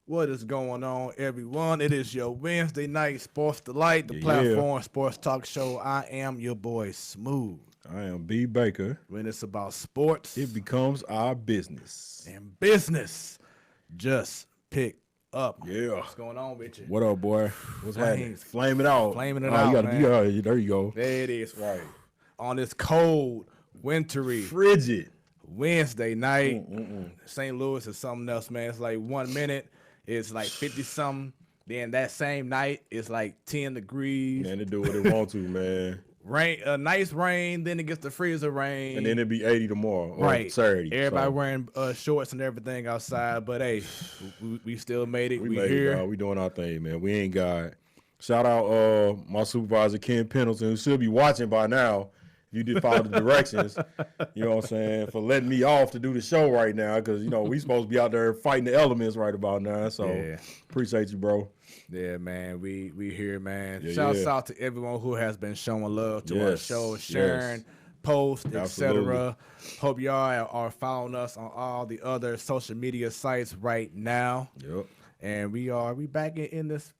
What is going on, everyone? It is your Wednesday night Sports Delight, the platform sports talk show. I am your boy Smooth. I am B. Baker. When it's about sports, it becomes our business. And business just pick up. Yeah. What's going on with you? What up, boy? What's happening? Flame it out. Flaming it out, man. There you go. There it is. Right. On this cold, wintry, frigid Wednesday night, St. Louis is something else, man. It's like 1 minute. It's like 50-something. Then that same night, it's like 10 degrees. Man, they do what they want to, man. Rain, nice rain. Then it gets the freezer rain. And then it'll be 80 tomorrow. Right. Saturday. Everybody wearing shorts and everything outside. But, hey, we still made it. We here. We doing our thing, man. We ain't got. Shout out my supervisor, Ken Pendleton, who should be watching by now. You did follow the directions, you know what I'm saying, for letting me off to do the show right now because, you know, we supposed to be out there fighting the elements right about now. So, appreciate you, bro. Yeah, man, we here, man. Shouts out to everyone who has been showing love to our show, sharing, posts, etc. Hope y'all are following us on all the other social media sites right now. Yep. And we back in this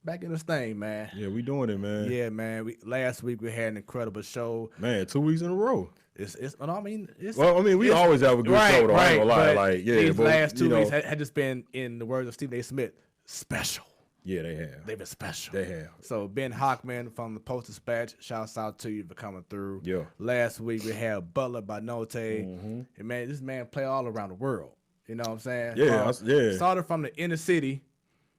thing, man. Yeah, we doing it, man. Yeah, man. Last week we had an incredible show. Man, 2 weeks in a row. We always have a good show, though. I ain't gonna lie. These last 2 weeks had just been, in the words of Stephen A. Smith, special. Yeah, they have. They've been special. They have. So Ben Hockman from the Post-Dispatch, shouts out to you for coming through. Yeah. Last week we had Butler by Note. And man, this man play all around the world. You know what I'm saying? Yeah, Started from the inner city.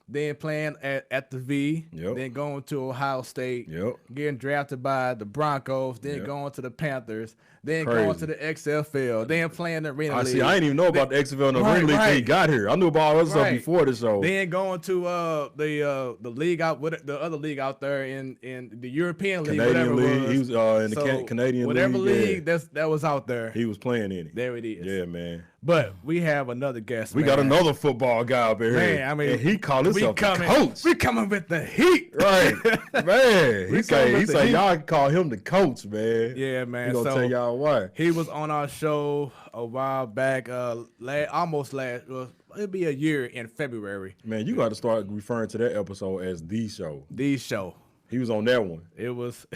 Then playing at the V, then going to Ohio State, getting drafted by the Broncos, then going to the Panthers, then going to the XFL, then playing the Arena League. I didn't even know about the XFL and the Arena League until he got here. I knew about other stuff before the show. Then going to the league out, the other league out there in the European League, Canadian League. He was in the Canadian whatever League. that was out there. He was playing in it. There it is. Yeah, man. But we have another guest. We got another football guy up here. Man, I mean, and he called himself the coach. We coming with the heat, right? Man, he say y'all call him the coach, man. Yeah, man. He gonna tell y'all why. He was on our show a while back. It'll be a year in February. Man, you got to start referring to that episode as the show. The show. He was on that one. It was.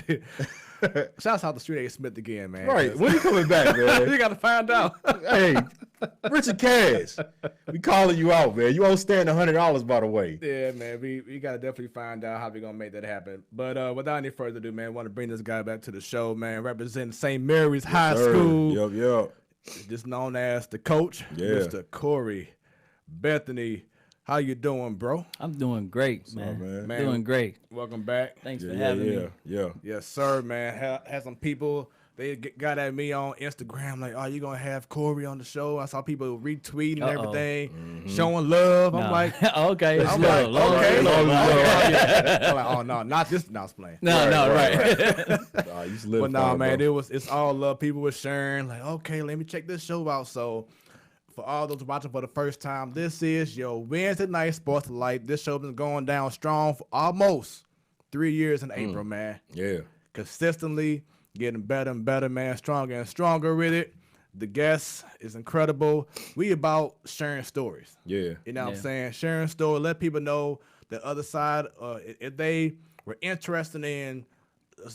Shouts out to Street A. Smith again, man. Right. When he coming back, man? You got to find out. Hey, Richard Cash, we calling you out, man. You owe Stan $100, by the way. Yeah, man. We got to definitely find out how we going to make that happen. But without any further ado, man, I want to bring this guy back to the show, man. Representing St. Mary's High School. Yep. Just known as the coach, Mr. Corey Bethany. How you doing, bro? I'm doing great, man. Doing great. Welcome back. Thanks for having me. Yeah. Yes, sir, man. Had some people, they got at me on Instagram like, "Are you gonna have Corey on the show?" I saw people retweeting and everything, showing love. I'm like, okay, I'm love. like, okay, love. Yeah. I'm like, oh no, not this. No, I was playing. Right. But no, man, it's all love. People were sharing like, okay, let me check this show out. So, for all those watching for the first time, this is your Wednesday night Sports Light. This show been going down strong for almost 3 years in April, man. Yeah. Consistently getting better and better, man. Stronger and stronger with it. The guest is incredible. We about sharing stories. Yeah. You know what I'm saying? Sharing stories. Let people know the other side. If they were interested in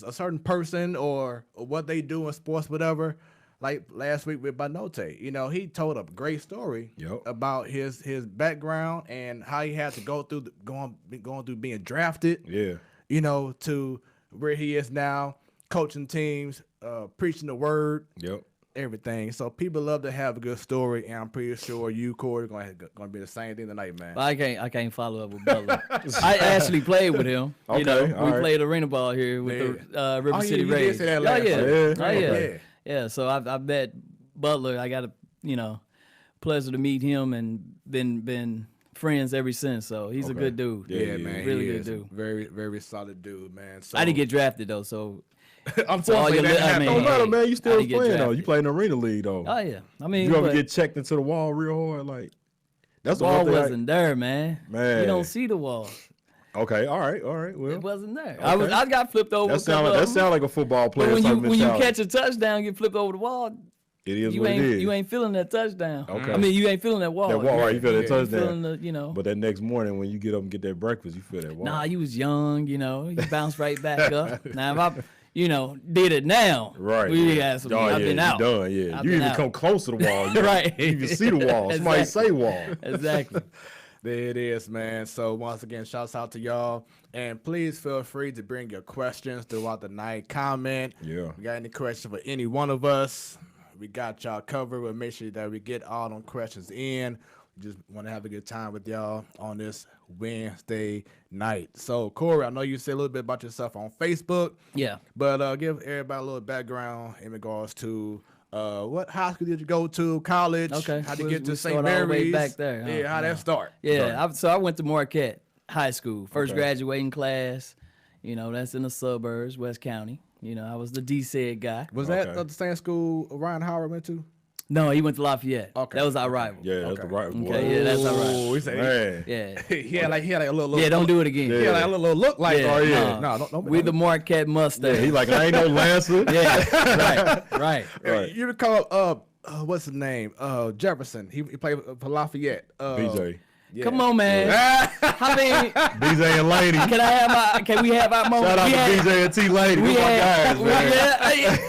a certain person or what they do in sports, whatever. Like last week with Banote, you know, he told a great story about his background and how he had to go through going through being drafted. Yeah, you know, to where he is now, coaching teams, preaching the word. Everything. So people love to have a good story, and I'm pretty sure you, Corey, going to be the same thing tonight, man. But I can't follow up with Butler. I actually played with him. Okay, you know, we played arena ball here with the River City Rays. Yeah, so I've met Butler. I got a pleasure to meet him and been friends ever since. So he's a good dude. Yeah, man. Really good dude. Very, very solid dude, man. So, I didn't get drafted though, so unfortunately, don't matter, man. You still playing though. You play in the arena league though. Oh yeah. I mean, you ever get checked into the wall real hard? Like that's the wall wasn't there, man. You don't see the wall. Okay, all right. Well, it wasn't there. Okay. I got flipped over. That sound like a football player. But when you catch a touchdown, get flipped over the wall. It is you what it ain't is. you ain't feeling that touchdown. Okay. I mean, you ain't feeling that wall. That wall, right? You feel that You touchdown. feeling the, you know. But that next morning when you get up and get that breakfast, you feel that wall. Nah, you was young, you know. You bounce right back up. Now, if I, you know, did it now, Right. we got some. I've been out. You done, yeah. I've You been even out. come close to the wall. You Right. You even see the wall. Somebody Exactly. say wall. Exactly. There it is, man. So once again, shouts out to y'all. And please feel free to bring your questions throughout the night. Comment. Yeah. If you got any questions for any one of us, we got y'all covered. We'll make sure that we get all them questions in. We just want to have a good time with y'all on this Wednesday night. So, Corey, I know you said a little bit about yourself on Facebook. Yeah. But give everybody a little background in regards to what high school did you go to, college? Okay. How'd you We'll- get to we'll St. start all the way Mary's? back there, huh? Yeah, how'd that start? Yeah. So I went to Marquette High School, first Okay. graduating class. You know, that's in the suburbs, West County. You know, I was the D-Said guy. Was Okay. that the same school Ryan Howard went to? No, he went to Lafayette. Okay. That was our rival. Yeah, that's the Okay. right boy. Okay, yeah, that's all right. Oh, he said Man. Yeah. he had like a little Yeah, don't do it again. He had like a little look like Yeah, oh yeah. no. No, don't We the Marquette Mustang. Yeah, he like, I ain't no Lancer. Yeah, right. Right. You recall what's his name? Jefferson. He played for Lafayette. BJ. Yeah. Come on, man. I mean, BJ and Laney. can we have our moment? Shout out We to had- BJ and T Lady. we Those my had- guys, we man.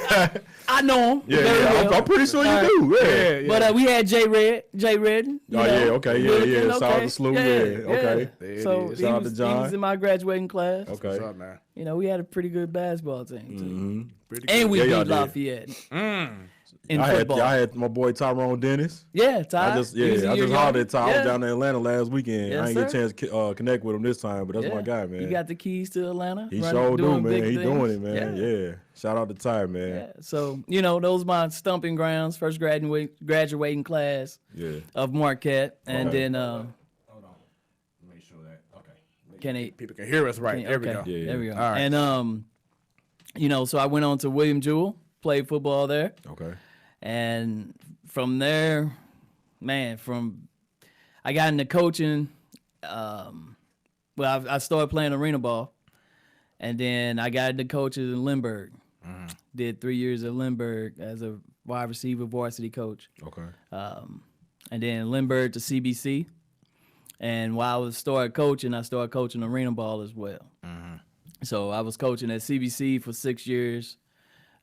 had- I know him. Yeah, very yeah. well. I'm pretty sure you do. Yeah. Yeah. But we had Jay Redden. Oh, yeah, okay, yeah. Shout out to Sloop, yeah, okay. There it So is. he Shout out was, to John. he was in my graduating class. Okay. What's up, man? You know, we had a pretty good basketball team too. Mm-hmm. Pretty And we Yeah, y'all beat did. Lafayette in I football. had my boy Tyrone Dennis. Yeah, Ty. I just He was a year hollered younger. at Ty. I was Yeah. down in Atlanta last weekend. Yes, I didn't get a sir. chance to connect with him this time, but that's Yeah. my guy, man. He got the keys to Atlanta. He running- sure do, doing man. big He doing things. it, man. Yeah. Shout out to Ty, man. Yeah. So, you know, those my stumping grounds, first graduating class Yeah. of Marquette. And Okay. then Hold on. Make sure that okay. can they People can hear us right. There we go. okay. Yeah, There we go. All right. And you know, so I went on to William Jewell, played football there. Okay. And from there, man, I got into coaching. Well, I started playing arena ball, and then I got into coaches in Lindbergh. Did 3 years at Lindbergh as a wide receiver varsity coach, Okay. and then Lindbergh to CBC. And while I started coaching arena ball as well. So I was coaching at CBC for 6 years.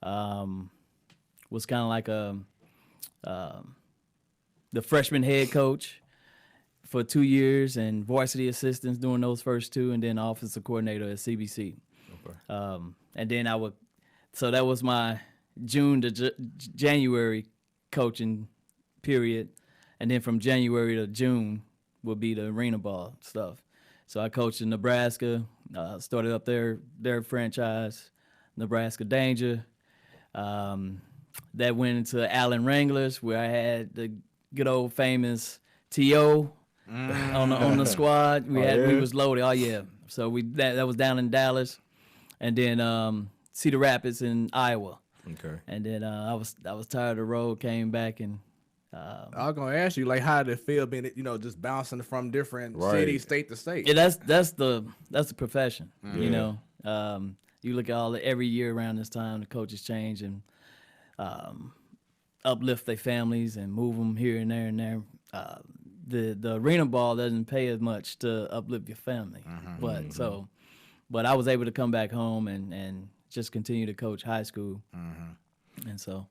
Was kind of like the freshman head coach for 2 years and varsity assistants doing those first two, and then offensive coordinator at CBC. Okay. And then so that was my June to January coaching period. And then from January to June would be the arena ball stuff. So I coached in Nebraska, started up their franchise, Nebraska Danger. That went into Allen Wranglers, where I had the good old famous T.O. on the squad. We was loaded. Oh yeah. So that was down in Dallas, and then Cedar Rapids in Iowa. Okay. And then I was tired of the road, came back and I was gonna ask you like how did it feel being just bouncing from different Right. cities, state to state. yeah, that's the profession. You Yeah. know, you look at every year around this time, the coaches change and uplift their families and move them here and there and there. The arena ball doesn't pay as much to uplift your family, but I was able to come back home and just continue to coach high school, and so.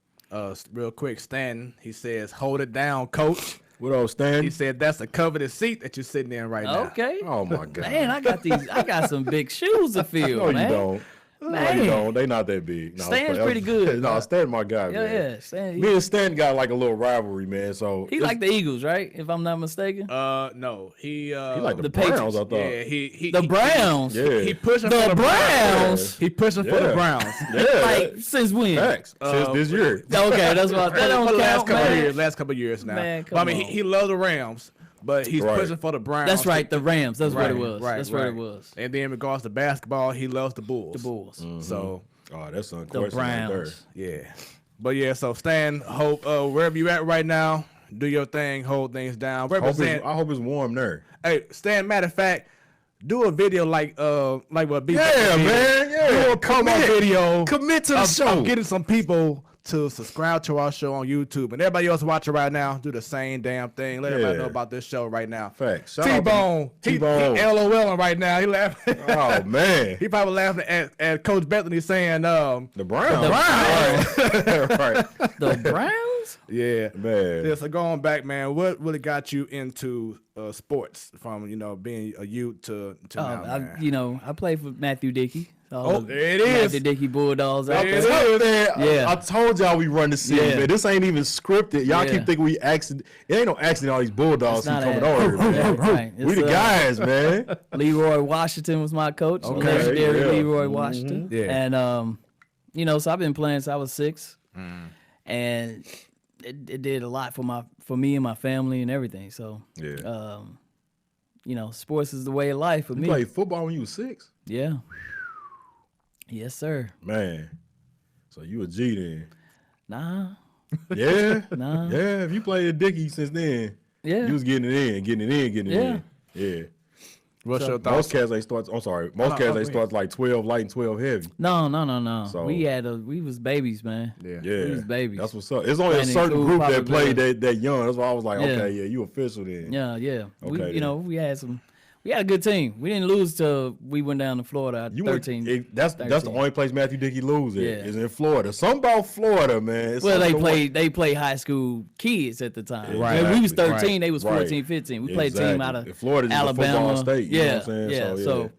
Real quick, Stan, he says, "Hold it down, coach." What up, Stan? He said that's a coveted seat that you're sitting in right now. Okay. Oh my God. Man, I got some big shoes to fill, No, you man. don't. No, Man. you don't. They not that big. No, Stan's I'm pretty playing. good. No, Stan my guy, Yeah, man. yeah. Stan, Me and Stan got like a little rivalry, man. So he like the Eagles, right? If I'm not mistaken. No, he like the the Browns, Patriots. I thought. yeah, he The Browns. Yeah. He pushing The for the Browns. He pushing for the Yeah. Browns. Yeah. Like since when? Facts. Since this year. Okay, that's what that For don't the last count, couple of man. years, now. Man, But I mean, come on. he loves the Rams, but he's Right. pushing for the Browns. That's right, the Rams. That's what it Right, was. right, That's right. what it was. And then in regards to basketball, he loves the Bulls. The Bulls. So Oh, that's The unquestionable. right there. Browns. yeah, but yeah. So Stan, hope wherever you at right now, do your thing, hold things down. Represent. I hope it's warm there. Hey, Stan. Matter of fact, do a video like what B. Yeah, man. Yeah. Do a promo video. Commit to the of show. getting some people to subscribe to our show on YouTube. And everybody else watching right now, do the same damn thing. Let everybody know about this show right now. Facts. Shout out to T-Bone. T-Bone. He LOLing right now. He laughing. Oh, man. He probably laughing at Coach Bethany saying, The Browns. Right. The Browns? Yeah. Man. Yeah, so going back, man, what really got you into sports from, being a youth to now, man? I played for Matthew Dickey. There it is. Matthew Dickey Bulldogs. There it Man, Yeah. I told y'all we run the city, Yeah. man. This ain't even scripted. Y'all Yeah. keep thinking we accident. It ain't no accident. All these Bulldogs keep It's not coming a- over here, man. Right. We the It's, guys, man. Leroy Washington was my coach. Okay, Legendary yeah. Leroy Washington. Yeah. And so I've been playing since I was 6. And it did a lot for me and my family and everything. So Yeah. sports is the way of life for You me. played football when you was 6? Yeah. Yes, sir. Man. So you a G then. Nah. Yeah? Nah. Yeah, if you played at Dickie since then, Yeah. you was getting it in, getting it in. Yeah. What's your thoughts? Most cats ain't start. I'm sorry. Most cats ain't start like 12 light and 12 heavy. No. So- We was babies, man. Yeah. Yeah, We was babies. That's what's up. It's only a Playing in certain school, group that probably played was. that young. That's why I was like, Yeah. okay, yeah, you official then. Yeah. Okay, then. We had a good team. We didn't lose till we went down to Florida at You 13. that's the 13. only place Matthew Dickey lose at Yeah. is in Florida. Something about Florida, man. It's Well, something they played high school kids at the time. Right. When we was Exactly. 13, they was Right. 14, 15. We played a team Exactly. out of And Florida's just a Alabama. football state, you know yeah, what I'm saying? yeah. So,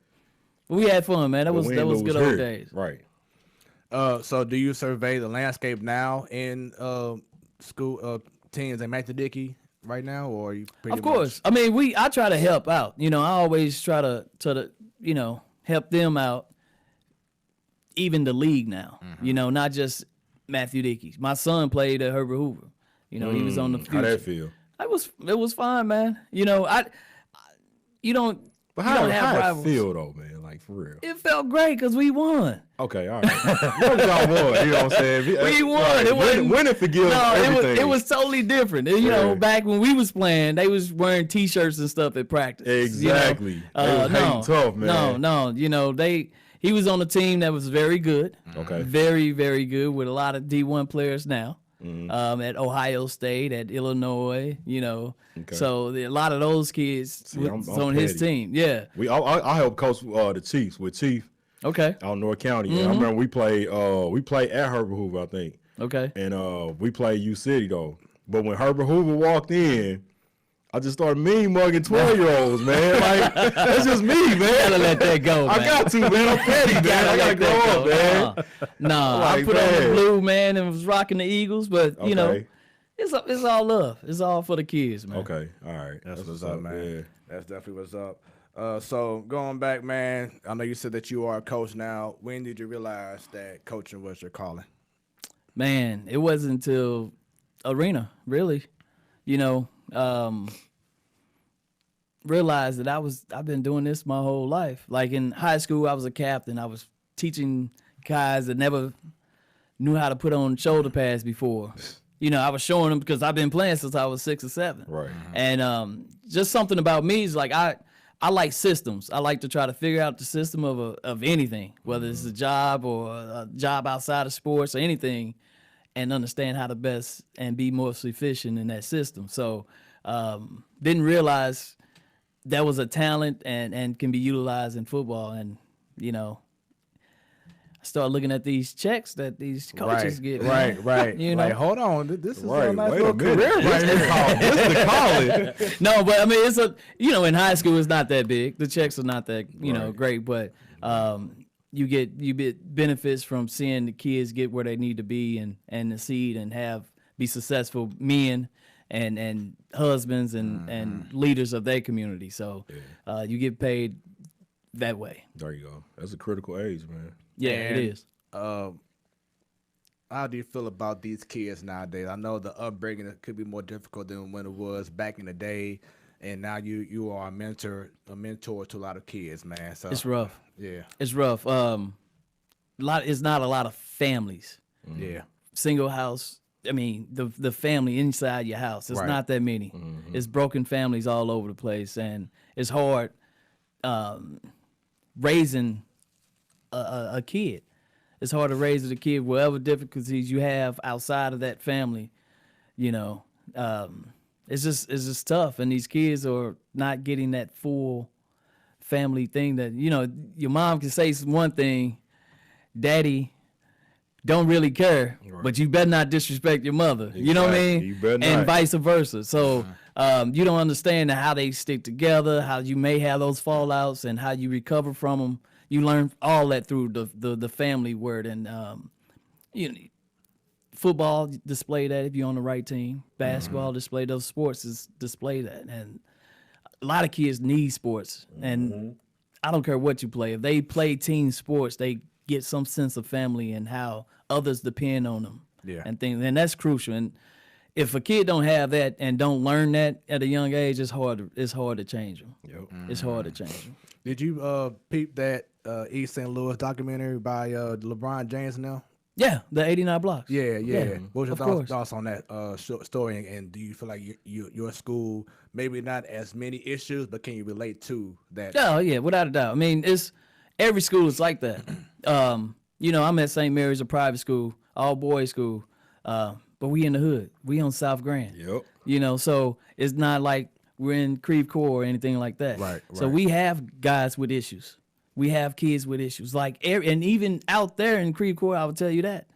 So we had fun, man. That was we ain't lose good old here. days. Right. So do you survey the landscape now in school teams and Matthew Dickey right now, or are you pretty Of course. I mean, I try to help out. I always try to help them out, even the league now. Not just Matthew Dickey. My son played at Herbert Hoover. He was on the future. How that feel? It was fine, man. You don't But how, you don't have how it rivals. feel though, man? Like for real. It felt great because we won. Okay, all right. What y'all won? You know what I'm saying? We won. Right. It wasn't- Winning forgives No, everything. it was totally different. Yeah. Back when we was playing, they was wearing T-shirts and stuff at practice. Exactly. They was hating tough, man. No. He was on a team that was very good. Okay. Very, very good with a lot of D1 players now. At Ohio State, at Illinois, Okay. So a lot of those kids I'm was on his petty. team. Yeah. I helped coach the Chiefs with Chief Okay. out in North County. And I remember we played at Herbert Hoover, I think. Okay. And we played U City though. But when Herbert Hoover walked in, I just started mean mugging 12-year-olds, man. Like that's just me, man. Gotta let that go, man. I got to, man. I'm petty, man. I gotta grow up, man. Nah, I Like, put on man. the blue, man, and was rocking the Eagles, but Okay. it's all love. It's all for the kids, man. Okay, all right. That's what's up, man. Yeah. That's definitely what's up. So going back, man, I know you said that you are a coach now. When did you realize that coaching was your calling? Man, it wasn't until arena, really. Realized that I've been doing this my whole life. Like in high school, I was a captain. I was teaching guys that never knew how to put on shoulder pads before. I was showing them because I've been playing since I was 6 or 7. Right. And just something about me is like I like systems. I like to try to figure out the system of anything, whether it's a job or a job outside of sports or anything, and understand how to best and be most efficient in that system. So didn't realize that was a talent and can be utilized in football. And, I started looking at these checks that these coaches get. man. Right. Like, hold on. This is a Right. nice Wait little a minute. career right here. This is the calling. No, but I mean, it's in high school, it's not that big. The checks are not that, Right. great, but you get benefits from seeing the kids get where they need to be and succeed and be successful men and husbands and leaders of their community. So you get paid that way. There you go. That's a critical age, man. Yeah, And, it is. How do you feel about these kids nowadays? I know the upbringing could be more difficult than when it was back in the day, and now you are a mentor to a lot of kids, man. So It's rough. Yeah, It's rough. It's not a lot of families. yeah, Single house. I mean, the family inside your house. It's Right. not that many. It's broken families all over the place, and it's hard raising a kid. It's hard to raise a kid, whatever difficulties you have outside of that family. You know, it's just tough, and these kids are not getting that full family thing that, you know, your mom can say one thing, daddy don't really care, but you better not disrespect your mother. Exactly. You know what I mean? You better not. And vice versa. So you don't understand how they stick together, how you may have those fallouts, and how you recover from them. You learn all that through the family word, and you know, football display that if you're on the right team. Basketball display those sports is display that, and a lot of kids need sports, and I don't care what you play. If they play team sports, they get some sense of family and how others depend on them. Yeah. And things, and that's crucial. And if a kid don't have that and don't learn that at a young age, it's hard to change them. Yep. It's hard to change them. Did you peep that East St. Louis documentary by LeBron James now? Yeah, the 89 blocks. Yeah. What was your Of thoughts on that story? And do you feel like your school maybe not as many issues, but can you relate to that? Oh yeah, without a doubt. I mean, it's every school is like that. You know, I'm at St. Mary's, a private school, all boys school, but we in the hood. We on South Grand. Yep. You know, so it's not like we're in Creve Coeur or anything like that. Right. So we have guys with issues. We have kids with issues. And even out there in Creve Coeur, I will tell you that.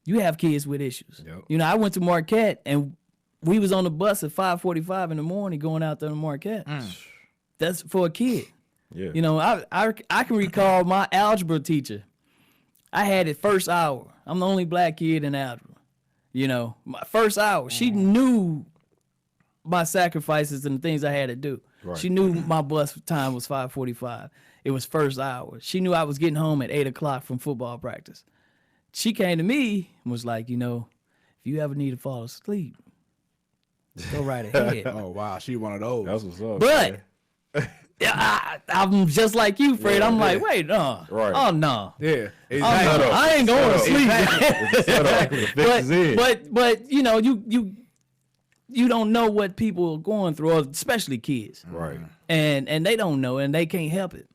You have kids with issues. Yep. You know, I went to Marquette, and we was on the bus at 5:45 in the morning going out there to Marquette. That's for a kid. Yeah. You know, I can recall my algebra teacher. I had it first hour. I'm the only black kid in algebra. You know, my first hour. She knew my sacrifices and the things I had to do. Right. She knew my bus time was 5:45. It was first hour. She knew I was getting home at 8 o'clock from football practice. She came to me and was like, you know, if you ever need to fall asleep, go right ahead. Oh wow, she one of those. That's what's up. But man. I'm just like you, Fred. Yeah, I'm like, wait, no. Right. Oh, no. Yeah, Oh, no. I ain't going to sleep. The fix is in. But you know, you don't know what people are going through, especially kids. Right. And they don't know, and they can't help it.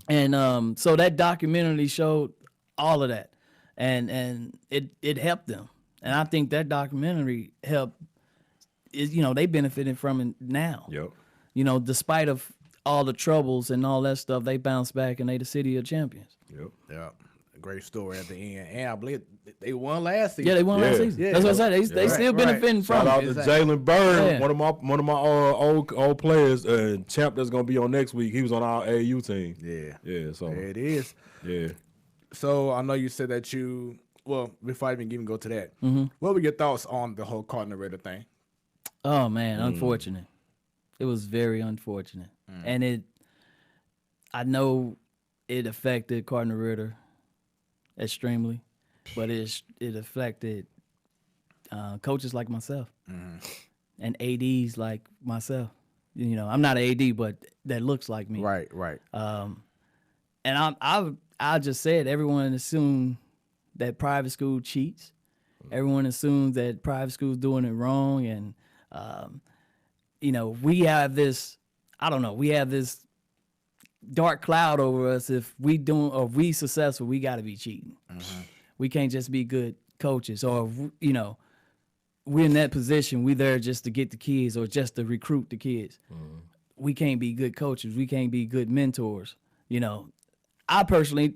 And so that documentary showed all of that, and it helped them. And I think that documentary helped. You know, they benefited from it now. Yep. You know, despite of all the troubles and all that stuff, they bounced back and they the city of champions. Yep. Yeah, great story at the end, and I believe they won last season. Yeah, they won last season. Yeah. That's what I said. They still benefiting Shout from out it. to Jalen Byrne, Yeah. one of my old players, champ that's gonna be on next week. He was on our AU team. Yeah, Yeah. So there it is. yeah. So I know you said that before I even go to that, what were your thoughts on the whole Cardinal Raider thing? Oh man, unfortunate. It was very unfortunate, and I know it affected Cardinal Ritter extremely, but it affected coaches like myself and ADs like myself. You know, I'm not an AD, but that looks like me. Right. And I just said everyone assumed that private school cheats. Everyone assumes that private school's doing it wrong, and you know, we have this dark cloud over us. If we successful, we got to be cheating. We can't just be good coaches, or you know, we're in that position. We there just to get the kids or just to recruit the kids. We can't be good coaches. We can't be good mentors. You know, I personally,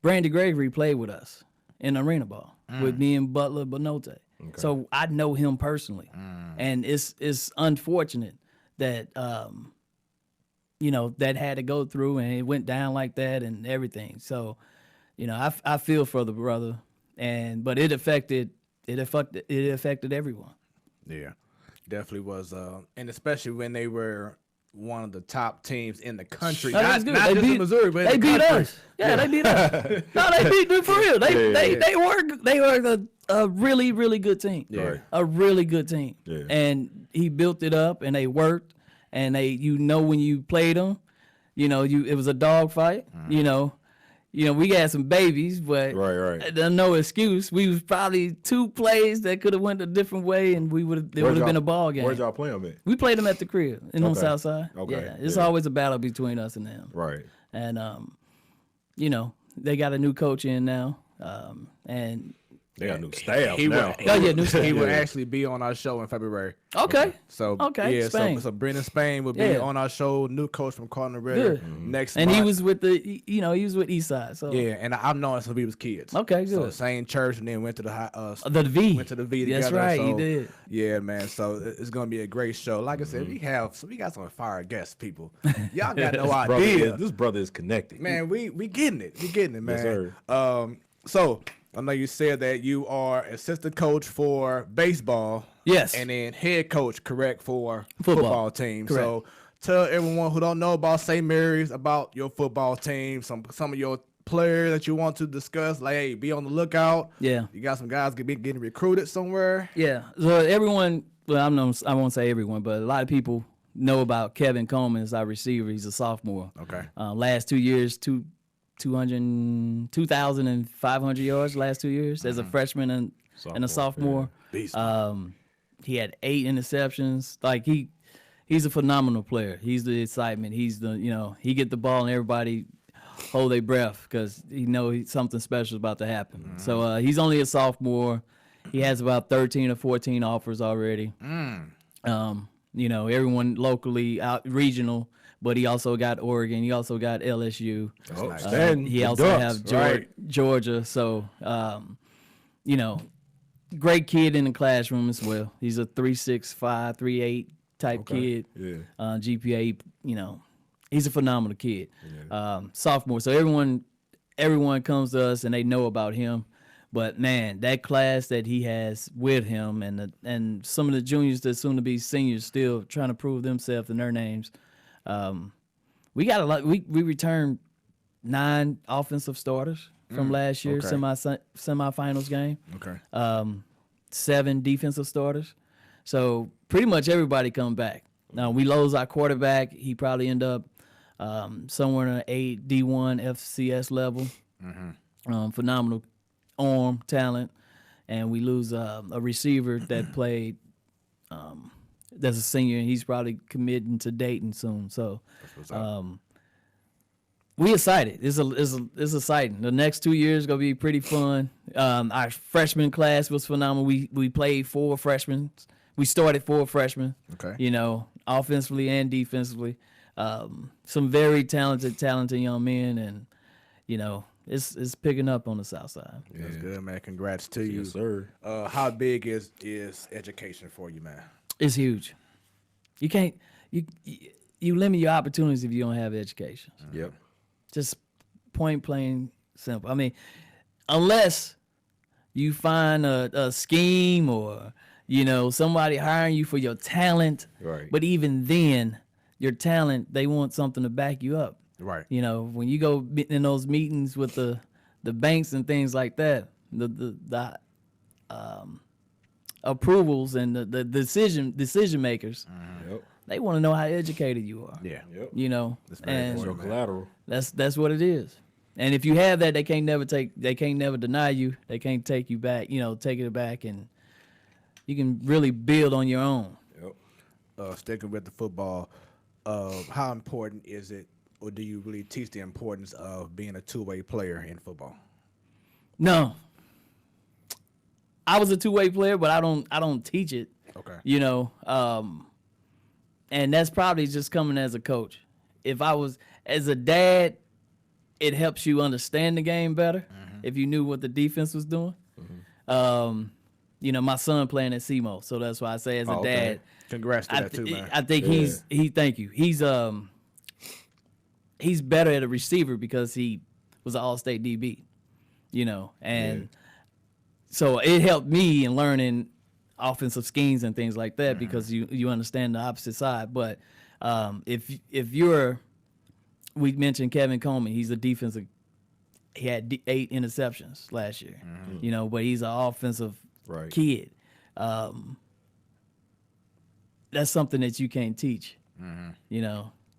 Brandon Gregory played with us in arena ball with me and Butler Benote. Okay. So I know him personally, and it's unfortunate that you know, that had to go through and it went down like that and everything. So, you know, I feel for the brother, but it affected everyone. Yeah, definitely was, and especially when they were one of the top teams in the country. No, Not they just beat, in Missouri, but they in the beat country. us. Yeah, they beat us. No, they beat them for real. They were a really, really good team. Yeah. A really good team. Yeah. And he built it up, and they worked, and when you played them, you know, it was a dog fight. You know, we had some babies, but Right. there's no excuse. We was probably two plays that could have went a different way, and it would have been a ball game. Where'd y'all play them at? We played them at the crib on the Okay. south side. Okay. Yeah, it's Yeah. always a battle between us and them. Right. And you know, they got a new coach in now, and They got new staff He now. Oh, yeah, new he staff. will actually be on our show in February. okay. So Okay, yeah, Spain. so Brendan Spain will be Yeah. on our show. New coach from Cardinal Ritter Good. next And he month. was with he was with Eastside. So Yeah, and I've known him since we was kids. Okay, So good. same church, and then went to the The V. went to the V together. That's right, he so, did. Yeah, man. So it's gonna be a great show. Like I said, we got some fire guests, people. Y'all got no idea, This brother is connected. man. We getting it. We getting it, man. sir. So I know you said that you are assistant coach for baseball. Yes. And then head coach, correct, for Football. football team. Correct. So tell everyone who don't know about St. Mary's about your football team, some of your players that you want to discuss. Like, hey, be on the lookout. Yeah. You got some guys getting recruited somewhere. Yeah. So everyone, well, I won't say everyone, but a lot of people know about Kevin Coleman as our receiver. He's a sophomore. Okay. Last 2 years, 2,500 yards last 2 years as a freshman and a sophomore. Beast. He had 8 interceptions. Like he's a phenomenal player. He's the excitement. He's the he get the ball and everybody hold their breath because something special is about to happen. So he's only a sophomore. He has about 13 or 14 offers already. Everyone locally out regional. But he also got Oregon. He also got LSU. Nice. He also has Georgia. So, great kid in the classroom as well. He's a 3.65, 3.8 type kid. Yeah. GPA, he's a phenomenal kid. Sophomore. So everyone comes to us and they know about him. But man, that class that he has with him and some of the juniors that soon to be seniors still trying to prove themselves and their names. We got a lot. We returned 9 offensive starters from last year semifinals game. Okay. 7 defensive starters. So pretty much everybody come back. Now we lose our quarterback. He probably end up somewhere in an D1 FCS level. Phenomenal arm talent, and we lose a receiver that played. That's a senior, and he's probably committing to Dayton soon. So, we excited. It's exciting. The next 2 years gonna be pretty fun. Our freshman class was phenomenal. We played 4 freshmen. We started 4 freshmen. Okay. Offensively and defensively. Some very talented young men, and it's picking up on the south side. That's good, man. Congrats to you. Yes, sir. How big is education for you, man? It's huge. You can't you limit your opportunities if you don't have education. Yep. Just point plain simple. I mean, unless you find a scheme or somebody hiring you for your talent. Right. But even then, your talent, they want something to back you up. Right. When you go in those meetings with the banks and things like that, the approvals and the decision makers, Yep. they want to know how educated you are. Yeah. Yep. very And Your collateral. that's what it is. And if you have that, they can't never deny you. They can't take you back. Take it back, and you can really build on your own. Yep. Sticking with the football, how important is it, or do you really teach the importance of being a two-way player in football? No, I was a two-way player, but I don't teach it. Okay. And that's probably just coming as a coach. If I was as a dad, it helps you understand the game better if you knew what the defense was doing. My son playing at SEMO, so that's why I say as a dad. Congrats to that too, man. I think thank you. He's better at a receiver because he was an all-state DB, and so it helped me in learning offensive schemes and things like that because you understand the opposite side. But if we mentioned Kevin Coleman, he's a defensive. He had 8 interceptions last year, but he's an offensive kid. That's something that you can't teach.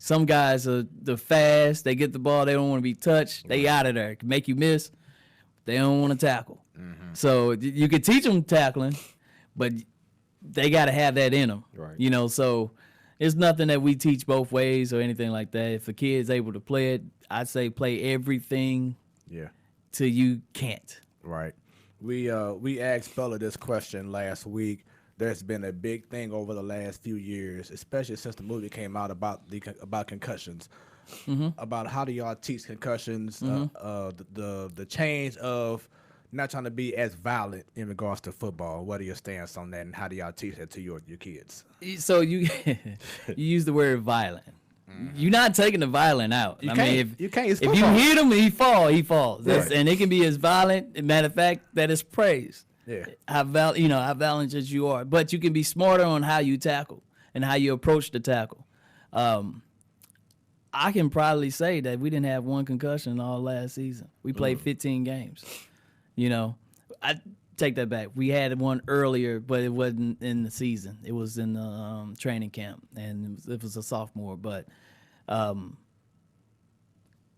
Some guys are fast. They get the ball. They don't want to be touched. They out of there. Can make you miss. They don't want to tackle. So you could teach them tackling, but they got to have that in them. Right. So it's nothing that we teach both ways or anything like that. If a kid's able to play it, I'd say play everything Yeah. till you can't. Right. We asked Bella this question last week. There's been a big thing over the last few years, especially since the movie came out about concussions. About how do y'all teach concussions? The change of not trying to be as violent in regards to football. What are your stance on that, and how do y'all teach that to your kids? So you you use the word violent. You're not taking the violent out. You I can't. mean, You can't. It's if you football. hit him, he falls. Right. And it can be as violent. Matter of fact, that is praised. Yeah. How valiant as you are, but you can be smarter on how you tackle and how you approach the tackle. I can probably say that we didn't have one concussion all last season. We played 15 games. I take that back. We had one earlier, but it wasn't in the season. It was in the training camp, and it was a sophomore. But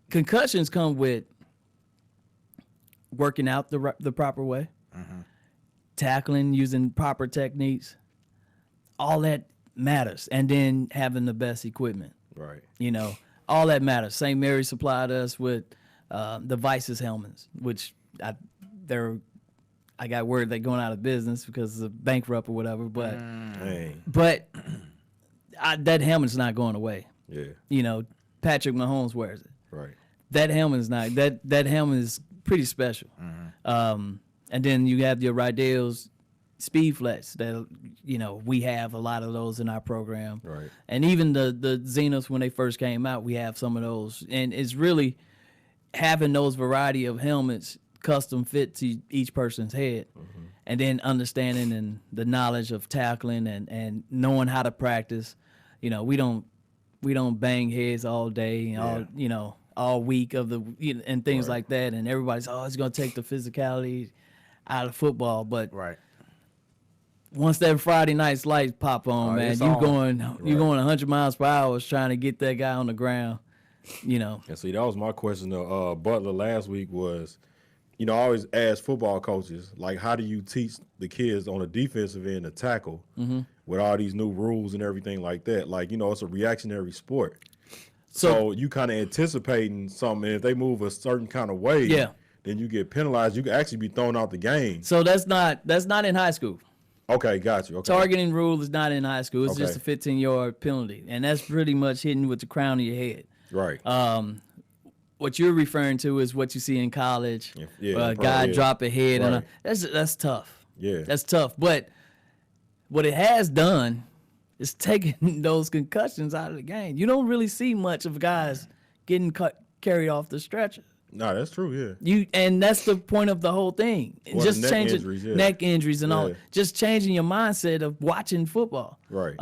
concussions come with working out the proper way, tackling, using proper techniques. All that matters, and then having the best equipment. Right. All that matters. St. Mary supplied us with the Vices helmets, which I got word they're going out of business because of bankrupt or whatever. But that helmet's not going away. Yeah. Patrick Mahomes wears it. Right. That helmet is not. That helmet is pretty special. And then you have your Rydell's Speed Flex that we have a lot of those in our program. Right. And even the Zeniths, when they first came out, we have some of those. And it's really having those variety of helmets custom fit to each person's head, and then understanding and the knowledge of tackling and knowing how to practice. We don't bang heads all day and all week of the and things like that. And everybody's it's gonna take the physicality out of football, but once that Friday night's lights pop on, man, you're going 100 miles per hour trying to get that guy on the ground. And see, that was my question to Butler last week was, I always ask football coaches, like, how do you teach the kids on the defensive end to tackle with all these new rules and everything like that? Like, it's a reactionary sport. So you kind of anticipating something, and if they move a certain kind of way, then you get penalized. You could actually be thrown out the game. So that's not in high school. Okay, got you. Okay. Targeting rule is not in high school. It's just a 15-yard penalty, and that's pretty much hitting with the crown of your head. Right. What you're referring to is what you see in college. Guy drop a head, and that's tough. Yeah, that's tough. But what it has done is taking those concussions out of the game. You don't really see much of guys getting carried off the stretcher. No, that's true. Yeah. And that's the point of the whole thing. Just changing neck injuries and all. Just changing your mindset of watching football. Right.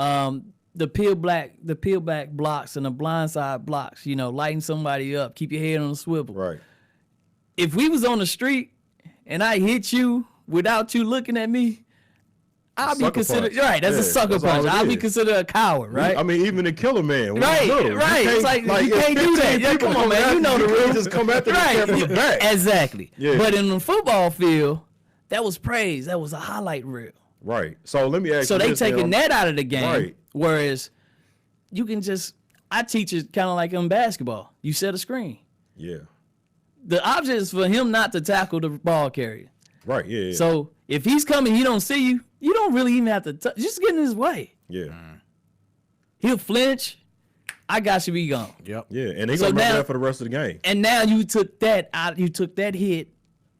The peel back blocks and the blindside blocks, lighting somebody up, keep your head on a swivel. Right. If we was on the street and I hit you without you looking at me, I'll be considered That's a sucker punch. I'll be considered a coward, right? I mean, even the Killer Man. Right. It's like you can't do that. Yeah, come on, man. You know the rules. Just come after the from the back. Exactly. Yeah. But in the football field, that was praise. That was a highlight reel. Right. So let me ask you. So they taking that out of the game. Right. Whereas you can I teach it kind of like in basketball. You set a screen. Yeah. The object is for him not to tackle the ball carrier. Right. Yeah. So if he's coming, he don't see you. You don't really even have to just get in his way. Yeah. He'll flinch. I got you. Be gone. Yep. Yeah. And they gonna remember that for the rest of the game. And now you took that out. You took that hit,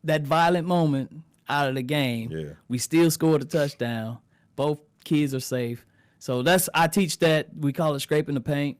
that violent moment out of the game. Yeah. We still scored a touchdown. Both kids are safe. So I teach that. We call it scraping the paint.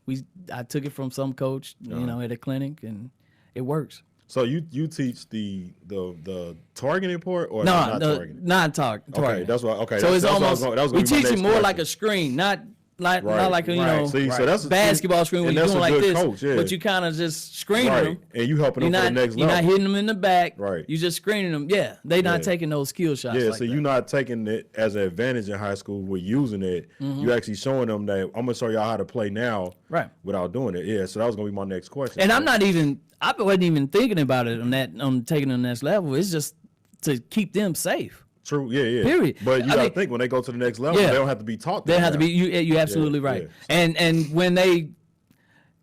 I took it from some coach, at a clinic, and it works. So you teach the targeting part or not targeting? Non-targeting. Okay, that's what. Okay, so that's, it's that's almost we teach it more like a screen, not like a See, so that's basketball screen where you're doing like this, coach, but you kind of just screening them. And you helping them for the next level. You're not hitting them in the back. Right. You just screening them. Yeah, they not taking those skill shots. Yeah, like so that. you're not taking it as an advantage in high school. We're using it. You actually showing them that I'm gonna show y'all how to play now, right? Without doing it. Yeah. So that was gonna be my next question. And I wasn't even thinking about it on taking it on the next level. It's just to keep them safe. True. Yeah. Period. But you gotta think when they go to the next level, they don't have to be taught that. They have to be. You're absolutely right. Yeah. And when they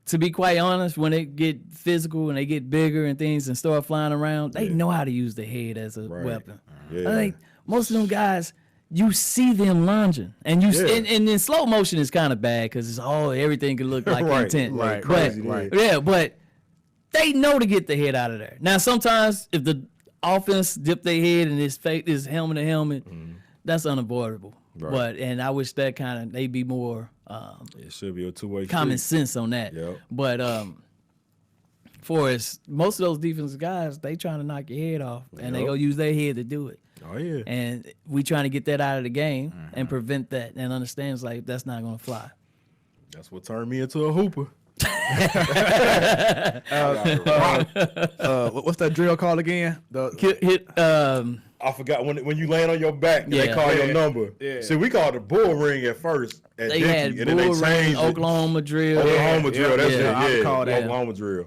to be quite honest, when they get physical and they get bigger and things and start flying around, they know how to use their head as a weapon. Yeah. I think most of them guys, you see them lunging, and and in slow motion is kind of bad because it's everything can look like intent. Right, But, right. Yeah, but they know to get the head out of there. Now sometimes if the offense dip their head and it's fake, is helmet to helmet, that's unavoidable. Right. And I wish that they be more It should be a two-way common street. sense on that. Yep. But for us, most of those defensive guys, they trying to knock your head off, and they Yep. go use their head to do it. Oh, yeah. And we trying to get that out of the game and prevent that, and understands like that's not gonna fly. That's what turned me into a hooper. What's that drill called again? Hit I forgot when you land on your back, they Yeah. call your number. Yeah. See, we called it bull ring at first at they Dickie, had and then they bull ring, changed it. Oklahoma drill. Oklahoma drill. That's yeah, I it. call that. Oklahoma drill.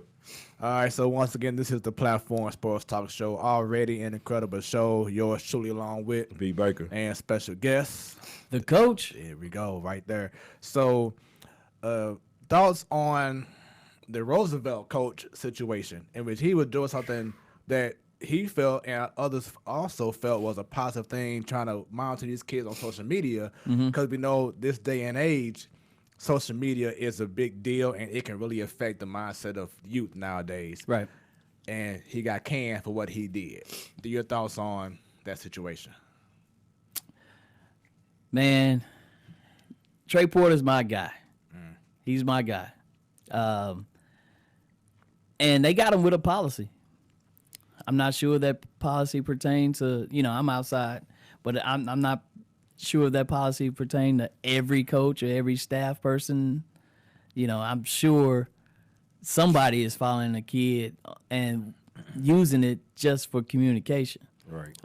All right, so once again, this is the Platform Sports Talk Show. Already an incredible show. Yours truly, along with B. Baker. and special guests. The coach. Here we go, right there. So, thoughts on the Roosevelt coach situation, in which he was doing something that he felt and others also felt was a positive thing, trying to monitor these kids on social media, because we know this day and age, social media is a big deal and it can really affect the mindset of youth nowadays. Right. And he got canned for what he did. Do your thoughts on that situation? Man, Trey Porter's my guy. He's my guy. And they got him with a policy. I'm not sure that policy pertains to, I'm outside, but I'm not sure that policy pertains to every coach or every staff person. I'm sure somebody is following a kid and using it just for communication. Right.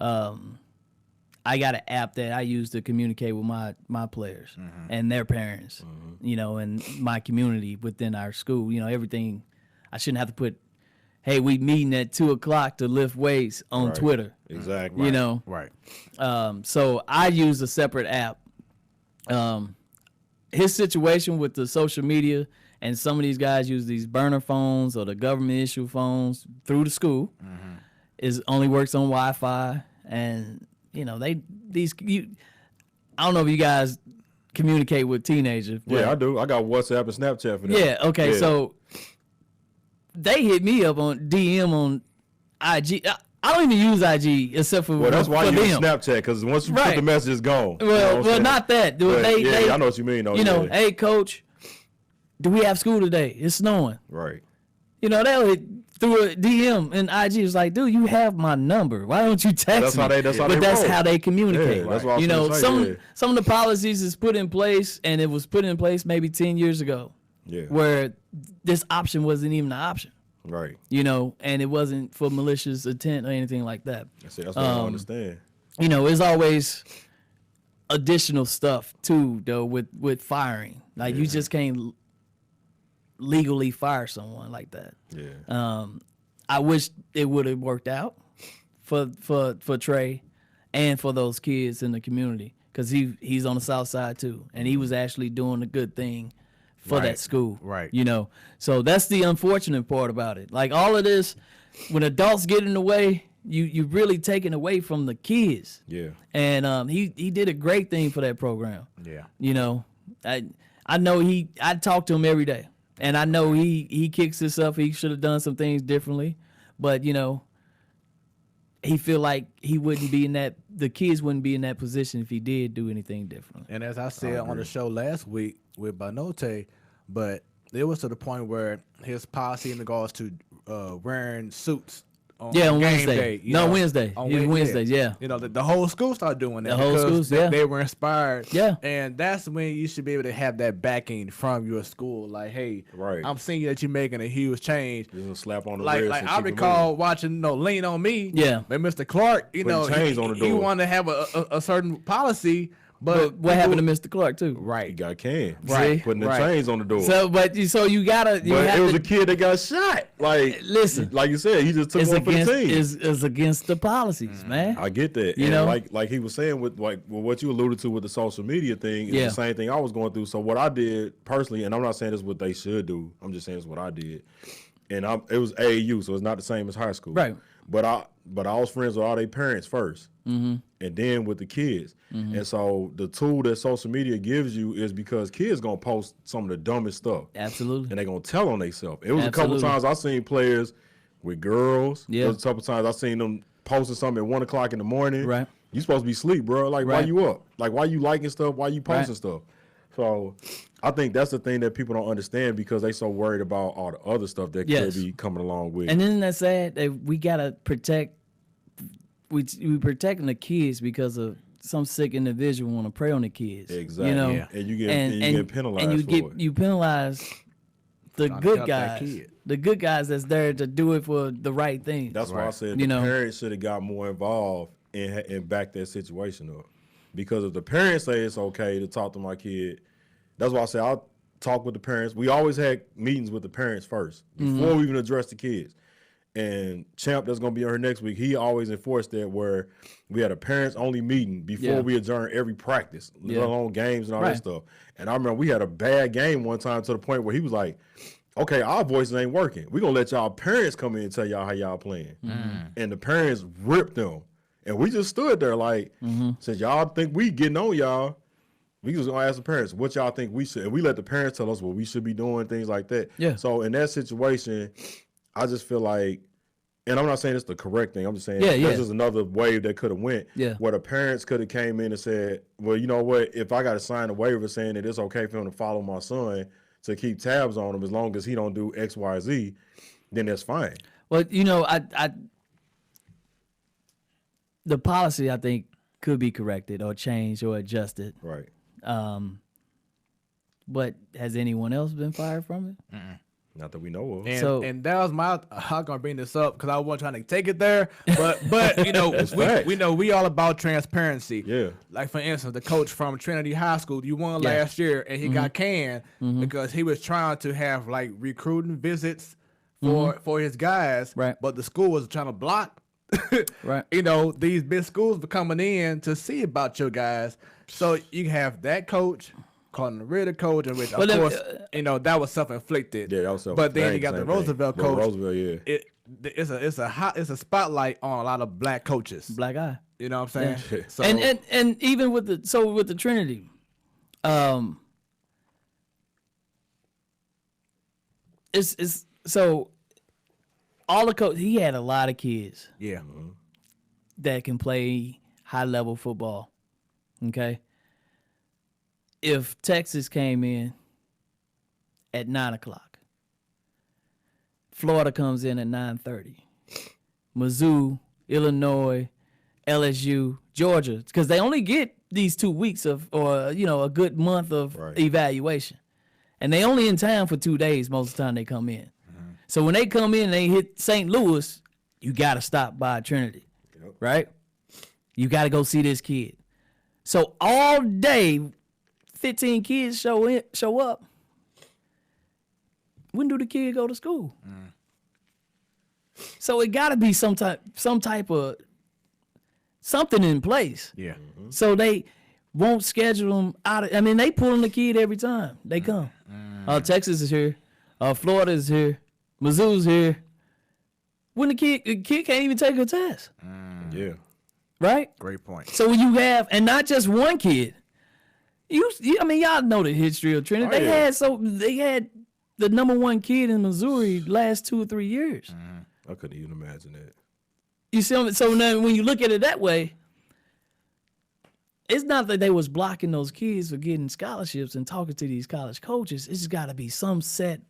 I got an app that I use to communicate with my players and their parents, and my community within our school. Everything. I shouldn't have to put, hey, we meeting at 2:00 to lift weights on Right. Twitter. Exactly. Right. So I use a separate app. His situation with the social media, and some of these guys use these burner phones or the government issue phones through the school, only works on Wi-Fi, and I don't know if you guys communicate with teenagers. Yeah, I do. I got WhatsApp and Snapchat for that. Yeah. Okay. Yeah. So they hit me up on DM on IG. I don't even use IG except for Well, that's why for you use them. Snapchat, because once you put Right. the message, it's gone. You know Well, what I'm saying? not that. Dude. But, They, I know what you mean. Though. Yeah. hey, coach, do we have school today? It's snowing. Right. They'll hit through a DM and IG. It's like, dude, you have my number. Why don't you text me? That's how but they that's roll. how they communicate. Yeah, that's what I was gonna say, some of the policies is put in place, and it was put in place maybe 10 years ago, Yeah. where this option wasn't even an option. Right. And it wasn't for malicious intent or anything like that. That's what I don't understand. There's always additional stuff too, though, with firing. Like you just can't legally fire someone like that. Yeah. I wish it would have worked out for Trey and for those kids in the community, because he's on the south side too, and he was actually doing a good thing for that school. Right. So that's the unfortunate part about it. Like all of this, when adults get in the way, you really taking away from the kids. Yeah. And he did a great thing for that program. Yeah. I know I talk to him every day, and I know he kicks himself. He should have done some things differently, but he feel like the kids wouldn't be in that position if he did do anything different. And as I said on the show last week with Banote, but it was to the point where his policy in regards to wearing suits on On game Wednesday. day. Wednesday. On It was Wednesdays, yeah. The whole school started doing that. The whole because schools, yeah. They were inspired. Yeah. And that's when you should be able to have that backing from your school. Like, hey, Right. I'm seeing that you're making a huge change. Just a slap on the Like wrist. I and keep it recall watching, Lean on Me. Yeah. And Mr. Clark, Putting chains on the he door. wanted to have a certain policy, But what happened to Mr. Clark too? He Right. got canned. Right. Putting the Right. chains on the door. So, but you gotta. But it was a kid that got shot. Like, Listen, like you said, he just took it's one for the against team. is against the policies, man. I get that. You And know? like he was saying with what you alluded to with the social media thing is Yeah. the same thing I was going through. So what I did personally, and I'm not saying this is what they should do. I'm just saying it's what I did. And it was AAU, so it's not the same as high school. Right. But I was friends with all their parents first, and then with the kids. And so the tool that social media gives you is because kids gonna post some of the dumbest stuff, Absolutely. and they gonna tell on themselves. It was a couple Absolutely. times I seen players with girls. Yeah. There was a couple times I seen them posting something at 1 o'clock in the morning. Right. You supposed to be asleep, bro. Like, why Right. you up? Like, why you liking stuff? Why you posting Right. stuff? So I think that's the thing that people don't understand because they so worried about all the other stuff that Yes. could be coming along with. And isn't that sad that we gotta protect? We protecting the kids because of some sick individual want to prey on the kids. Exactly. You know, Yeah. And you get penalized and for it. you penalize the Trying to good help that guys, kid. the good guys that's there to do it for the right thing. That's why I Right. said You the know? parents should have got more involved and back that situation up. Because if the parents say it's okay to talk to my kid, that's why I say I'll talk with the parents. We always had meetings with the parents first before we even address the kids. And Champ, that's going to be on her next week, he always enforced that where we had a parents-only meeting before Yeah. we adjourn every practice, Yeah. let alone games and all Right. that stuff. And I remember we had a bad game one time to the point where he was like, okay, our voices ain't working. We're going to let y'all parents come in and tell y'all how y'all playing. And the parents ripped them. And we just stood there like, since y'all think we getting on y'all, we just going to ask the parents, what y'all think we should. And we let the parents tell us what we should be doing, things like that. Yeah. So in that situation, I just feel like, and I'm not saying it's the correct thing. I'm just saying Yeah, that's yeah. just another wave that could have went. Yeah. Where the parents could have came in and said, well, you know what? If I got to sign a waiver saying that it's okay for him to follow my son to keep tabs on him as long as he don't do X, Y, Z, then that's fine. Well, you know, the policy I think could be corrected or changed or adjusted. Right. But has anyone else been fired from it? Not that we know of. And, So- and that was my. I'm gonna bring this up because I wasn't trying to take it there, but you know facts. we know we all about transparency. Yeah. Like for instance, the coach from Trinity High School, you won Yeah. last year, and he got canned because he was trying to have like recruiting visits for his guys, Right. But the school was trying to block. Right. You know, these big schools were coming in to see about your guys, so you have that coach calling the Ritter coach, and which of But if- course you know that was self-inflicted. Yeah, that was But then you got the same thing. Roosevelt But coach. Roosevelt, yeah. It's a spotlight on a lot of black coaches. Black eye. You know what I'm saying? Yeah. So And even with the Trinity, it's so all the coach, he had a lot of kids yeah, that can play high level football. Okay. If Texas came in at 9:00, Florida comes in at 9:30, Mizzou, Illinois, LSU, Georgia, because they only get these 2 weeks of, or a good month of Right. evaluation, and they only in town for 2 days most of the time they come in. So when they come in and they hit St. Louis, you got to stop by Trinity, right? You got to go see this kid. So all day, 15 kids show up. When do the kid go to school? So it got to be some type of something in place. yeah, So they won't schedule them out. I mean, they pulling the kid every time they come. Texas is here. Florida is here. Mizzou's here. When the kid can't even take a test, Yeah. right? great point. So when you have, and not just one kid, I mean, y'all know the history of Trinity. Oh, They yeah. they had the number one kid in Missouri last 2 or 3 years. I couldn't even imagine that. You see what I'm, so now when you look at it that way, it's not that they was blocking those kids for getting scholarships and talking to these college coaches. It's got to be some set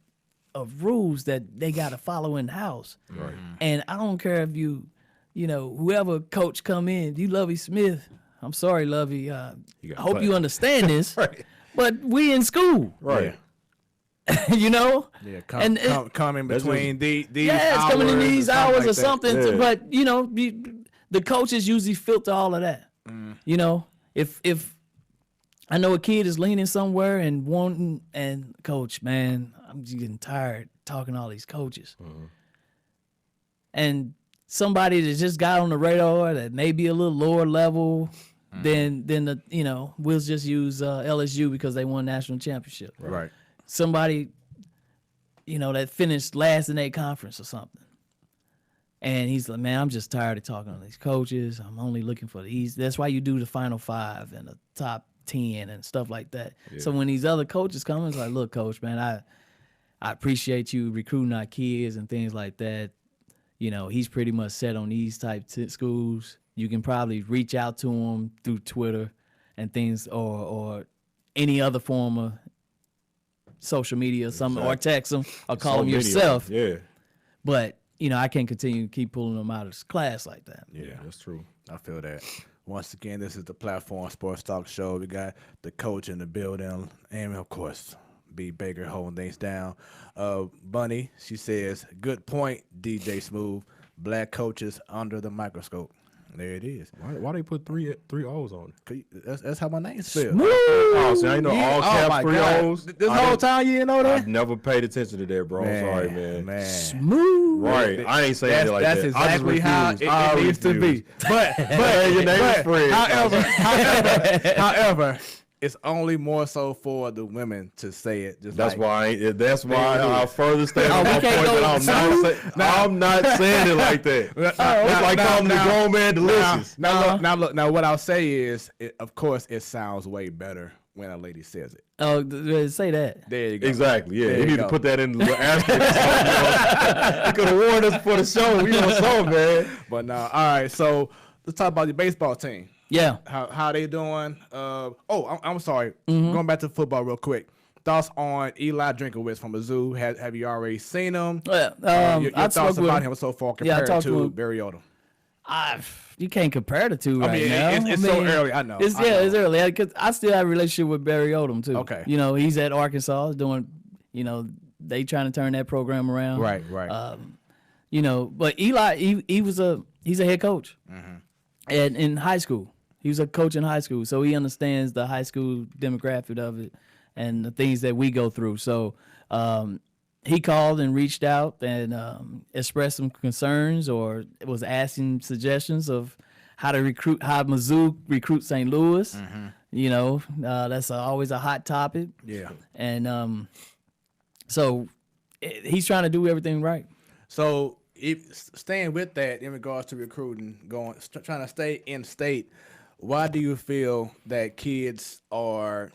of rules that they got to follow in house. Right. And I don't care if whoever coach come in, you Lovey Smith. I'm sorry, Lovey. I gotta hope play. you understand this. Right. But we in school, Right. you know. Yeah, And it- come in That's between these Yeah, it's hours coming in or these something hours like or that. something. Yeah. But the coaches usually filter all of that. You know, if I know a kid is leaning somewhere and wanting, and coach, man, I'm just getting tired talking to all these coaches. And somebody that just got on the radar that may be a little lower level than the, we'll just use LSU because they won national championship. Right. Somebody, that finished last in their conference or something. And he's like, man, I'm just tired of talking to these coaches. I'm only looking for these. That's why you do the Final Five and the top 10 and stuff like that. Yeah. So when these other coaches come, it's like, look, coach, man, I appreciate you recruiting our kids and things like that. He's pretty much set on these type schools. You can probably reach out to him through Twitter and things or any other form of social media or something, or text him or call him yourself. Yeah. But I can't continue to keep pulling them out of this class like that. Yeah, that's true. I feel that. Once again, this is the Platform Sports Talk Show. We got the coach in the building, and of course, B. Baker holding things down. Bunny, she says, good point, DJ Smooth. Black coaches under the microscope. There it is. Why they put three O's on it? That's how my name's spelled. Oh, see, I know all caps, 3 O's. This whole time you didn't know that? I've never paid attention to that, bro. I'm sorry, man. Smooth. Right. I ain't saying it like that. That's exactly how it needs to be. But your name is Fred. However, it's only more so for the women to say it. That's why I further stand on my point that I'm not saying it like that. It's like calling the grown man delicious. Now look. Now what I'll say is, of course, it sounds way better when a lady says it. Oh, say that. There you go. Exactly. Yeah, you need to put that in the asterisk. You could have warned us for the show. We on something, man. But no. All right. So let's talk about your baseball team. Yeah. How they doing? I'm sorry. Going back to football real quick. Thoughts on Eli Drinkowitz from Mizzou? Have you already seen him? Yeah. Your thoughts about him so far compared to Barry Odom? You can't compare the two now. It's so early. I know. It's early because I still have a relationship with Barry Odom too. Okay. He's at Arkansas doing. They trying to turn that program around. Right. But Eli, he's a head coach, and in high school. He was a coach in high school, so he understands the high school demographic of it and the things that we go through. So he called and reached out and expressed some concerns or was asking suggestions of how Mizzou recruit St. Louis. That's always a hot topic. Yeah. And so he's trying to do everything right. So staying with that in regards to recruiting, trying to stay in state, why do you feel that kids are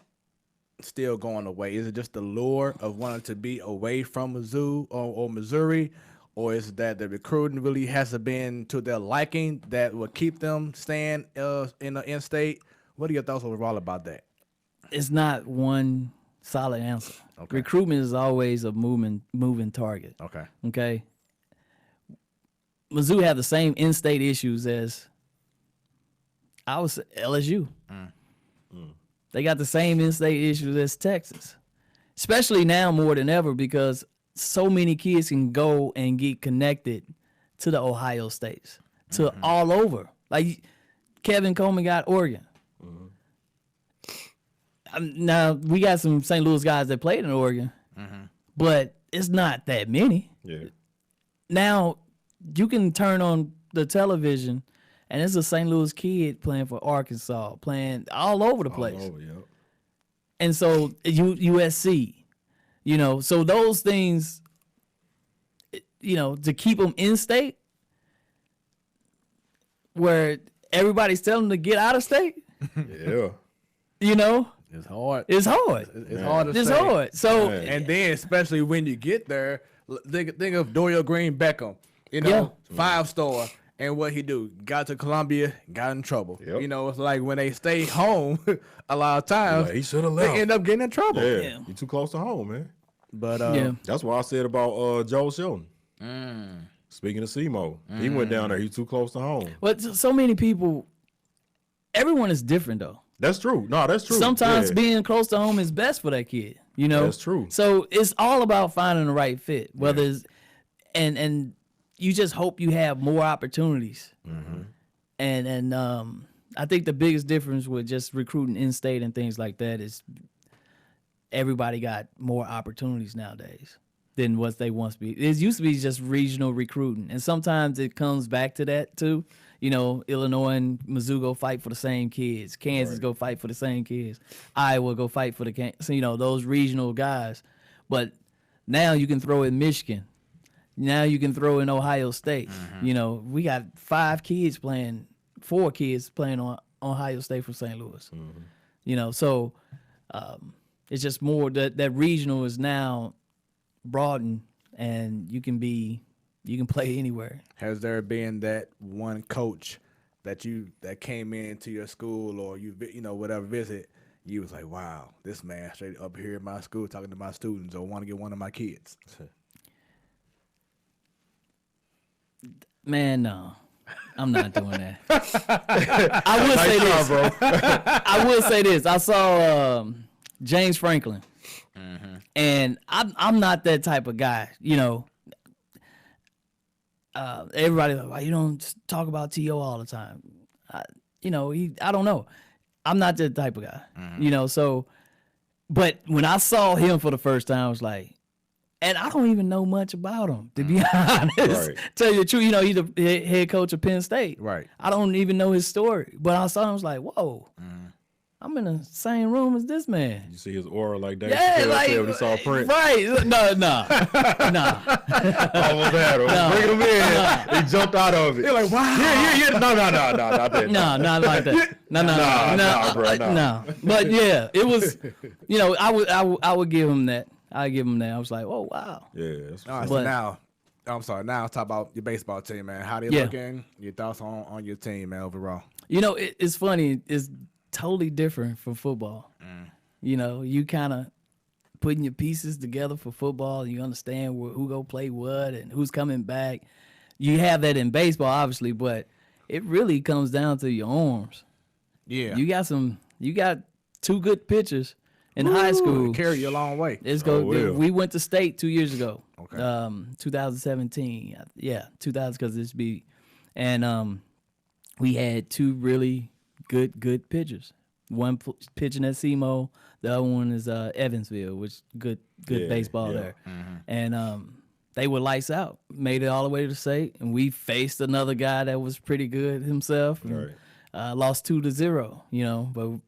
still going away? Is it just the lure of wanting to be away from Mizzou or Missouri? Or is it that the recruiting really hasn't been to their liking that will keep them staying in the in-state? What are your thoughts overall about that? It's not one solid answer. Okay. Recruitment is always a moving target. Okay. Mizzou have the same in-state issues as LSU. They got the same in-state issues as Texas, especially now more than ever because so many kids can go and get connected to the Ohio states, to all over. Like Kevin Coleman got Oregon. Now we got some St. Louis guys that played in Oregon, but it's not that many. Yeah. Now you can turn on the television. And it's a St. Louis kid playing for Arkansas, playing all over the place. All over, yeah. And so USC, so those things, to keep them in state, where everybody's telling them to get out of state. Yeah. It's hard. It's hard. It's hard to It's say. hard. So, and then especially when you get there, think of Dorial Green Beckham, 5-star. And what he do? Got to Columbia, got in trouble. Yep. It's like when they stay home, a lot of times he should have left. they end up getting in trouble. Yeah. You're too close to home, man. But that's what I said about Joe Shelton. Speaking of SEMO, he went down there. He's too close to home. But so many people, everyone is different though. That's true. No, that's true. Sometimes being close to home is best for that kid. That's true. So it's all about finding the right fit. Whether it's and you just hope you have more opportunities. And I think the biggest difference with just recruiting in state and things like that is everybody got more opportunities nowadays than what they once be. It used to be just regional recruiting, and sometimes it comes back to that too. You know, Illinois and Mizzou go fight for the same kids. Kansas go fight for the same kids. Iowa go fight for the so, you know, those regional guys. But now you can throw in Michigan. Now you can throw in Ohio State. You know, we got 4 kids playing on Ohio State from St. Louis. You know, so it's just more that regional is now broadened, and you can play anywhere. Has there been that one coach that came into your school or you know whatever visit, you was like, wow, this man straight up here in my school talking to my students or want to get one of my kids? Man, no. I'm not doing that. I will say this, bro. I will say this. I saw James Franklin, and I'm not that type of guy. You know, everybody like, why you don't talk about T.O. all the time? You know, I don't know. I'm not that type of guy. You know, so, but when I saw him for the first time, I was like, and I don't even know much about him, to be honest. Right. Tell you the truth, you know, he's the head coach of Penn State. Right. I don't even know his story. But I saw him, I was like, whoa, I'm in the same room as this man. You see his aura like that? Yeah, like, when he saw Prince. Right. No. Almost had him. Bring him in. He jumped out of it. You're like, wow. Yeah. No, not that. No, not like that. No. But yeah, it was, you know, I would give him that. I give him that. I was like, oh, wow. Yeah. All right, so now, I'm sorry. Now let's talk about your baseball team, man. How they looking? Your thoughts on your team, man, overall? You know, it's funny. It's totally different from football. You know, you kind of putting your pieces together for football. You understand who go play what and who's coming back. You have that in baseball, obviously, but it really comes down to your arms. Yeah. You got 2 good pitchers in high school. Carry you a long way. We went to state 2 years ago. Okay. 2017. Yeah, 2000 because this be, and we had 2 really good pitchers. One pitching at SEMO, the other one is Evansville, which good baseball there. And they were lights out. Made it all the way to the state, and we faced another guy that was pretty good himself. And, lost 2-0. You know, but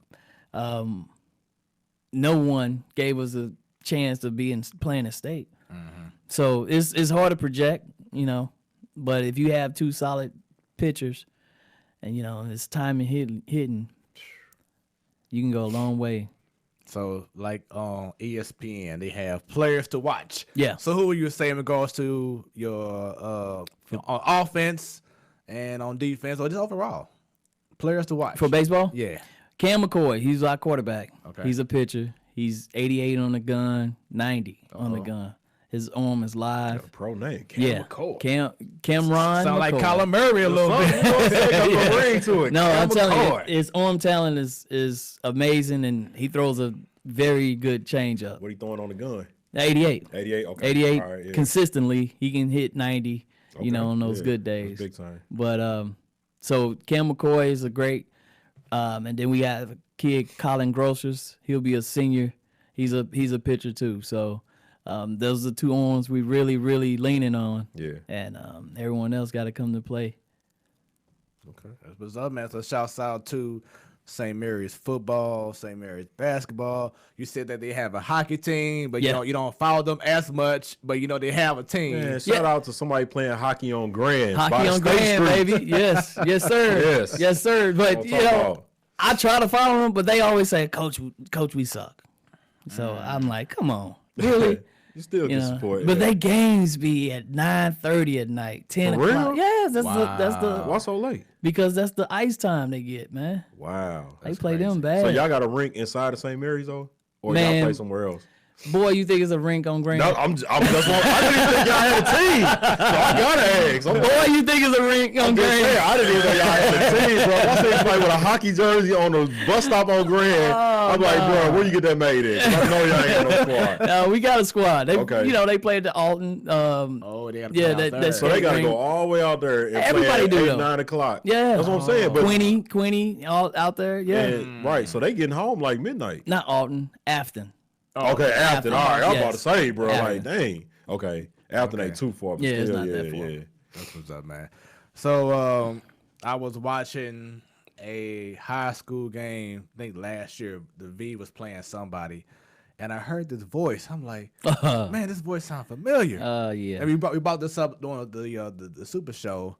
no one gave us a chance to be playing a state. So it's hard to project, you know. But if you have 2 solid pitchers, and you know it's timing hitting, you can go a long way. So like on ESPN, they have players to watch. Yeah. So who would you say in regards to your on offense and on defense, or just overall players to watch for baseball? Yeah. Cam McCoy, he's our quarterback. Okay. He's a pitcher. He's 88 on the gun, 90 on the gun. His arm is live. Got a pro name, Cam McCoy. Cameron. Sound like Kyler Murray a little bit. Ring to it. No, Cam I'm telling McCoy. you, his arm talent is amazing, and he throws a very good changeup. What are you throwing on the gun? 88. 88. Okay. 88 All right, yeah. consistently. He can hit 90. You know, on those good days. Big time. But so Cam McCoy is a great. And then we have a kid, Colin Grossers. He'll be a senior. He's a pitcher too. So those are the 2 arms we really leaning on. Yeah. And everyone else got to come to play. Okay. That's what's up, man. So shouts out to St. Mary's football, St. Mary's basketball. You said that they have a hockey team, but you don't follow them as much, but you know they have a team. Man, shout out to somebody playing hockey on Grand. Hockey on Grand, baby. Yes, sir. Yes, sir. But you know, I try to follow them, but they always say, Coach, we suck. So I'm like, come on, really? You still get support. But they games be at 9:30 at night, 10 For o'clock. real? Yes, that's the Why so late? because that's the ice time they get, man. Wow. They play them bad. So y'all got a rink inside of St. Mary's though? Or Man, y'all play somewhere else? Boy, you think it's a rink on Grand? No, I'm just I didn't even think y'all had a team. So I gotta ask. Boy, you think it's a rink on Grand? I didn't even know y'all had a team, bro. Once they play with a hockey jersey on the bus stop on Grand, I'm like, bro, where you get that made at? 'Cause I know y'all ain't got no squad. No, we got a squad. They, Okay. you know, they played the Alton. They got Yeah, that. that's So they gotta go all the way out there and Everybody play do, at 8, though. 9 o'clock. Yeah, That's what I'm saying. But Queenie, all out there. Yeah, and, right, so they getting home like midnight. not Alton, Afton. Okay, Afton. All right, I'm about to Yes. say, bro. Like, Afton. dang. Okay, Afton ain't too far. But Yeah, it's still, not that yeah, far. yeah. That's what's up, man. So I was watching a high school game. I think last year the V was playing somebody, and I heard this voice. I'm like, man, this voice sounds familiar. Yeah. And we brought this up during the Super Show,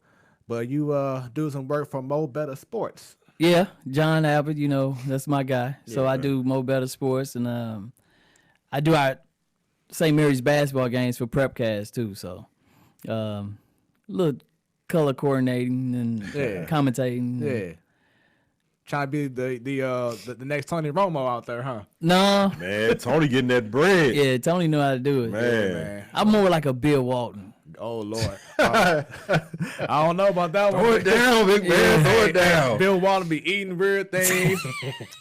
but you do some work for Mo Better Sports. Yeah, John Abbott, you know, that's my guy. So I do Mo Better Sports, and I do our St. Mary's basketball games for Prepcast too. So, little color coordinating and commentating. Yeah, trying to be the next Tony Romo out there, huh? No, Man, Tony getting that bread. yeah, Tony knew how to do it. Man. I'm more like a Bill Walton. Oh Lord, I don't know about that one. Throw it down, big man. Throw it down. Bill Walton be eating weird things.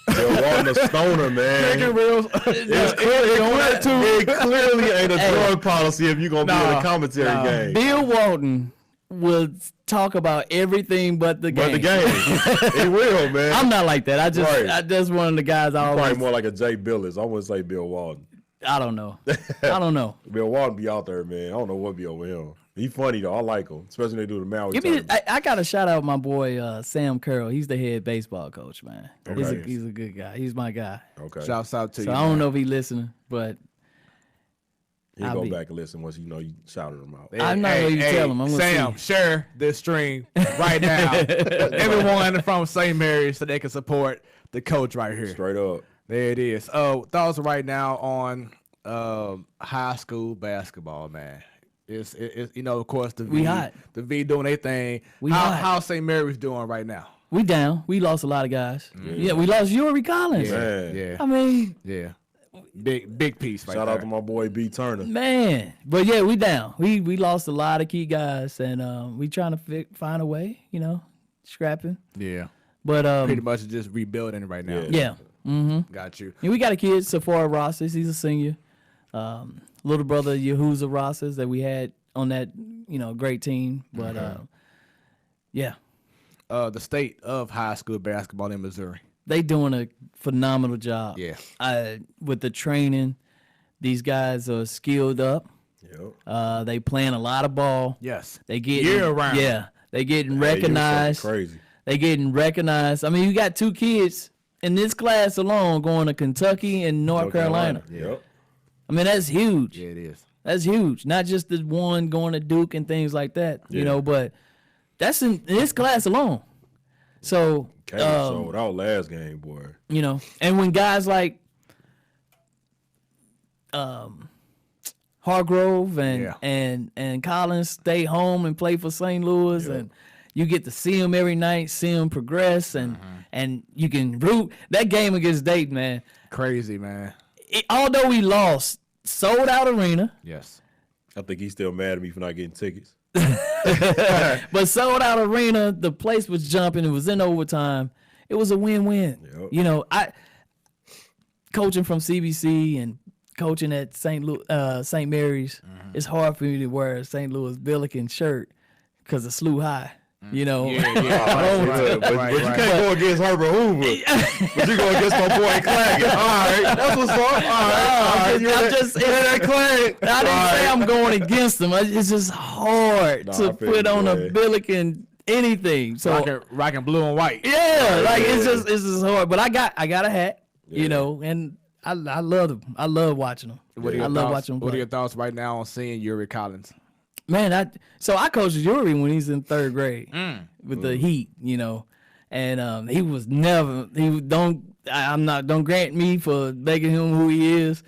Bill Walton a stoner, man. Drinking real. It clearly ain't a drug policy if you're going to be in a commentary game. Bill Walton will talk about everything but the game. But the game. He will, man. I'm not like that. I just one of the guys I Probably always. more like a Jay Billis. I wouldn't say Bill Walton. I don't know. I don't know. Bill Walton be out there, man. I don't know what be over him. He funny, though. I like him, especially when they do the Maui Give me. tournament. I got to shout out my boy Sam Curl. He's the head baseball coach, man. Okay. He's a good guy. He's my guy. Okay. Shouts out to So you. I don't know if he's listening, but He'll I'll go be- back and listen once you know you shouted him out. I'm not going to tell him. I'm gonna Sam, see. share this stream right now. Everyone from St. Mary's so they can support the coach right here. Straight up. There it is. Thoughts right now on high school basketball, man. It's you know, of course, the We hot. The V doing their thing. We how hot. how St. Mary's doing right now? We down. We lost a lot of guys. Yeah, we lost Yuri Collins. Man. Yeah. I mean, Yeah. Big piece right Shout there. out to my boy B. Turner. man. But yeah, we down. We lost a lot of key guys, and we trying to find a way, you know, scrapping. Yeah. But Pretty much just rebuilding right now. yeah. Mm-hmm. Got you. And we got a kid, Safari Rosses. He's a senior. Little brother Yahuza Rosses that we had on that, you know, great team. But yeah, The state of high school basketball in Missouri. they doing a phenomenal job. Yeah. With the training, these guys are skilled up. Yep. They playing a lot of ball. Yes. They get Year round. Yeah, they getting Hey, you was something recognized. crazy. They getting recognized. I mean, you got 2 kids in this class alone going to Kentucky and North Carolina. Yep. I mean, that's huge. Yeah, it is. That's huge. Not just the one going to Duke and things like that, you Yeah. know, but that's in this class alone. So, Kay sold out last game, boy. you know, and when guys like Hargrove and Yeah. and Collins stay home and play for St. Louis, Yeah. and you get to see them every night, see them progress, and you can root that game against Dayton, man. Crazy, man. Although we lost, sold out arena, Yes. I think he's still mad at me for not getting tickets. but sold out arena, the place was jumping. It was in overtime. It was a win-win. Yep. You know, I coaching from CBC and coaching at St. Mary's. It's hard for me to wear a St. Louis Billiken shirt because of SLU High. You know, Yeah. But you can't go against Herbert Hoover. But you go against my boy Claggett. All right. That's what's up. All right. I'm just I didn't say I'm going against them. It's just hard Nah, to I feel put you, on a man. Billiken anything. So Rocking blue and white. yeah, like it's just hard. But I got a hat, you know, and I love them. I love watching them. What are I your love thoughts- watching them What are play. your thoughts right now on seeing Yuri Collins? Man, I coached Yuri when he's in 3rd grade with the Heat, you know, and he was never don't grant me for making him who he is.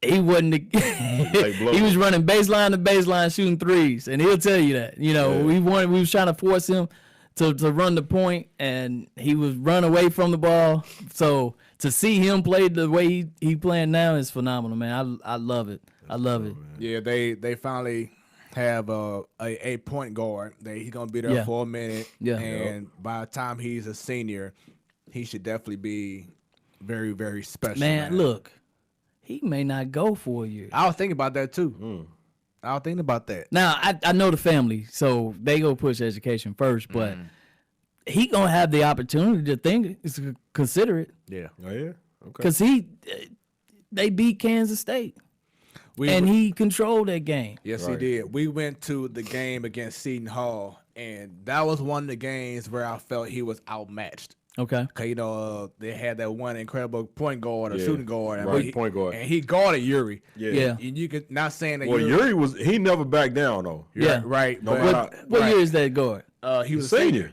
He wasn't. He was running baseline to baseline, shooting threes, and he'll tell you that. You know, we was trying to force him to run the point, and he was run away from the ball. So to see him play the way he playing now is phenomenal, man. I love it. I love it. Yeah, they finally have a point guard. He's gonna be there Yeah. for a minute. Yeah. And by the time he's a senior, he should definitely be very, very special. Man, look, he may not go for a year. I was thinking about that too. I was thinking about that. Now I know the family, so they go push education first, but he gonna have the opportunity to consider it Yeah. Oh yeah. Okay. because they beat Kansas State and he controlled that game. Yes, Right. he did. We went to the game against Seton Hall, and that was one of the games where I felt he was outmatched. Okay. Cause they had that one incredible point guard or Yeah. shooting guard, and Right, point guard. and he guarded Yuri. Yeah. And you could not saying that. Well, Yuri he never backed down though. Yeah. right. No but- matter- What year is that guard? he was He's a senior.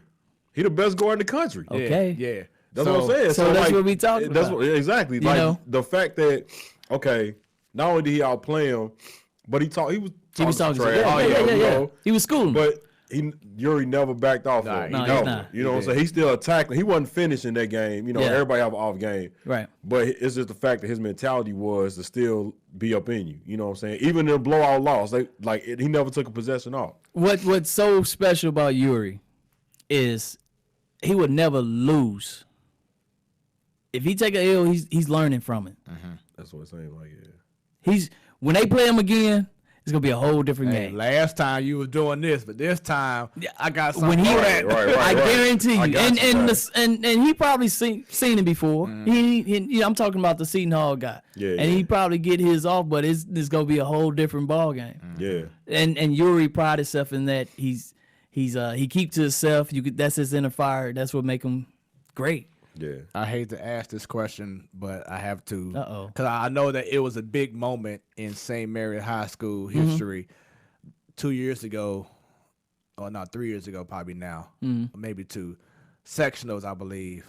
He the best guard in the country. Yeah, Okay. Yeah. That's what I'm saying. so that's like, what we talking that's about. What, exactly. You Like know? the fact that not only did he outplay him, but he was talking trash. yeah, Oh, yeah. you know, He was schooling. But Yuri never backed off. Nah, on him. he Never. not. You know what I'm He saying? He still attacked. He wasn't finishing that game. You know, Yeah. everybody have an off game. Right. But it's just the fact that his mentality was to still be up in you. You know what I'm saying? Even in a blowout loss, he never took a possession off. What's so special about Yuri is he would never lose. If he take a L, he's learning from it. That's what it seems like. Yeah. He's when they play him again, it's gonna be a whole different Hey, game. last time you was doing this, but this time I got something When he, for that. Right. I guarantee you, I got and you, and he probably seen it before. I'm talking about the Seton Hall guy. Yeah, and yeah. he probably get his off, but it's gonna be a whole different ball game. Yeah. And Yuri pride himself in that he keep to himself. That's his inner fire. That's what make him great. Yeah. I hate to ask this question, but I have to. Uh-oh. Because I know that it was a big moment in St. Mary High School history 2 years ago, or not 3 years ago, probably now, or maybe two. Sectionals, I believe.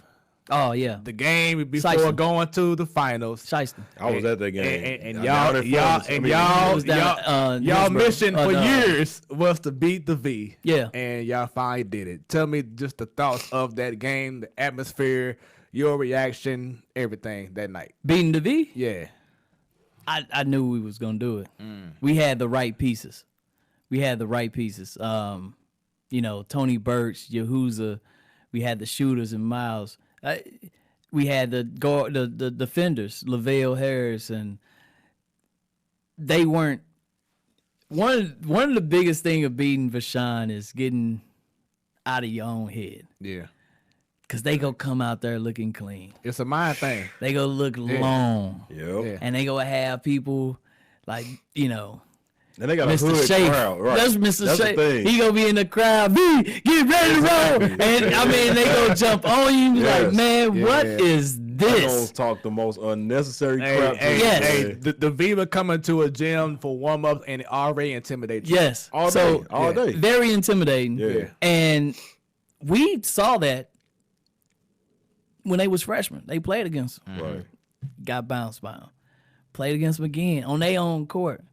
Oh yeah, The game before Shiesty. going to the finals. Shiesty. I was at that game. And Down in Florence. I mean, It was down, y'all Hillsborough. mission for No. years was to beat the V. Yeah. And y'all finally did it. Tell me just the thoughts of that game, the atmosphere, your reaction, everything that night. Beating the V. Yeah. I knew we was gonna do it. We had the right pieces. Tony Birch, Yahuza. We had the shooters and Miles. We had the defenders, LaVale Harris, and they weren't. One of the biggest thing of beating Vashon is getting out of your own head, Yeah. because they go come out there looking clean. It's a mind thing. They go look long, Yep. Yeah. and they go have people like And they got a Mr. hood Shafe. crowd. Right. That's Mr. That's the Shafe. thing. He gonna be in the crowd. B, get ready to roll. And I mean, they gonna jump on you. Yes. Like, man, Yeah. what is They gonna this? talk the most unnecessary Hey, crap. hey, Yes. hey, the Viva coming to a gym for warm ups and it already intimidates you. Yes. all so day. All yeah. day. very intimidating. Yeah. And we saw that when they was freshmen. They played against them. Right. Got bounced by them. Played against them again on their own court.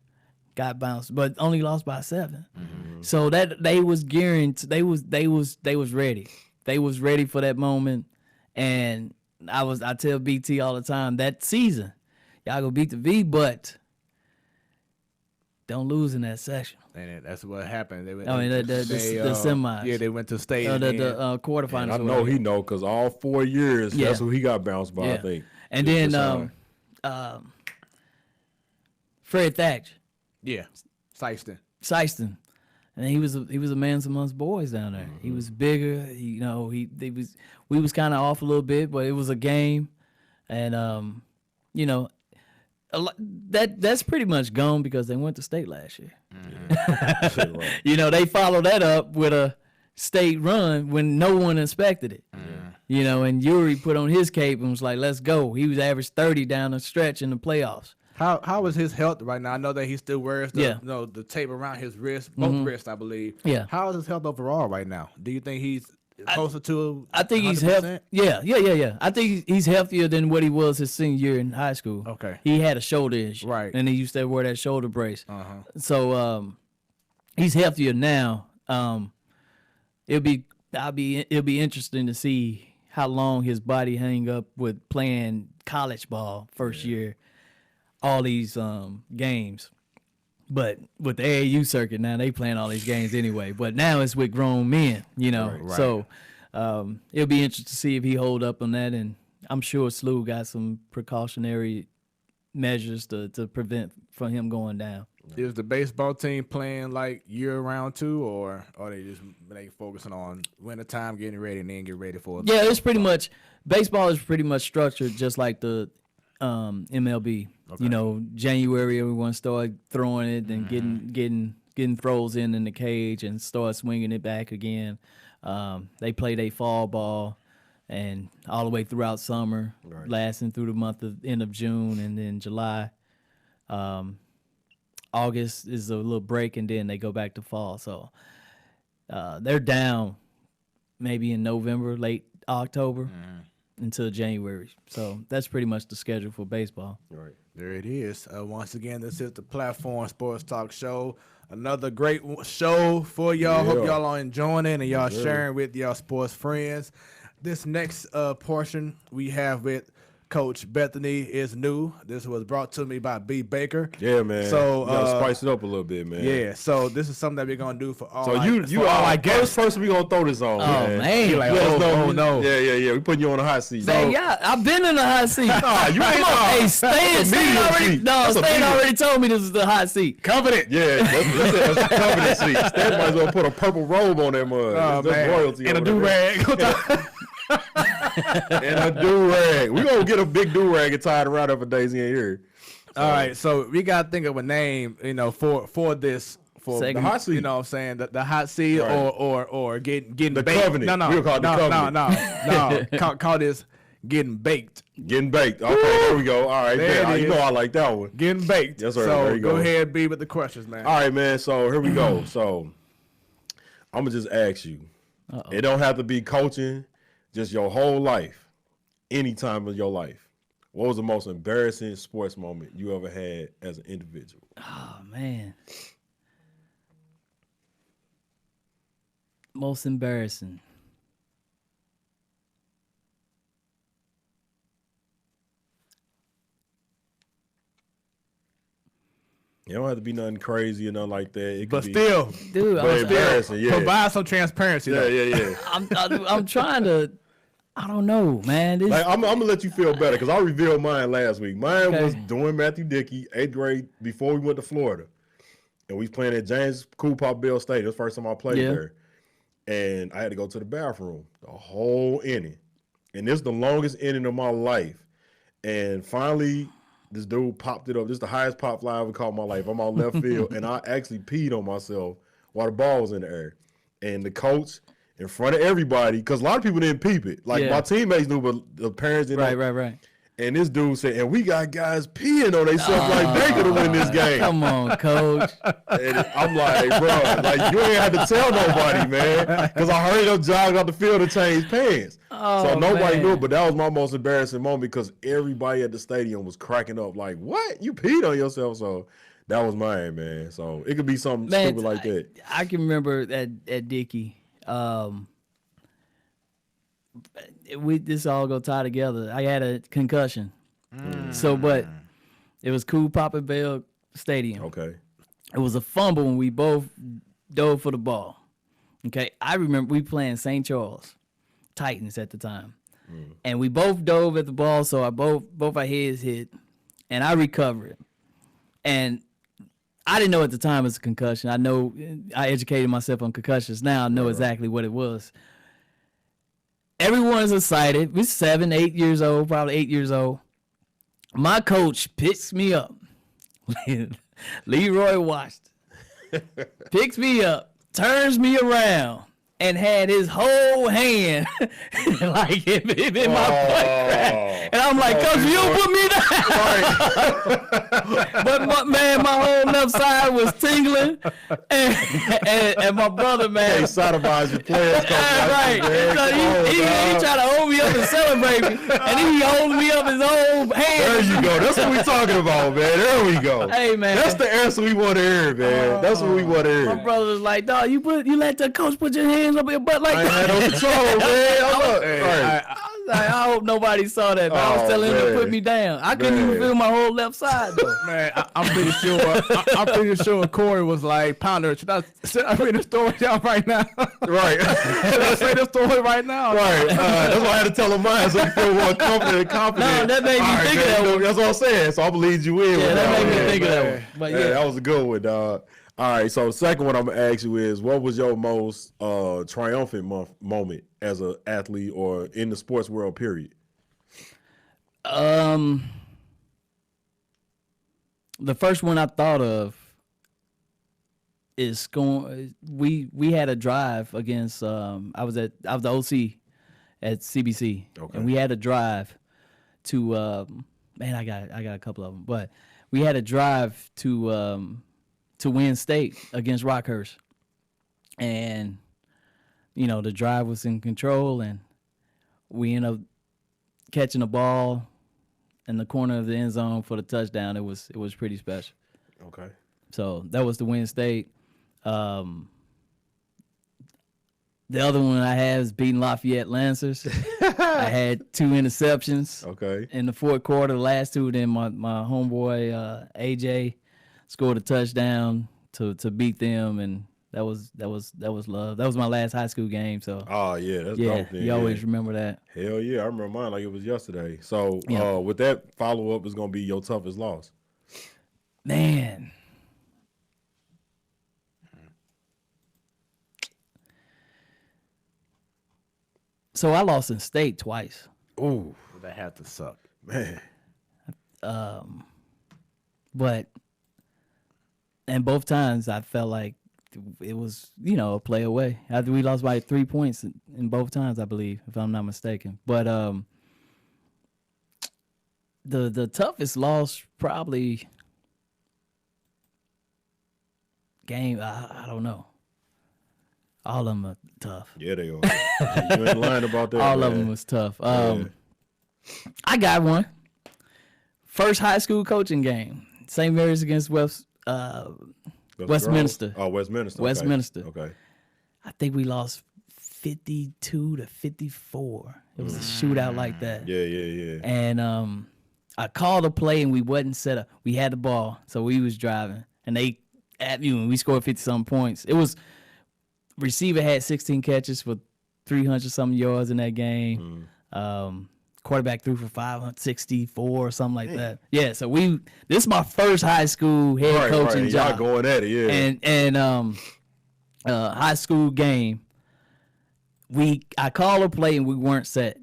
Got bounced, but only lost by 7. So that they was gearing. They was ready. They was ready for that moment. And I tell BT all the time that season, y'all go beat the V, but don't lose in that section. And that's what happened. They went, I mean, the semis. Yeah, they went to state. The quarterfinals. And I or know whatever. he know because all 4 years, Yeah. that's who he got bounced by. I Yeah. think. And Just then Vashon. Fred Thatch, Yeah. Syston, and he was a man amongst boys down there. He was bigger. We was kind of off a little bit, but it was a game, and that's pretty much gone because they went to state last year. Shit, right. They followed that up with a state run when no one expected it. And Yuri put on his cape and was like, "Let's go." He was averaged 30 down the stretch in the playoffs. How is his health right now? I know that he still wears the Yeah. the tape around his wrist, both wrists, I believe. Yeah. How is his health overall right now? Do you think he's closer to? I think he's 100%? healthy. Yeah. I think he's healthier than what he was his senior year in high school. Okay. He had a shoulder issue. Right. And he used to wear that shoulder brace. So he's healthier now. It'll be interesting to see how long his body hang up with playing college ball first year, all these games. But with the AAU circuit now, they playing all these games anyway. But now it's with grown men, you know. Right. So it'll be interesting to see if he hold up on that. And I'm sure Slew got some precautionary measures to prevent from him going down. Is the baseball team playing like year round too, or are they just focusing on winter time, getting ready, and then get ready for? Yeah, it's pretty much baseball is pretty much structured just like the MLB. Okay. You know, January everyone started throwing it and getting throws in the cage and start swinging it back again. They play their fall ball and all the way throughout summer, lasting through the month of end of June and then July. August is a little break and then they go back to fall. So they're down maybe in November, late October until January. So that's pretty much the schedule for baseball. Right. There it is. Once again, this is the Platform Sports Talk Show. Another great show for y'all. Yeah. Hope y'all are enjoying it and y'all sharing with y'all sports friends. This next portion we have with Coach Bethany is new. This was brought to me by B. Baker. Yeah, man. So, you gotta spice it up a little bit, man. Yeah, so this is something that we're gonna do for all. So you are the first person we gonna throw this on. Oh, man. He like, Let us know. oh no. Yeah. We putting you on the hot seat. Dang, yeah, I've been in the hot seat. Nah, you ain't. Hey, Stan already. seat. No, That's a Stan medium. already told me this is the hot seat. Covenant. Yeah, that's a covenant seat. Stan might as well put a purple robe on that mud. Oh, That's man. royalty. And a over there. do-rag. And a do-rag. We gonna get a big do-rag and tie it around her for Daisy in here. All right, so we gotta think of a name, for this for Segment. The hot seat. You know what I'm saying? The hot seat Right. or getting The baked. covenant. No. We'll call it the covenant. No. Call this getting baked. Getting baked. Okay, there we go. All right, There man. it You is. know I like that one. Getting baked. Yes, sir. So There you go go. ahead, B, with the questions, man. All right, man. So here we go. So I'm gonna just ask you. Uh-oh. It don't have to be coaching, just your whole life, any time of your life. What was the most embarrassing sports moment you ever had as an individual? Oh man, most embarrassing. It don't have to be nothing crazy or nothing like that. It could But be, still, Dude, but embarrassing. Yeah. provide some transparency. Yeah, though. yeah. I'm trying to. I don't know, man. This, Like I'm gonna let you feel better because I revealed mine last week. Mine Okay. was doing Matthew Dickey, 8th grade, before we went to Florida, and we was playing at James Cool Pop Bill Stadium. It was the first time I played Yeah. there, and I had to go to the bathroom the whole inning, and this is the longest inning of my life. And finally, this dude popped it up. This is the highest pop fly I ever caught in my life. I'm on left field, and I actually peed on myself while the ball was in the air. And the coach, in front of everybody, because a lot of people didn't peep it. Like, Yeah. my teammates knew, but the parents didn't. right. And this dude said, and we got guys peeing on themselves like they could have win this game. Come on, coach. And I'm like, bro, like, you ain't had to tell nobody, man. Because I heard him jog out the field to change pants. Oh, So nobody man. knew it, but that was my most embarrassing moment because everybody at the stadium was cracking up like, what? You peed on yourself? So that was mine, man. So it could be something Man, stupid like that. I can remember at Dickey. This all go tie together. I had a concussion. So, but it was Cool Papa Bell Stadium. Okay. It was a fumble when we both dove for the ball. Okay, I remember we playing St. Charles Titans at the time, and we both dove at the ball. So both our heads hit, and I recovered. And I didn't know at the time it was a concussion. I educated myself on concussions. Now I know exactly what it was. Everyone's excited. We're 7, 8 years old, probably 8 years old. My coach picks me up. Leroy Washington picks me up, turns me around, and had his whole hand like in my butt crack. And I'm like, Coach, you don't put me down. But my whole left side was tingling, and my brother, man. Hey, sodomize your players. Right. So he tried to hold me up and celebrate me, and he holding me up his whole hand. There you go. That's what we talking about, man. There we go. Hey, man. That's the answer we want to hear, man. That's what we want to My hear. brother was like, dog, you let the coach put your hands up your butt like I ain't had that. no control, man. Hey, I hope nobody saw that. But I was telling him to put me down. I couldn't even feel my whole left side though. Man, I'm pretty sure. I'm pretty sure Corey was like, "Pounder, should I read the story down right now? Right. Should I say the story right now?" Right. That's why I had to tell him mine so you feel more confident. No, that made me think of that one. That's what I'm saying. So I believe you in. Yeah, that made me think of man. that one. But Yeah, that was a good one, dog. All right, so the second one I'm gonna ask you is, what was your most triumphant moment as an athlete or in the sports world? Period. The first one I thought of is going. We had a drive against. I was the OC at CBC, Okay. and we had a drive to. Man, I got a couple of them, but we had a drive to win state against Rockhurst, and the drive was in control, and we ended up catching the ball in the corner of the end zone for the touchdown. It was pretty special. Okay. So that was the win state. The other one I had is beating Lafayette Lancers. I had 2 interceptions. Okay. In the fourth quarter, the last 2, then my homeboy AJ scored a touchdown to beat them, and that was love. That was my last high school game. So Oh yeah, that's yeah, dope. Then, you always remember that. Hell yeah, I remember mine like it was yesterday. So Yeah. with that follow up is gonna be your toughest loss. Man. So I lost in state twice. Ooh, That had to suck. man. But and both times I felt like it was, a play away. After we lost by 3 points in both times, I believe, if I'm not mistaken. But the toughest loss probably game. I don't know. All of them are tough. Yeah, they are. You ain't lying about that. All man. of them was tough. Yeah. I got one. First high school coaching game. St. Mary's against Westminster. Oh, Westminster. Westminster. Okay. I think we lost 52-54. It was a shootout like that. Yeah. And I called a play and we wasn't set up. We had the ball, so we was driving, and they at me when we scored 50-something points. It was receiver had 16 catches for 300-something yards in that game. Quarterback threw for 564 or something like that. Yeah, so this is my first high school head coaching job. Y'all going at it, yeah. And high school game, I called a play and we weren't set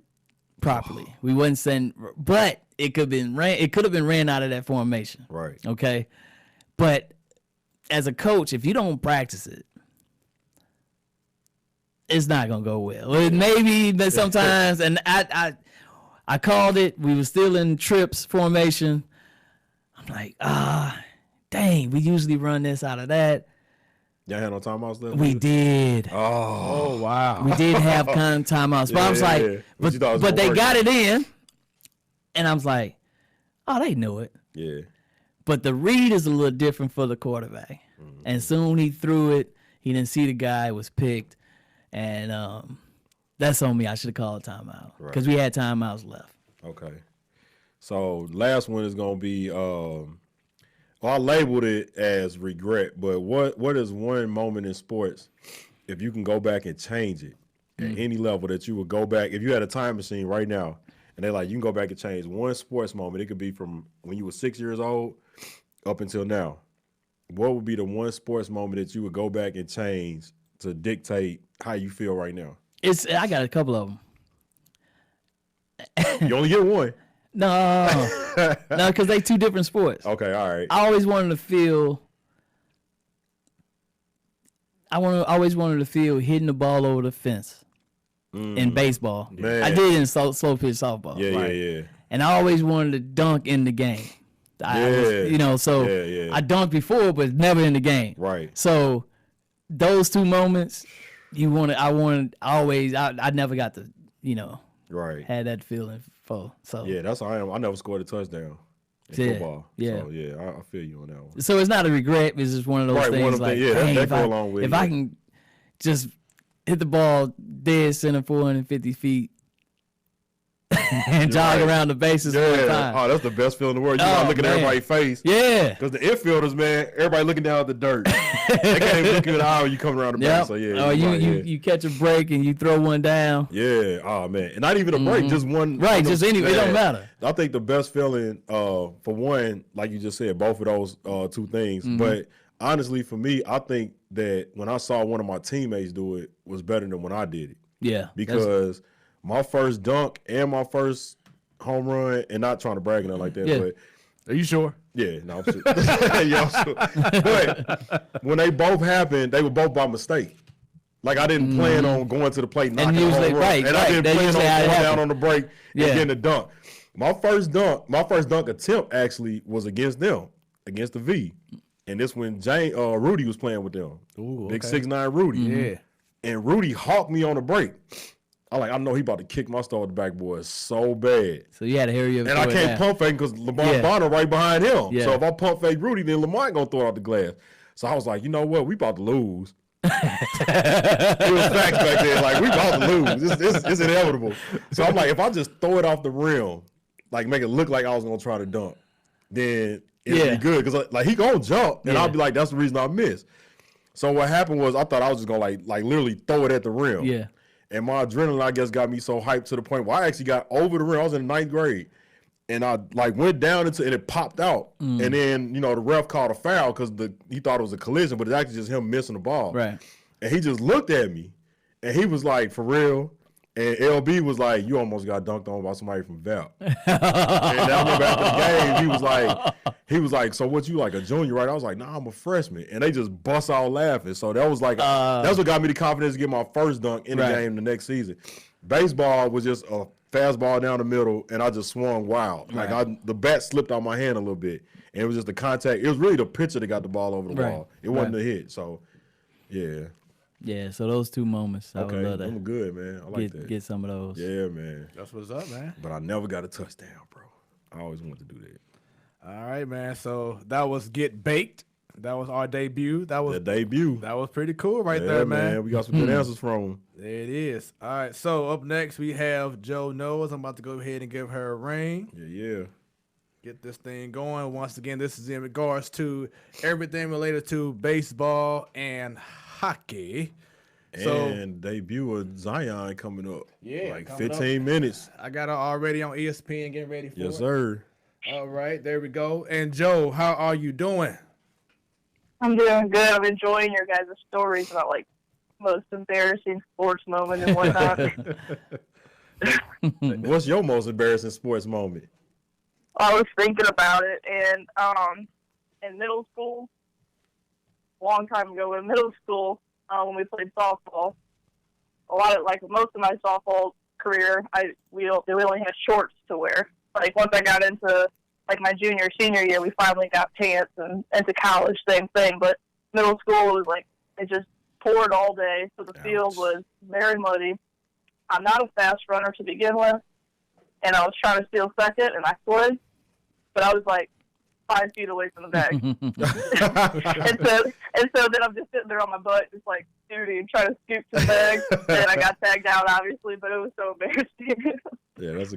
properly. We wasn't setting, but it could have been ran out of that formation. Right. Okay, but as a coach, if you don't practice it, it's not gonna go well. It maybe, but sometimes, and I called it. We were still in trips formation. I'm like, dang, we usually run this out of that. Y'all had no timeouts left? We did. Oh, wow. We did have kind of timeouts. But I was like, yeah. But you thought it was but gonna they work. got it in. And I was like, oh, they knew it. Yeah. But the read is a little different for the quarterback. And soon he threw it. He didn't see the guy, was picked. And that's on me. I should have called a timeout because we had timeouts left. Okay. So last one is gonna be I labeled it as regret, but what is one moment in sports, if you can go back and change it at any level, that you would go back, if you had a time machine right now and they're like, you can go back and change one sports moment, it could be from when you were 6 years old up until now, what would be the one sports moment that you would go back and change to dictate how you feel right now? I got a couple of them. You only get one. No, because they 2 different sports. Okay, all right. I always wanted to feel. Always wanted to feel hitting the ball over the fence in baseball. Man. I did in slow pitch softball. Yeah. And I always wanted to dunk in the game. I was, Yeah. I dunked before, but never in the game. Right. So those 2 moments, I never got to, Right. had that feeling for. So Yeah, that's how I am. I never scored a touchdown in Yeah, football. yeah. So, yeah, I feel you on that one. So it's not a regret. It's just one of those Right, things. one of them Like, things, yeah, dang, that if go along with if it, I yeah. can just hit the ball dead center 450 feet, and jog right. around the bases one Yeah. time. Oh, that's the best feeling in the world. You gotta look at man. everybody's face. Yeah. Because the infielders, man, everybody looking down at the dirt. They can't even look you in the eye when you come around the Yep. base. So yeah. Or you're right, yeah. you catch a break and you throw one down. Yeah. Oh man. And not even a break, just one. Right. one Just of- anyway, it don't yeah. matter. I think the best feeling, for one, like you just said, both of those two things. But honestly, for me, I think that when I saw one of my teammates do it was better than when I did it. Yeah. Because my first dunk and my first home run, and not trying to brag or nothing like that, Yeah. but Are you sure? yeah, no, I'm sure. Yeah, I'm sure. But when they both happened, they were both by mistake. Like I didn't plan on going to the plate, knocking a usually- home run, right, and I right. didn't That's plan on usually how it going down happened. on the break and Yeah. getting a dunk. My first dunk attempt actually was against them, against the V, and this when Rudy was playing with them. Ooh, Big okay. 6'9" Rudy. Yeah. And Rudy hawked me on the break. I know he about to kick my star with the backboard so bad. So you had to hurry up. And I throw it can't down. pump fake because Lamar Yeah. Bonner right behind him. Yeah. So if I pump fake Rudy, then Lamar ain't gonna throw it out the glass. So I was like, you know what? We about to lose. It was facts back then. Like, we about to lose. It's inevitable. So I'm like, if I just throw it off the rim, like make it look like I was gonna try to dunk, then it'll Yeah. be good. Because like he gonna jump, and Yeah. I'll be like, that's the reason I missed. So what happened was I thought I was just gonna like literally throw it at the rim. Yeah. And my adrenaline, I guess, got me so hyped to the point where I actually got over the rim. I was in the 9th grade. And I like went down into it and it popped out. And then, the ref called a foul because he thought it was a collision, but it's actually just him missing the ball. Right. And he just looked at me and he was like, for real. And LB was like, you almost got dunked on by somebody from Val. And I remember after the game, he was like, so what, you like a junior, right? I was like, nah, I'm a freshman. And they just bust out laughing. So that was like, that's what got me the confidence to get my first dunk in the Right. game the next season. Baseball was just a fastball down the middle, and I just swung wild. Like the bat slipped out my hand a little bit, and it was just the contact. It was really the pitcher that got the ball over the Right. wall. It wasn't Right. a hit. So, yeah. Yeah. So those two moments, I Okay, would love I'm to good, man. I like that. get some of those. Yeah, man. That's what's up, man. But I never got a touchdown, bro. I always wanted to do that. All right, man. So that was Get Baked. That was our debut. That was The debut. that was pretty cool right Yeah, there, man. We got some good answers from him. There it is. All right. So up next we have Joe Knowles. I'm about to go ahead and give her a ring. Yeah. Get this thing going. Once again, this is in regards to everything related to baseball and hockey. So And debut of Zion coming up. Yeah, Like coming 15 minutes. I got her already on ESPN getting ready for Yes, it. sir. All right, there we go. And Joe, how are you doing? I'm doing good. I'm enjoying your guys' stories about like most embarrassing sports moment and whatnot. What's your most embarrassing sports moment? I was thinking about it, and in middle school, a long time ago in middle school, when we played softball, most of my softball career, we only had shorts to wear. Like once I got into like my junior, senior year, we finally got pants, and into college, same thing. But middle school was like, it just poured all day, so the field was very muddy. I'm not a fast runner to begin with, and I was trying to steal second, and I slid, but I was like 5 feet away from the bag. and so then I'm just sitting there on my butt, just like duty, and trying to scoop the bag. And I got tagged out, obviously, but it was so embarrassing. Yeah, that's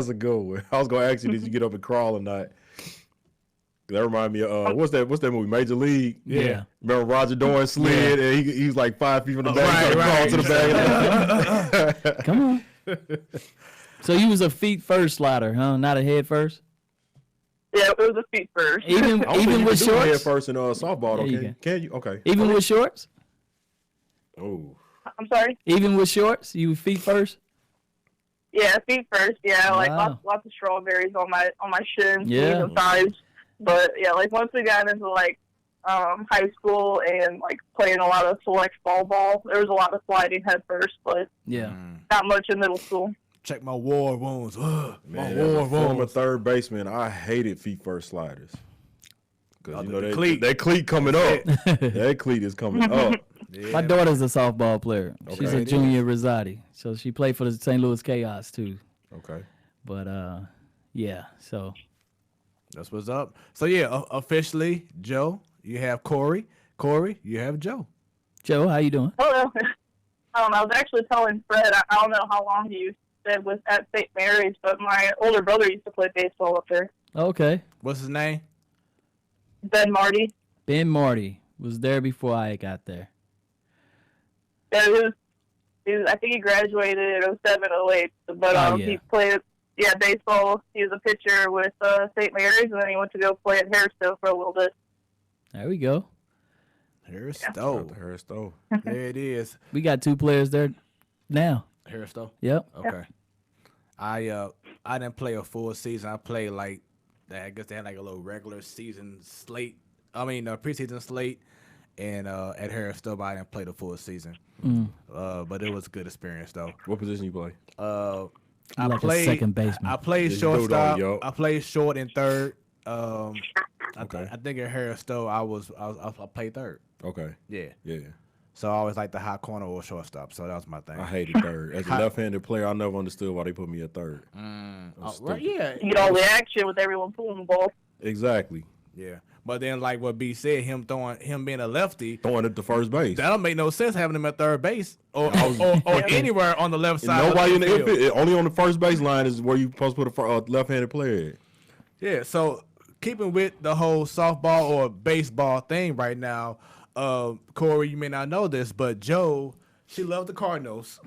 a good one. I was gonna ask you, did you get up and crawl or not? That remind me of what's that movie, Major League? Yeah. Remember Roger Dorn slid and he was like 5 feet from the bag, right. to the bag. Come on. So you was a feet first slider, huh? Not a head first. Yeah, it was a feet first. Even I don't think even you with can do head shorts. first in softball, There you okay? go. Can you? Okay. Even with shorts. Oh. I'm sorry? Even with shorts, you feet first. Yeah, feet first. Yeah, like Wow. lots of strawberries on my shins, Yeah. knees, and thighs. But yeah, like once we got into like high school and like playing a lot of select ball, there was a lot of sliding head first, but Yeah. not much in middle school. Check my war wounds. Ugh, Man, my as war a former wounds. third baseman, I hated feet first sliders. Because The cleat. that cleat coming up. That cleat is coming up. Yeah, My daughter's a softball player. She's Okay. a junior Rosati, so she played for the St. Louis Chaos too. Okay. But yeah. So that's what's up. So yeah, officially, Joe, you have Corey. Corey, you have Joe. Joe, how you doing? Hello. I was actually telling Fred, I don't know how long you Hempstead was at St. Mary's, but my older brother used to play baseball up there. Okay. What's his name? Ben Marty. Ben Marty was there before I got there. Yeah, I think he graduated in 07, 08. But yeah. he played baseball. He was a pitcher with St. Mary's, and then he went to go play at Harrisville for a little bit. There we go. Harrisville. There it is. We got 2 players there now. Harrisville. Yep. Okay. I didn't play a full season. I played like I guess they had like a little regular season slate. I mean, preseason slate, and at Harrisville, but I didn't play the full season. But it was a good experience though. What position you play? I like played a second baseman. I played Just shortstop. dodo, yo. I played short and third. Okay. I think at Harrisville, I played third. Okay. Yeah. Yeah. So I always like the high corner or shortstop. So that was my thing. I hated third. As a left-handed player, I never understood why they put me at third. Right, yeah. You get all the action with everyone pulling the ball. Exactly. Yeah. But then, like what B said, him being a lefty, Throwing it to first base. that don't make no sense having him at third base or anywhere on the left side. Nobody of in the field. infield. Only on the first base line is where you supposed to put a left-handed player at. Yeah. So keeping with the whole softball or baseball thing right now, Corey, you may not know this, but Joe, she loves the Cardinals,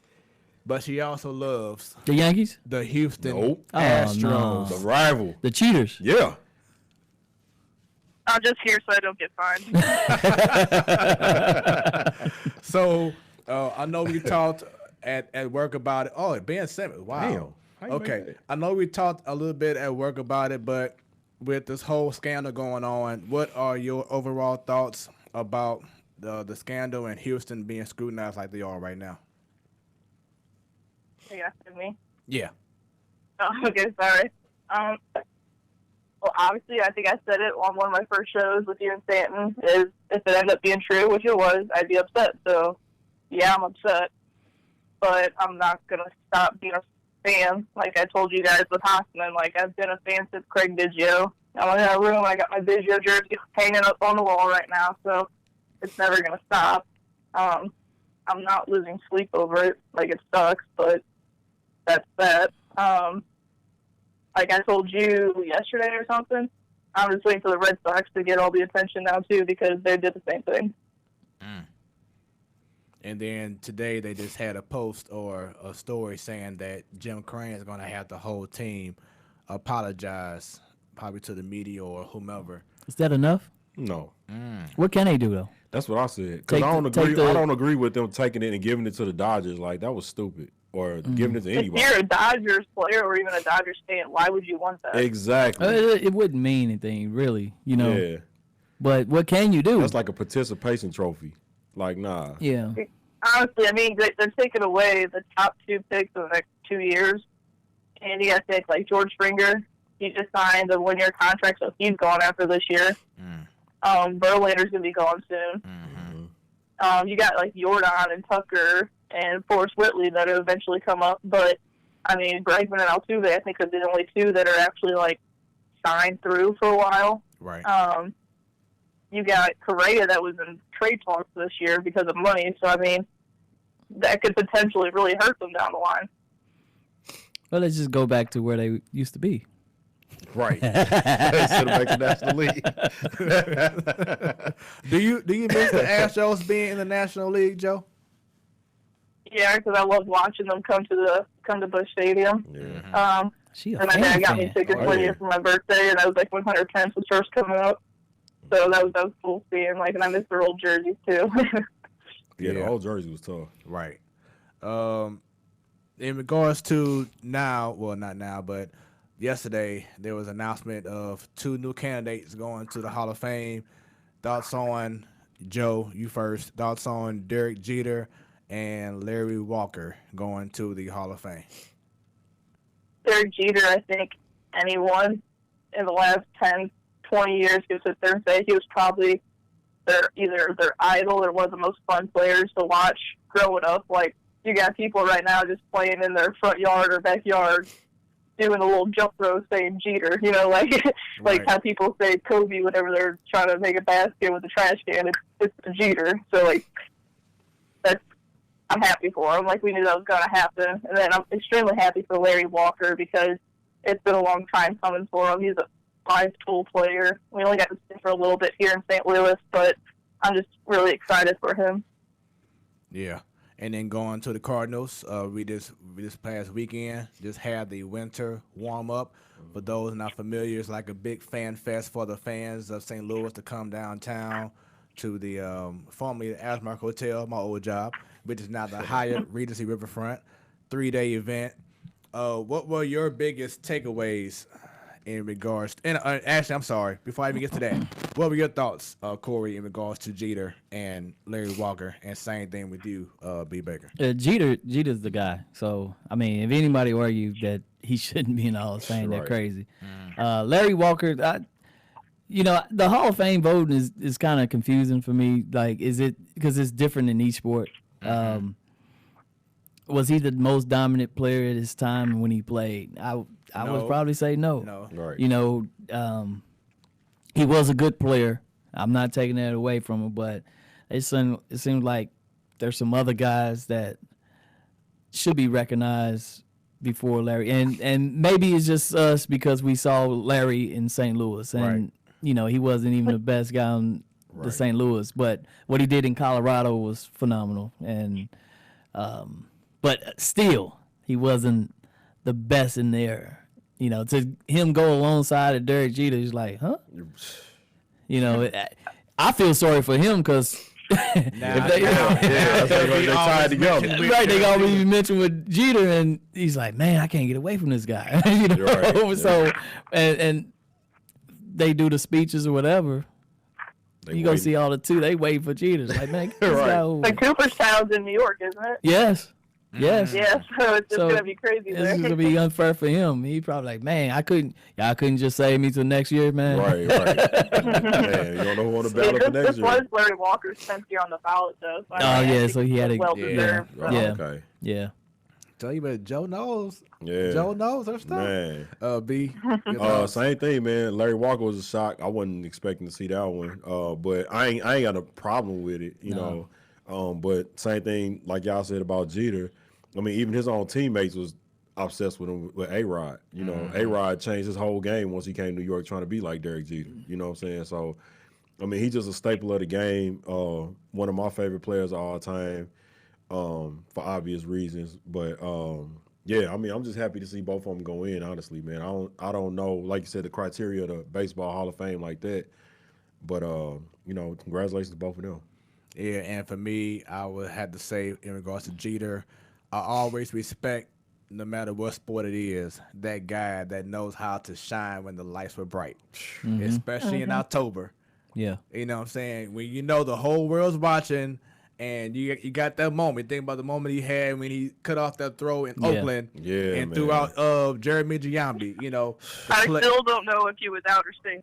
but she also loves The Yankees? the Houston Nope. Astros. no. The rival. The cheaters. Yeah. I'm just here so I don't get fined. So I know we talked at work about it. Oh, Ben Simmons. Wow. Damn. How you Okay. make that? I know we talked a little bit at work about it, but with this whole scandal going on, what are your overall thoughts about the scandal and Houston being scrutinized like they are right now? You asking me? Yeah. Oh, okay, sorry. Well, obviously, I think I said it on one of my first shows with you and Stanton, is if it ended up being true, which it was, I'd be upset. So, yeah, I'm upset. But I'm not going to stop being a fan. Like I told you guys with Hoffman, like I've been a fan since Craig Biggio. I'm in a room, I got my Biggio jersey hanging up on the wall right now, so it's never going to stop. I'm not losing sleep over it. Like, it sucks, but that's that. Like I told you yesterday or something, I'm just waiting for the Red Sox to get all the attention now, too, because they did the same thing. And then today they just had a post or a story saying that Jim Crane is going to have the whole team apologize, probably to the media or whomever. Is that enough? No. What can they do, though? That's what I said. Because I don't agree with them taking it and giving it to the Dodgers. Like, that was stupid. Or giving it to anybody. If you're a Dodgers player or even a Dodgers fan, why would you want that? Exactly. It wouldn't mean anything, really, you know. Yeah. But what can you do? That's like a participation trophy. Like, nah. Yeah. Honestly, I mean, they're taking away the top 2 picks of the next 2 years. And you got to think, like, George Springer, he just signed a 1-year contract, so he's gone after this year. Verlander's going to be gone soon. You got, like, Jordan and Tucker and Forrest Whitley that will eventually come up. But, I mean, Bregman and Altuve, I think, are the only 2 that are actually, like, signed through for a while. Right. You got Correa that was in trade talks this year because of money. So, I mean, that could potentially really hurt them down the line. Well, let's just go back to where they used to be. Right. Instead of making National League. Do you miss the Astros being in the National League, Joe? Yeah, because I love watching them come to Busch Stadium. Yeah. She a And my dad got me fan. tickets Oh, one yeah. year for my birthday, and I was like 110 was first coming up. So that was cool seeing. Like, and I miss their old jerseys too. Yeah, the Yeah. old jersey was tough. Right. In regards to now, well, not now, but yesterday there was an announcement of 2 new candidates going to the Hall of Fame. Thoughts on, Joe, you first. Thoughts on Derek Jeter and Larry Walker going to the Hall of Fame. Derek Jeter, I think anyone in the last 10, 20 years could sit there and say he was probably either their idol or one of the most fun players to watch growing up. Like, you got people right now just playing in their front yard or backyard doing a little jump rope saying Jeter, you know, like like Right. how people say Kobe whenever they're trying to make a basket with a trash can, it's a Jeter. So, like, I'm happy for him. Like, we knew that was going to happen. And then I'm extremely happy for Larry Walker because it's been a long time coming for him. He's a five-tool player. We only got to see him for a little bit here in St. Louis, but I'm just really excited for him. Yeah. And then going to the Cardinals, we this past weekend just had the winter warm-up. For those not familiar, it's like a big fan fest for the fans of St. Louis to come downtown to the formerly the Asmark Hotel, my old job, which is now the Hyatt Regency Riverfront, 3-day event. What were your biggest takeaways in regards? And actually, I'm sorry. Before I even get to that, what were your thoughts, Corey, in regards to Jeter and Larry Walker? And same thing with you, B. Baker. Jeter's the guy. So I mean, if anybody argues that he shouldn't be in the Hall of Fame, they're Right. crazy. Larry Walker, the Hall of Fame voting is kind of confusing for me. Like, is it because it's different in each sport? Was he the most dominant player at his time when he played? I No. would probably say no. No. Right. You know, he was a good player. I'm not taking that away from him, but it seems like there's some other guys that should be recognized before Larry. And maybe it's just us because we saw Larry in St. Louis, and Right. you know, he wasn't even the best guy on the Right. St. Louis, but what he did in Colorado was phenomenal. And but still, he wasn't the best in there. You know, to him go alongside of Derek Jeter, he's like, huh? You know, I feel sorry for him because Now, Yeah, they tied together. right, they always mentioned with Jeter, and he's like, man, I can't get away from this guy. You know, Right, yeah. so and they do the speeches or whatever. They You go waiting. see all the two. They wait for Jeter. It's like, man, get this Right. guy over. Like, Cooperstown's in New York, isn't it? Yes, yes. Yeah, so it's just So, going to be crazy This there. is gonna be unfair for him. He probably like, man, y'all couldn't just save me till next year, man. Right, right. Man, you don't know who on the ballot for next this year. was Larry Walker's 10th year on the ballot, though. So Oh, I yeah, think so he had it's a- well yeah. deserved. Oh, Yeah. Okay. Yeah. Tell you, but Joe knows. Yeah. Joe knows her stuff. Man. B. your thoughts? Same thing, man. Larry Walker was a shock. I wasn't expecting to see that one. But I ain't got a problem with it, you know. But same thing, like y'all said about Jeter. I mean, even his own teammates was obsessed with him with A-Rod. You know, A-Rod changed his whole game once he came to New York trying to be like Derek Jeter. You know what I'm saying? So, I mean, he's just a staple of the game. One of my favorite players of all time, for obvious reasons. But yeah, I mean, I'm just happy to see both of them go in. Honestly, man, I don't know, like you said, the criteria of the Baseball Hall of Fame like that. But you know, congratulations to both of them. Yeah, and for me, I would have to say in regards to Jeter, I always respect, no matter what sport it is, that guy that knows how to shine when the lights were bright, especially in October. Yeah. You know what I'm saying? When you know the whole world's watching and you got that moment. Think about the moment he had when he cut off that throw in Yeah. Oakland Yeah, and man. threw out Jeremy Giambi, you know. the I play- still don't know if he was out or safe.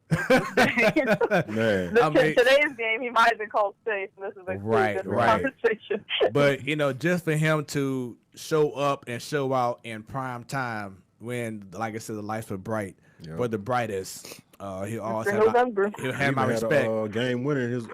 Man, I mean- Today's game, he might have been called safe. And this is a Right, different right. conversation. But, you know, just for him to show up and show out in prime time when, like I said, the lights were bright, Yeah. but the brightest, he always For had November. he'll he have my even had respect. a game winner in his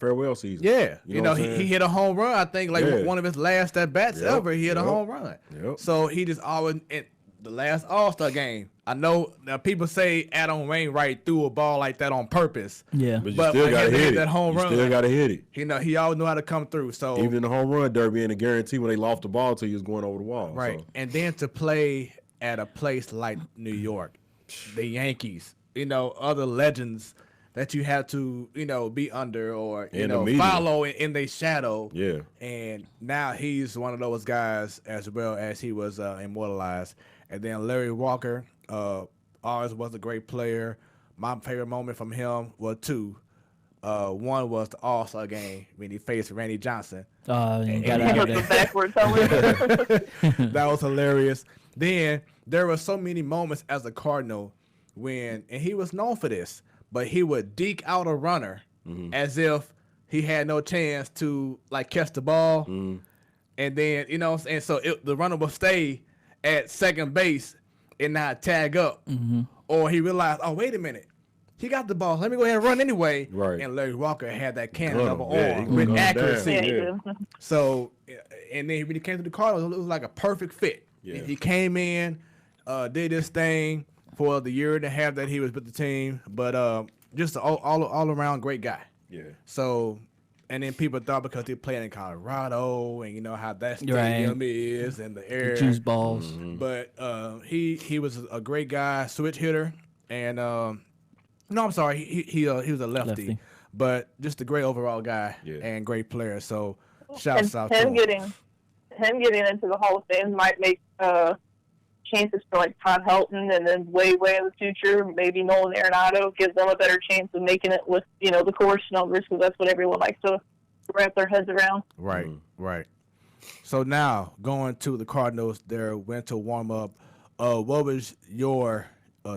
farewell season. Yeah, You know what I'm he saying? hit a home run. I think like Yeah. one of his last at bats Yep, ever. He hit a yep, home run. yep. So he just always in the last All-Star game. I know now people say Adam Wainwright threw a ball like that on purpose. Yeah. But you But still for got to him to hit hit it. that home you run, still got to hit it. He always knew how to come through. So Even in the home run derby being a guarantee when they loft the ball to you is going over the wall. right, So. and then to play at a place like New York, the Yankees, you know, other legends that you have to, you know, be under or you In the know media. follow in their shadow. Yeah. And now he's one of those guys as well as he was immortalized. And then Larry Walker always was a great player. My favorite moment from him were two. One was the All-Star game when he faced Randy Johnson. You got out of The there. backwards telling. That was hilarious. Then there were so many moments as a Cardinal when, and he was known for this, but he would deke out a runner as if he had no chance to like catch the ball. And then, you know, and so the runner will stay at second base and not tag up. Or he realized, oh, wait a minute. he got the ball. Let me go ahead and run anyway. Right. And Larry Walker had that cannon Gun of him. an Yeah, he arm can with gun him accuracy. down. Yeah, Yeah. he did. So, and then when he came to the Cardinals, it was like a perfect fit. Yeah. He came in, did his thing for the year and a half that he was with the team, but just an all around great guy. Yeah. So, and then people thought because he played in Colorado and you know how that stadium is and the air. Juice balls. But he was a great guy, switch hitter, and no, I'm sorry, he was a lefty, but just a great overall guy and great player. So shouts out to him. Him getting into the Hall of Fame might make chances for like Todd Helton, and then way in the future, maybe Nolan Arenado gives them a better chance of making it with the course numbers, because that's what everyone likes to wrap their heads around. Right, right. So now going to the Cardinals, their winter warm up. What was your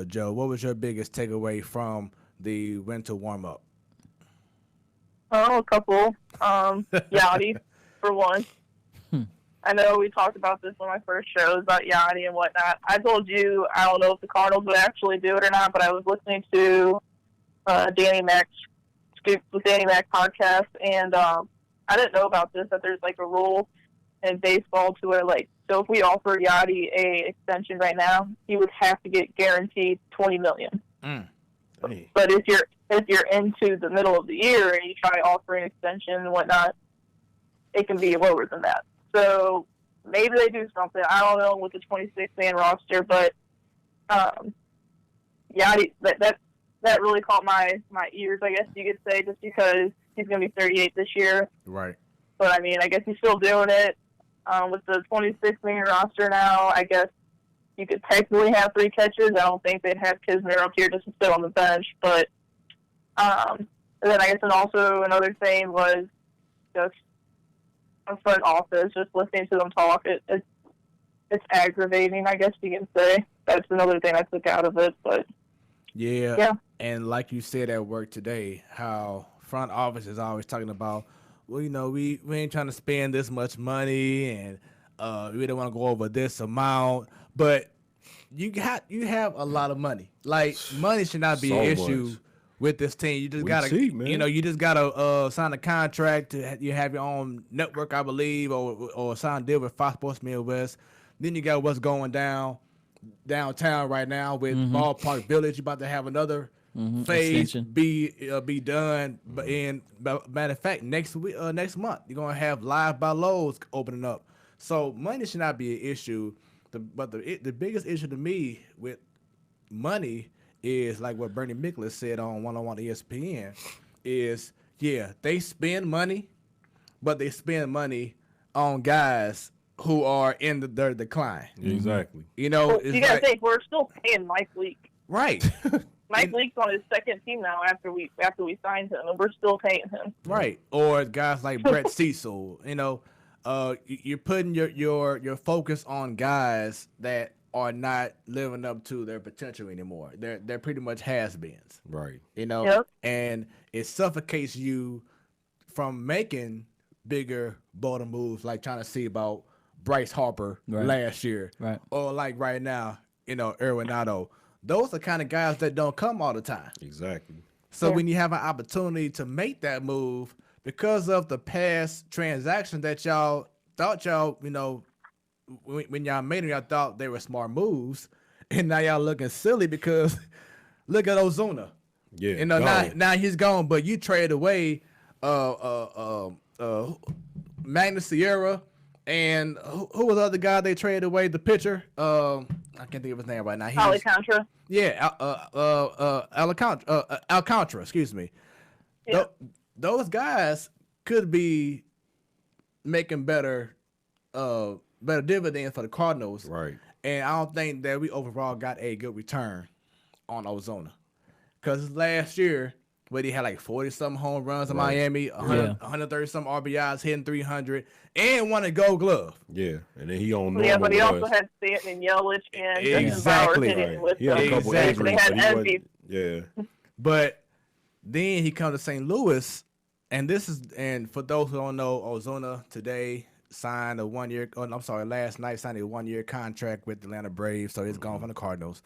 Joe? What was your biggest takeaway from the winter warm up? Oh, a couple. Yachty, for one. I know we talked about this on my first shows about Yachty and whatnot. I told you I don't know if the Cardinals would actually do it or not, but I was listening to Danny Mac's Scoops with Danny Mac podcast, and I didn't know about this, that there's like a rule in baseball to where so if we offer Yachty a extension right now, he would have to get guaranteed $20 million. But if you're into the middle of the year and you try offering an extension and whatnot, it can be lower than that. So maybe they do something. I don't know with the 26-man roster, but Yachty, that really caught my ears, I guess you could say, just because he's going to be 38 this year. Right. But, I mean, I guess he's still doing it. With the 26-man roster now, I guess you could technically have 3 catches. I don't think they'd have Kisner up here just to sit on the bench. But and then I guess also another thing was just on front office, just listening to them talk. It's aggravating, I guess you can say. That's another thing I took out of it. But yeah. And like you said at work today, how front office is always talking about, well, we ain't trying to spend this much money, and we don't want to go over this amount. But you have a lot of money. Like, money should not be an issue with this team. You just gotta, you just gotta sign a contract to you have your own network, I believe, or sign a deal with Fox Sports Midwest. Then you got what's going downtown right now with Ballpark Village. You're about to have another phase be done. But matter of fact, next month you're gonna have Live by Lowe's opening up. So money should not be an issue. But the biggest issue to me with money is like what Bernie Miklasz said on 101 ESPN is, they spend money, but they spend money on guys who are in their decline. Exactly. You gotta think we're still paying Mike Leake. Right. Mike Leake's on his second team now after we signed him, and we're still paying him. Right. Or guys like Brett Cecil. You're putting your focus on guys that are not living up to their potential anymore. They're pretty much has-beens. Right. Yep. And it suffocates you from making bigger, bolder moves, like trying to see about Bryce Harper last year. Right. Or like right now, Erwin Otto. Those are kind of guys that don't come all the time. Exactly. So when you have an opportunity to make that move, because of the past transactions that y'all thought when y'all made them, y'all thought they were smart moves, and now y'all looking silly because look at Ozuna. Yeah. Now he's gone, but you trade away Magnus Sierra, and who was the other guy they traded away? The pitcher. I can't think of his name right now. Alcantara. Yeah, Alcantara. Excuse me. Yeah. Those guys could be making better dividends for the Cardinals. Right. And I don't think that we overall got a good return on Ozuna. Because last year, where he had like 40-something home runs in Miami, 130-something RBIs, hitting 300, and won a Gold Glove. Yeah, and then he on normal. Yeah, but he also had Stanton and Yelich and Justin Bauer hitting with he had a couple injuries, they had MVP. But then he comes to St. Louis, and for those who don't know, Ozuna today signed last night signed a 1-year contract with the Atlanta Braves, so he's gone from the Cardinals.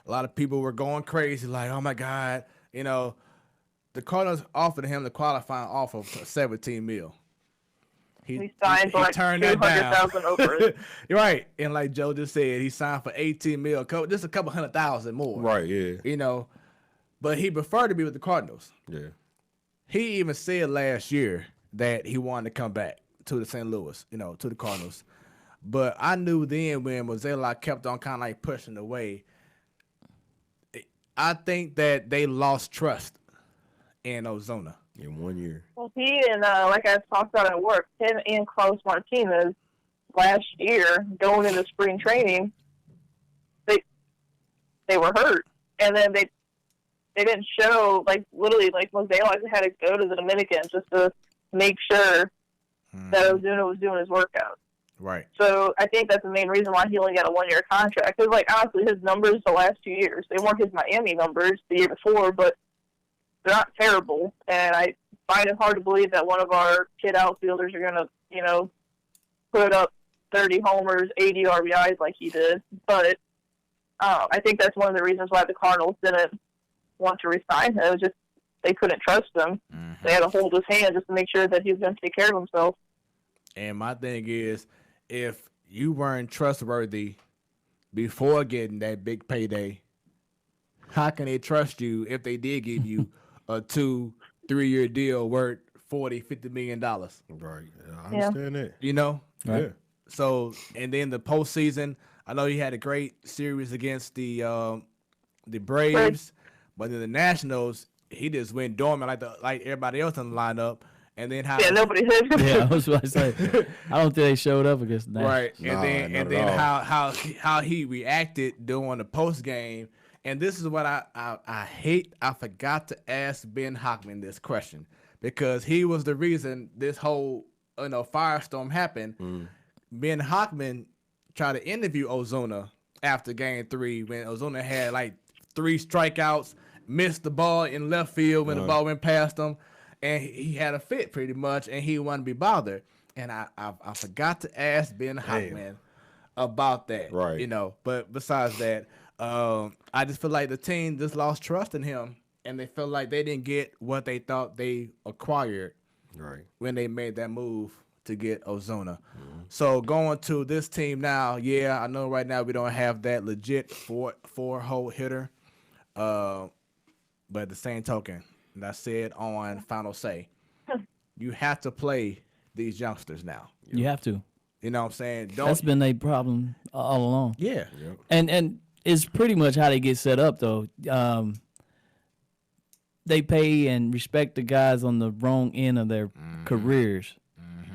A lot of people were going crazy, like, oh my God, You know, the Cardinals offered him the qualifying offer of $17 million. He signed for like turned that down. $200,000 over it. You're right. And like Joe just said, he signed for $18 million, just a couple $100,000 more. Right, yeah. You know, but he preferred to be with the Cardinals. Yeah. He even said last year that he wanted to come back to the St. Louis, to the Cardinals. But I knew then when Mozeliak kept on kind of like pushing away, I think that they lost trust in Ozuna. In 1 year. Well, he and, like I talked about at work, him and Carlos Martinez last year going into spring training, they were hurt. And then they didn't show, like, literally, like, Mozeliak had to go to the Dominican just to make sure that Ozuna was doing his workout. Right. So I think that's the main reason why he only got a 1 year contract. Because, like, honestly, his numbers the last 2 years, they weren't his Miami numbers the year before, but they're not terrible. And I find it hard to believe that one of our kid outfielders are going to, put up 30 homers, 80 RBIs like he did. But I think that's one of the reasons why the Cardinals didn't want to resign him. It was just they couldn't trust him. Mm-hmm. They had to hold his hand just to make sure that he was going to take care of himself. And my thing is, if you weren't trustworthy before getting that big payday, how can they trust you if they did give you a 2-3 year deal worth $40-50 million? Right. I understand that. Right. Yeah. So, and then the postseason, I know he had a great series against the Braves, but in the Nationals, he just went dormant like everybody else in the lineup. And then nobody hit him. Yeah, I was about to say. I don't think they showed up against that. Right. And then how he reacted during the post game. And this is what I hate. I forgot to ask Ben Hockman this question because he was the reason this whole firestorm happened. Ben Hockman tried to interview Ozuna after Game 3 when Ozuna had like 3 strikeouts, missed the ball in left field when the ball went past him, and he had a fit pretty much, and he wouldn't be bothered. And I forgot to ask Ben Hockman about that. Right. But besides that, I just feel like the team just lost trust in him, and they felt like they didn't get what they thought they acquired when they made that move to get Ozuna. So going to this team now, I know right now we don't have that legit four-hole hitter, but at the same token, and I said on Final Say, you have to play these youngsters now. You have to. You know what I'm saying? That's been a problem all along. Yeah. Yep. And it's pretty much how they get set up, though. They pay and respect the guys on the wrong end of their careers,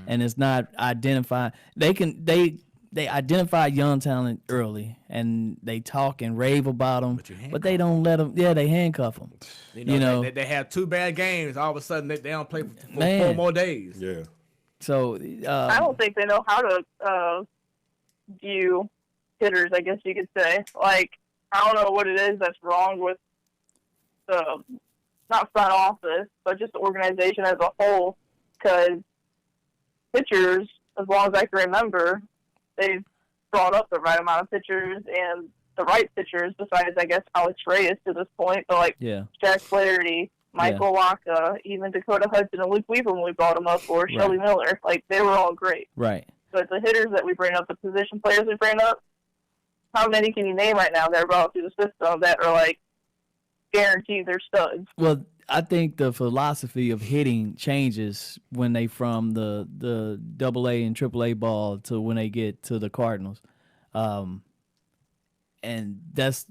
and it's not identified. They identify young talent early, and they talk and rave about them, but they don't let them. Yeah, they handcuff them. They have 2 bad games. All of a sudden, they don't play for 4 more days. Yeah. So I don't think they know how to view hitters, I guess you could say. Like, I don't know what it is that's wrong with the, not front office, but just the organization as a whole, because pitchers, as long as I can remember, they've brought up the right amount of pitchers and the right pitchers, besides, I guess, Alex Reyes to this point, but Jack Flaherty, Michael Waka, even Dakota Hudson and Luke Weaver when we brought them up, or Shelby Miller, like, they were all great. Right. But the hitters that we bring up, the position players we bring up, how many can you name right now that are brought through the system that are, like, guaranteed they're studs? Well, I think the philosophy of hitting changes when they from the AA and AAA ball to when they get to the Cardinals. And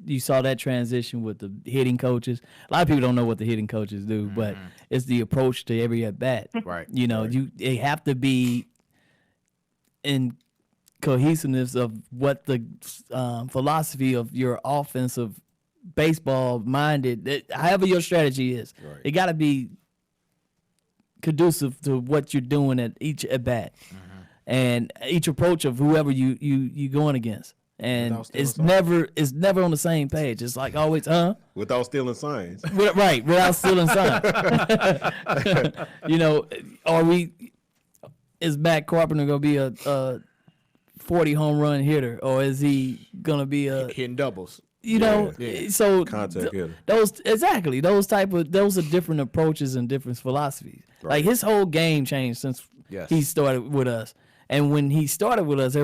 you saw that transition with the hitting coaches. A lot of people don't know what the hitting coaches do, but it's the approach to every at bat. Right. They have to be in cohesiveness of what the philosophy of your offensive baseball minded, however your strategy is. Right. It got to be conducive to what you're doing at each at bat and each approach of whoever you going against. And it's never on the same page. It's like always, without stealing signs. Right, without stealing signs. Is Matt Carpenter gonna be a 40 home run hitter, or is he gonna be a hitting doubles? You know, Yeah. so Contact hitter. those are different approaches and different philosophies. Right. Like his whole game changed since Yes. he started with us, and when he started with us,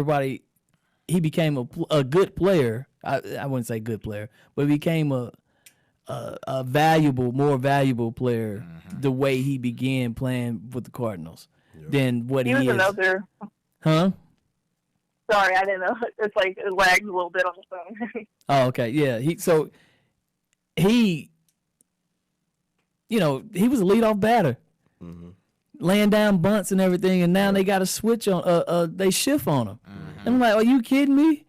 he became a good player. I wouldn't say good player, but he became a more valuable player the way he began playing with the Cardinals than what He he was is. another. Huh? Sorry, I didn't know. It's like it lags a little bit on the phone. Oh, okay. Yeah. He he was a leadoff batter, laying down bunts and everything, and now they got a switch on. They shift on him. And I'm like, are you kidding me?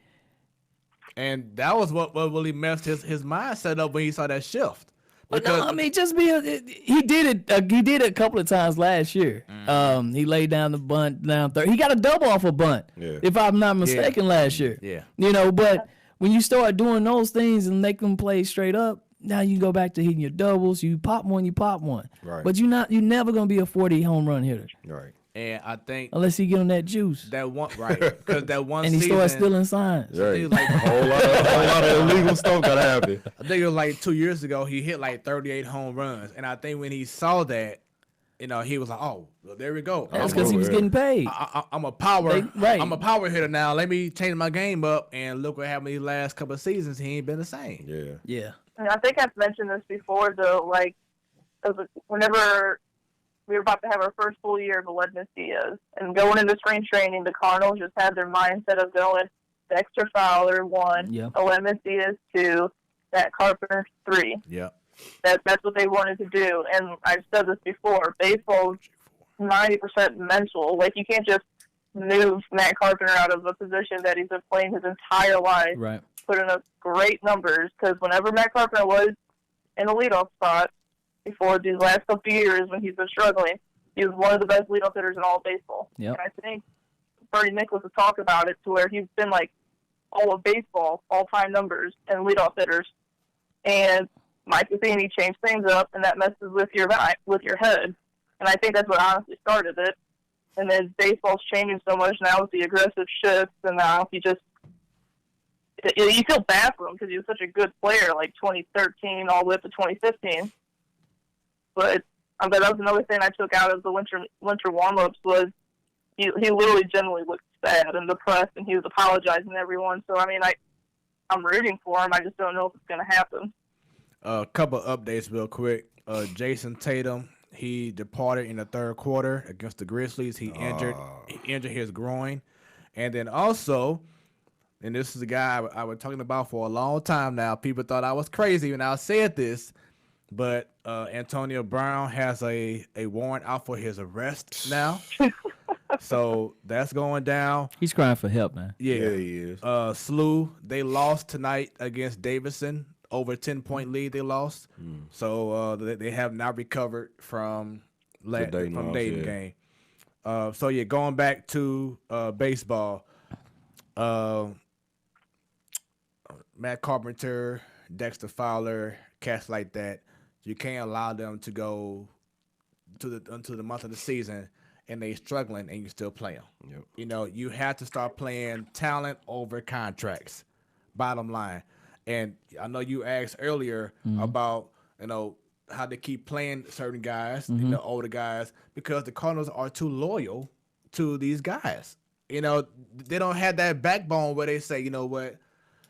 And that was what really messed his mindset up when he saw that shift. But no, I mean, just he did it. He did it a couple of times last year. He laid down the bunt down third. He got a double off a bunt, if I'm not mistaken, last year. Yeah. But when you start doing those things and make them play straight up, now you go back to hitting your doubles. You pop one, Right. But you're never gonna be a 40 home run hitter Right. And I think unless he get on that juice. that one because that one And he season starts stealing signs. Right. he was like a whole lot of illegal stuff gotta happen. I think it was like 2 years ago he hit like 38 home runs, and I think when he saw that, he was like, oh, well, there we go. That's because he was getting paid. I'm a power. Right. I'm a power hitter now. Let me change my game up, and look what happened these last couple of seasons. He ain't been the same. Yeah. Yeah. And I think I've mentioned this before, though. Like, whenever we were about to have our first full year of Aledmus Diaz, and going into spring training, the Cardinals just had their mindset of going Dexter Fowler 1, Yeah. Aledmus Diaz 2, Matt Carpenter 3. Yeah. That's what they wanted to do. And I've said this before, baseball's 90% mental. Like, you can't just move Matt Carpenter out of a position that he's been playing his entire life, Right. putting up great numbers, because whenever Matt Carpenter was in the leadoff spot before these last couple of years when he's been struggling, he was one of the best leadoff hitters in all of baseball. Yep. And I think Bernie Nicholas has talked about it to where he's been like all of baseball, all-time numbers and leadoff hitters. And Mike Matheny changed things up, and that messes with your head. And I think that's what honestly started it. And then baseball's changing so much now with the aggressive shifts, and now you feel bad for him because he was such a good player, like 2013 all the way up to 2015. But that was another thing I took out of the winter warm-ups was he literally genuinely looked sad and depressed, and he was apologizing to everyone. So, I mean, I'm rooting for him. I just don't know if it's going to happen. A couple of updates real quick. Jason Tatum, he departed in the third quarter against the Grizzlies. He injured his groin. And then also, and this is a guy I was talking about for a long time now. People thought I was crazy when I said this, but Antonio Brown has a warrant out for his arrest now. So that's going down. He's crying for help, man. Yeah, he is. SLU, they lost tonight against Davidson. Over a 10-point lead they lost. So they have not recovered from Dayton game. So, going back to baseball, Matt Carpenter, Dexter Fowler, cats like that, you can't allow them to go until the month of the season and they struggling and you still play them. Yep. You have to start playing talent over contracts, bottom line. And I know you asked earlier about, how they keep playing certain guys, older guys, because the Cardinals are too loyal to these guys. They don't have that backbone where they say, you know what,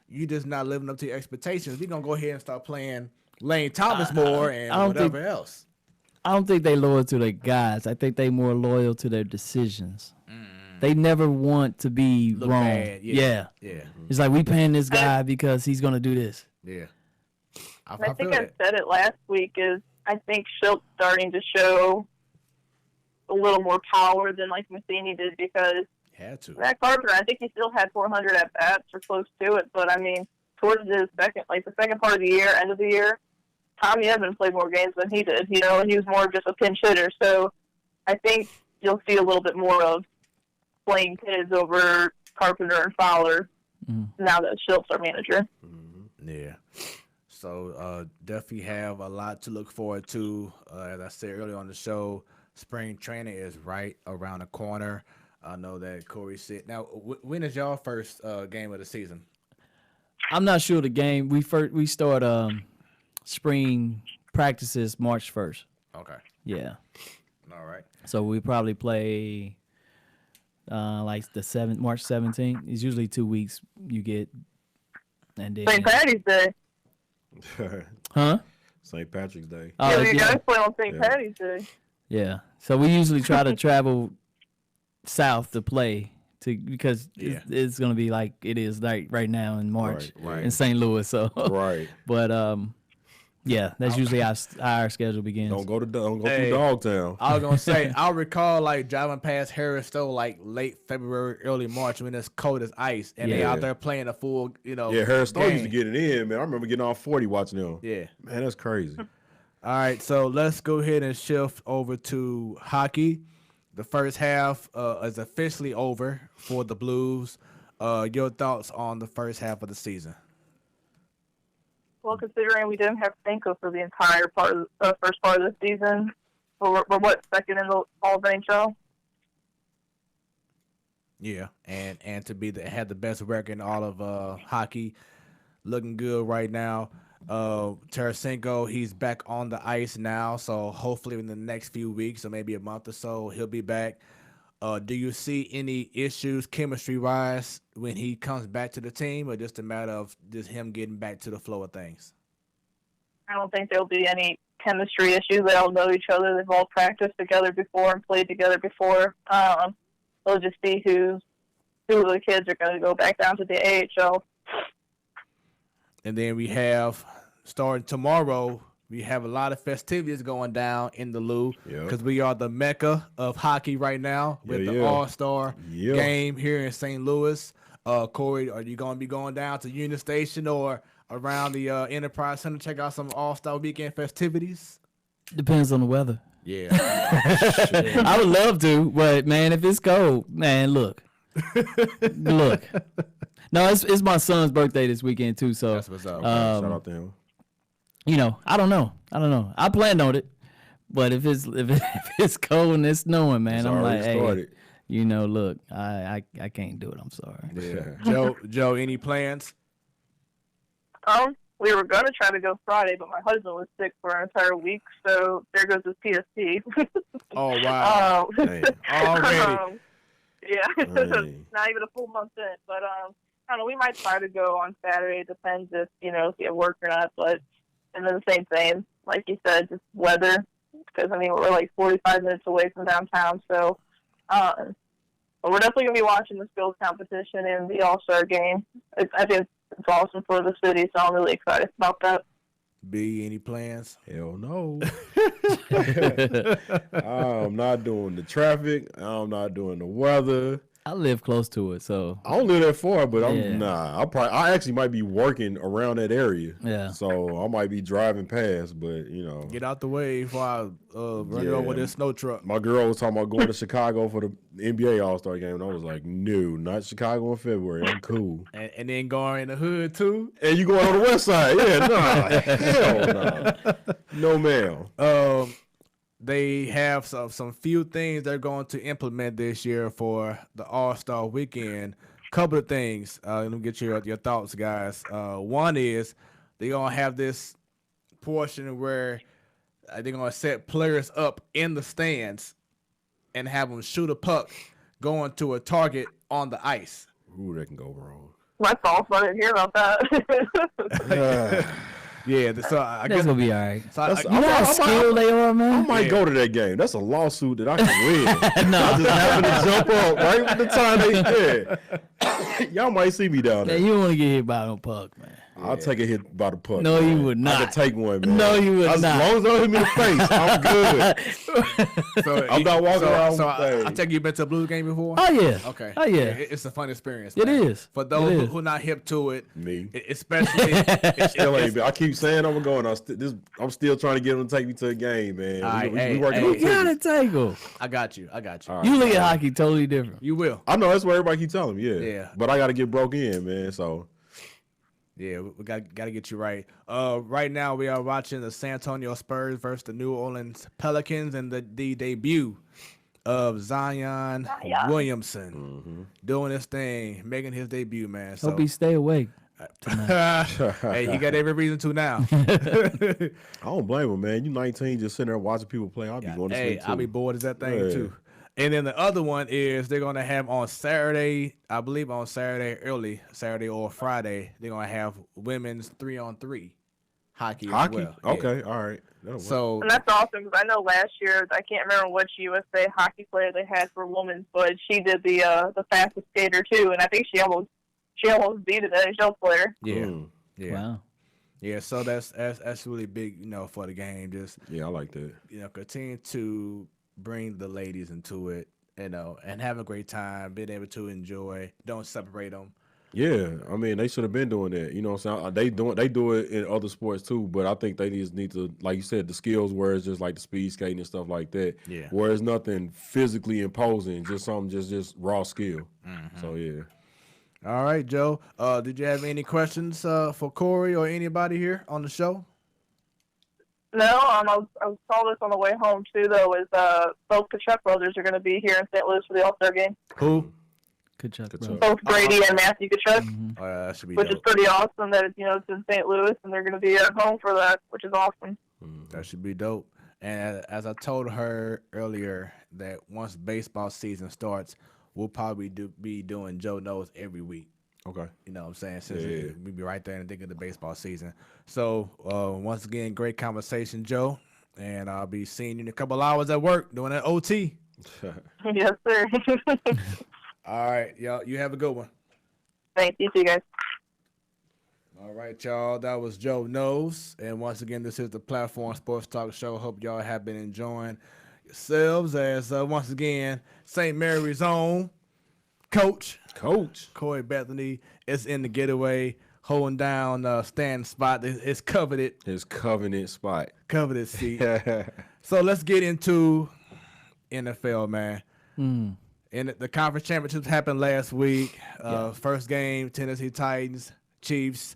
you just not living up to your expectations. We're going to go ahead and start playing Lane Thomas more and whatever else. I don't think they loyal to their guys. I think they more loyal to their decisions. They never want to be Look wrong. bad. Yeah. Yeah. It's like we paying this guy because he's gonna do this. Yeah. I think I said it last week is I think Schultz starting to show a little more power than like Matheny did because had to. Matt Carpenter, I think he still had 400 at bats or close to it, but I mean towards the second part of the year, end of the year, Tommy Edman played more games than he did. And he was more of just a pinch hitter. So I think you'll see a little bit more of playing kids over Carpenter and Fowler now that Schultz our manager. Yeah. So definitely have a lot to look forward to. As I said earlier on the show, spring training is right around the corner. I know that Corey said. Now, when is y'all first game of the season? I'm not sure the game. We start spring practices March 1st. Okay. Yeah. All right. So we probably play like March 17th. It's usually 2 weeks you get, and then St. Patty's Day. huh? St. Patrick's Day. Oh, Yeah, you guys play on St. Yeah. Patty's Day. Yeah. So we usually try to travel south to play because it's gonna be like it is like right now in March Right. in St. Louis. So Right. but yeah, that's usually how our schedule begins. Don't go Hey. through Dogtown. I was gonna say I recall like driving past Harris Stowe like late February, early March when it's cold as ice, and they Yeah. out there playing a full, Yeah, Harris Stowe used to game. get it in, man. I remember getting all 40 watching them. Yeah. Man, that's crazy. All right, so let's go ahead and shift over to hockey. The first half is officially over for the Blues. Your thoughts on the first half of the season? Well, considering we didn't have Stanko for the entire first part of the season, we're what, second in the all of NHL? Yeah, and to be had the best record in all of hockey, looking good right now. Tarasenko, he's back on the ice now, so hopefully in the next few weeks or maybe a month or so, he'll be back. Do you see any issues chemistry-wise when he comes back to the team, or just a matter of just him getting back to the flow of things? I don't think there'll be any chemistry issues. They all know each other. They've all practiced together before and played together before. They'll just see who of the kids are going to go back down to the AHL. And then we have, starting tomorrow, we have a lot of festivities going down in the Lou because we are the mecca of hockey right now with the All-Star game here in St. Louis. Corey, are you going to be going down to Union Station or around the Enterprise Center to check out some All-Star weekend festivities? Depends on the weather. Yeah. I would love to, but man, if it's cold, man, look. No, it's my son's birthday this weekend too, so That's what's up. Shout out to him. you know, I don't know. I planned on it, but if it's cold and it's snowing, man, It's I'm already like, hey, started. you know, look, I can't do it. I'm sorry. Yeah. Joe, any plans? We were going to try to go Friday, but my husband was sick for an entire week, so there goes his PSP. Oh, wow. Dang. Already. Yeah, Dang. not even a full month in, but I don't know. We might try to go on Saturday. It depends if you have work or not. But and then the same thing, like you said, just weather. Because we're like 45 minutes away from downtown, so but we're definitely gonna be watching the skills competition and the All-Star game. I think it's awesome for the city, so I'm really excited about that. B, any plans? Hell no. I'm not doing the traffic. I'm not doing the weather. I live close to it, so I don't live that far, but Yeah. I actually might be working around that area. Yeah. So I might be driving past, but Get out the way before I run you over this snow truck. my girl was talking about going to Chicago for the NBA All-Star game, and I was like, no, not Chicago in February. I'm cool. And then going in the hood, too? And you going on the west side? Yeah, nah, hell no. No, ma'am. They have some few things they're going to implement this year for the All-Star weekend. Couple of things. Let me get your thoughts, guys. One is they're going to have this portion where they're going to set players up in the stands and have them shoot a puck going to a target on the ice. Ooh, that can go wrong. That's awesome. I didn't hear about that. Yeah, so I that's guess gonna be all right. so That's- You know how skilled they are, I man. might go to that game. That's a lawsuit that I can win. No. I just happen to jump up right at the time they did. Y'all might see me down Yeah, there. you don't want to get hit by no puck, man. I'll take a hit by the puck. No, man. you would I not. could take one, man. No, you would As not. long as I don't hit me in the face, I'm good. so I'm not walking around So with things. I take you been to a Blues game before? Oh yeah. Okay. Oh yeah. It's a fun experience. It man. is. For those It is. who are not hip to it, Me. especially. Still ain't been. I keep saying I'm going. I'm still trying to get them to take me to a game, man. All right, we hey, working hey. on You gotta tickets. take them. I got you. All right. You look at hockey totally different. You will. I know that's what everybody keep telling me. Yeah. Yeah. But I got to get broke in, man. So Yeah, we got to get you right. Right now we are watching the San Antonio Spurs versus the New Orleans Pelicans and the debut of Zion Williamson doing his thing, making his debut, man. So Hope he stay awake. Hey, he got every reason to now. I don't blame him, man. You 19, just sitting there watching people play. I'll be going to Hey, sleep too. I'll be bored as that thing Yeah. too. And then the other one is they're gonna have on Saturday, I believe on Saturday early, Saturday or Friday, they're gonna have women's 3-on-3 hockey. Hockey? As well. Yeah. Okay, all right. That'll work. So And that's awesome because I know last year, I can't remember which USA hockey player they had for women, but she did the fastest skater too, and I think she almost beat an NHL player. yeah, Mm. yeah, Wow. yeah. So that's really big, for the game. Just Yeah, I like that. continue to bring the ladies into it, and have a great time, being able to enjoy. Don't separate them. Yeah, I mean, they should have been doing that. You know what I'm saying? They do it in other sports too, but I think they just need to, like you said, the skills where it's just like the speed skating and stuff like that. Yeah. Where it's nothing physically imposing, just something just raw skill. So yeah. All right, Joe. Did you have any questions for Corey or anybody here on the show? No, I was told this on the way home too. Though, is both Kachuk brothers are going to be here in St. Louis for the All-Star game. Who? Good job, Good bro. job. Both Brady and Matthew Kachuk, That should be which is dope. pretty awesome. That it's in St. Louis and they're going to be at home for that, which is awesome. That should be dope. And as I told her earlier, that once baseball season starts, we'll probably be doing Joe Knows every week. Okay. You know what I'm saying? Since Yeah. we be right there in the thick of the baseball season. So once again, great conversation, Joe. And I'll be seeing you in a couple hours at work doing that OT. Yes, sir. All right, y'all. You have a good one. Thanks, you too, guys. All right, y'all. That was Joe Knows. And once again, this is the Platform Sports Talk Show. Hope y'all have been enjoying yourselves as, once again, St. Mary's own Coach Corey Bethany is in the getaway, holding down stand spot. It's coveted spot. coveted seat. So let's get into NFL, man. And the conference championships happened last week. First game, Tennessee Titans, Chiefs.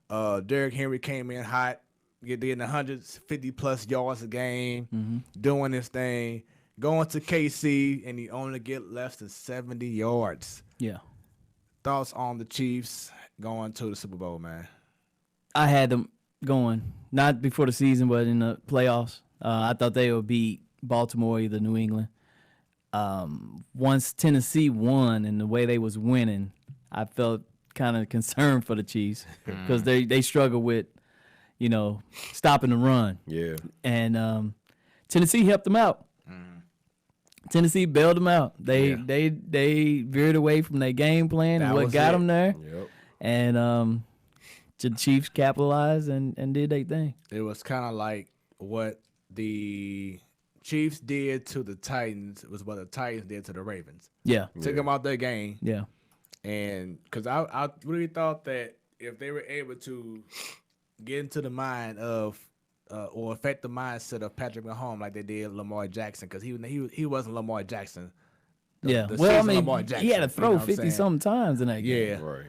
Derrick Henry came in hot, getting 150-plus yards a game, doing this thing. Going to KC, and he only get less than 70 yards. Yeah. Thoughts on the Chiefs going to the Super Bowl, man? I had them going, not before the season, but in the playoffs. I thought they would beat Baltimore, either New England. Once Tennessee won and the way they was winning, I felt kind of concerned for the Chiefs because they struggle with, stopping the run. Yeah. And Tennessee helped them out. Tennessee bailed them out. They veered away from their game plan That and what was got it. them there. Yep. And the Chiefs capitalized and did their thing. It was kind of like what the Chiefs did to the Titans was what the Titans did to the Ravens. Yeah. Took them out their game. Yeah. And because I really thought that if they were able to get into the mind of or affect the mindset of Patrick Mahomes like they did Lamar Jackson, because he wasn't Lamar Jackson. Yeah. the well, I season mean, Lamar Jackson, he had to you know throw what I'm 50 saying? something times in that game. Yeah. Right.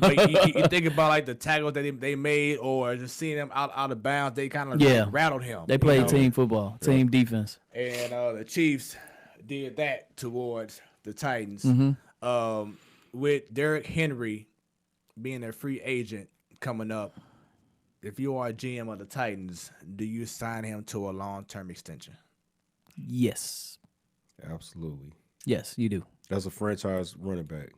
But you think about like the tackles that they made, or just seeing them out of bounds, they kind of Yeah. rattled him. They you played know? team football, team defense. And the Chiefs did that towards the Titans. With Derrick Henry being a free agent coming up, if you are a GM of the Titans, do you sign him to a long-term extension? Yes. Absolutely. Yes, you do. That's a franchise running back.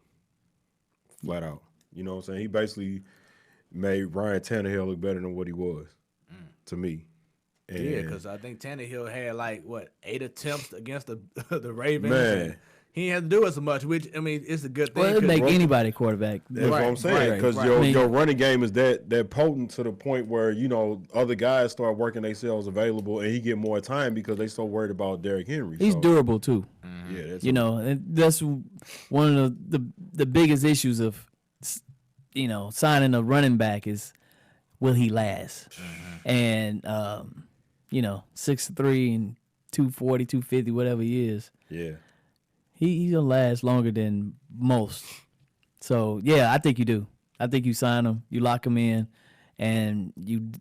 Flat out. You know what I'm saying? He basically made Ryan Tannehill look better than what he was to me. And Yeah, because I think Tannehill had 8 attempts against the the Ravens. Man. And he didn't have to do as much, which I mean, it's a good thing. Well, it'd 'cause- make anybody quarterback. that's what I'm saying. right, Because right. your, I mean- your running game is that potent to the point where, other guys start working themselves available and he get more time because they so worried about Derrick Henry. He's So, durable too. Yeah, that's And that's one of the biggest issues of signing a running back is, will he last? And 6'3" and 240, 250, whatever he is, yeah. he's gonna last longer than most. So yeah, I think you do. I think you sign him, you lock him in, and you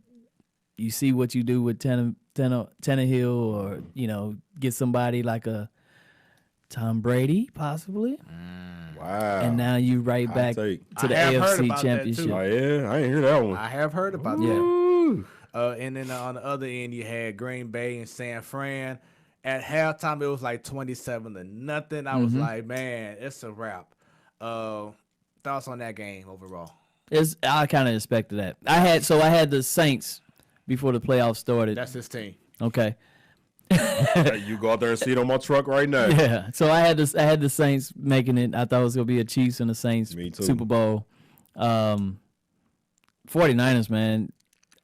see what you do with Tannehill, or get somebody like a Tom Brady, possibly. Wow. And now you right Hot back take. to the I have heard AFC about that, Championship. too. Oh, yeah? I ain't hear that one. I have heard about Yeah. that. Ooh. And then on the other end, you had Green Bay and San Fran. At halftime, it was like 27-0. I was like, man, it's a wrap. Thoughts on that game overall? I kind of expected that. I had the Saints before the playoffs started. That's his team. Okay. Hey, you go out there and see it on my truck right now. Yeah. So I had the Saints making it. I thought it was gonna be a Chiefs and the Saints Me too. Super Bowl. 49ers, man.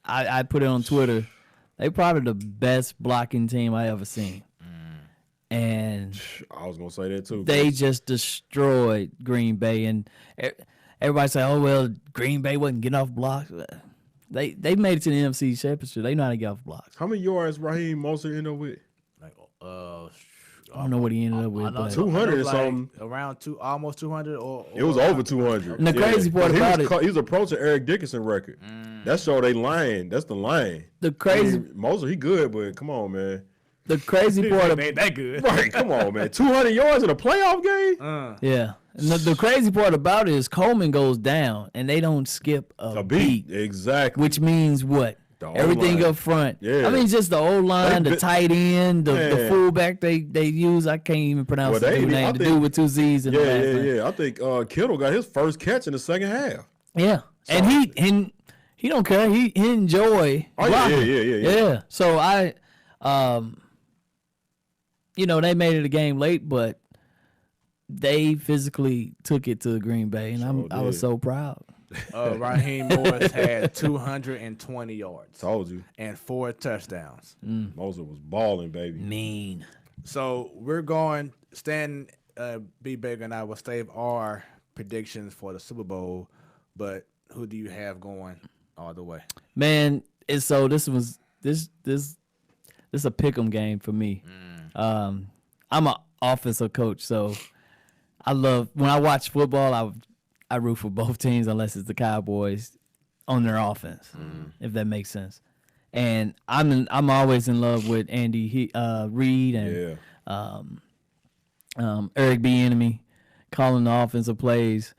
I put it on Twitter. They probably the best blocking team I ever seen. And I was going to say that too. they just destroyed Green Bay. And everybody say, oh, well, Green Bay wasn't getting off blocks. They made it to the NFC Championship. They know how to get off blocks. How many yards Raheem Mostert ended up with? Like, I don't know what he ended up with. But 200 or something. Around almost 200. Or It was over 200. And the crazy part about it- he was approaching Eric Dickinson record. That show they lying. That's the line. the crazy Mostert, he good, but come on, man. the crazy part of ain't that good. Right, come on, man. 200 yards in a playoff game? yeah. And the crazy part about it is Coleman goes down and they don't skip a A beat, beat. Exactly. which means what? The Everything O-line. up front. Yeah. I mean, just the old line, They the bit- tight end, the Man. fullback they use. I can't even pronounce Well, the they- dude's I name. The think- dude with two Z's in the last name. Yeah. I think Kittle got his first catch in the second half. Yeah. And he don't care. He enjoy Oh, yeah, blocking. yeah. So I they made it a game late, but they physically took it to Green Bay, and I was did. so proud. Raheem Morris had 220 yards Told you. and 4 touchdowns. Mostert was balling, baby. Mean. So we're going, Stan, B. Baker and I will save our predictions for the Super Bowl, but who do you have going all the way? Man, and so this a pick'em game for me. I'm an offensive coach, so I love when I watch football. I root for both teams unless it's the Cowboys on their offense, if that makes sense. And I'm always in love with Andy Reid and Eric Bieniemy calling the offensive plays.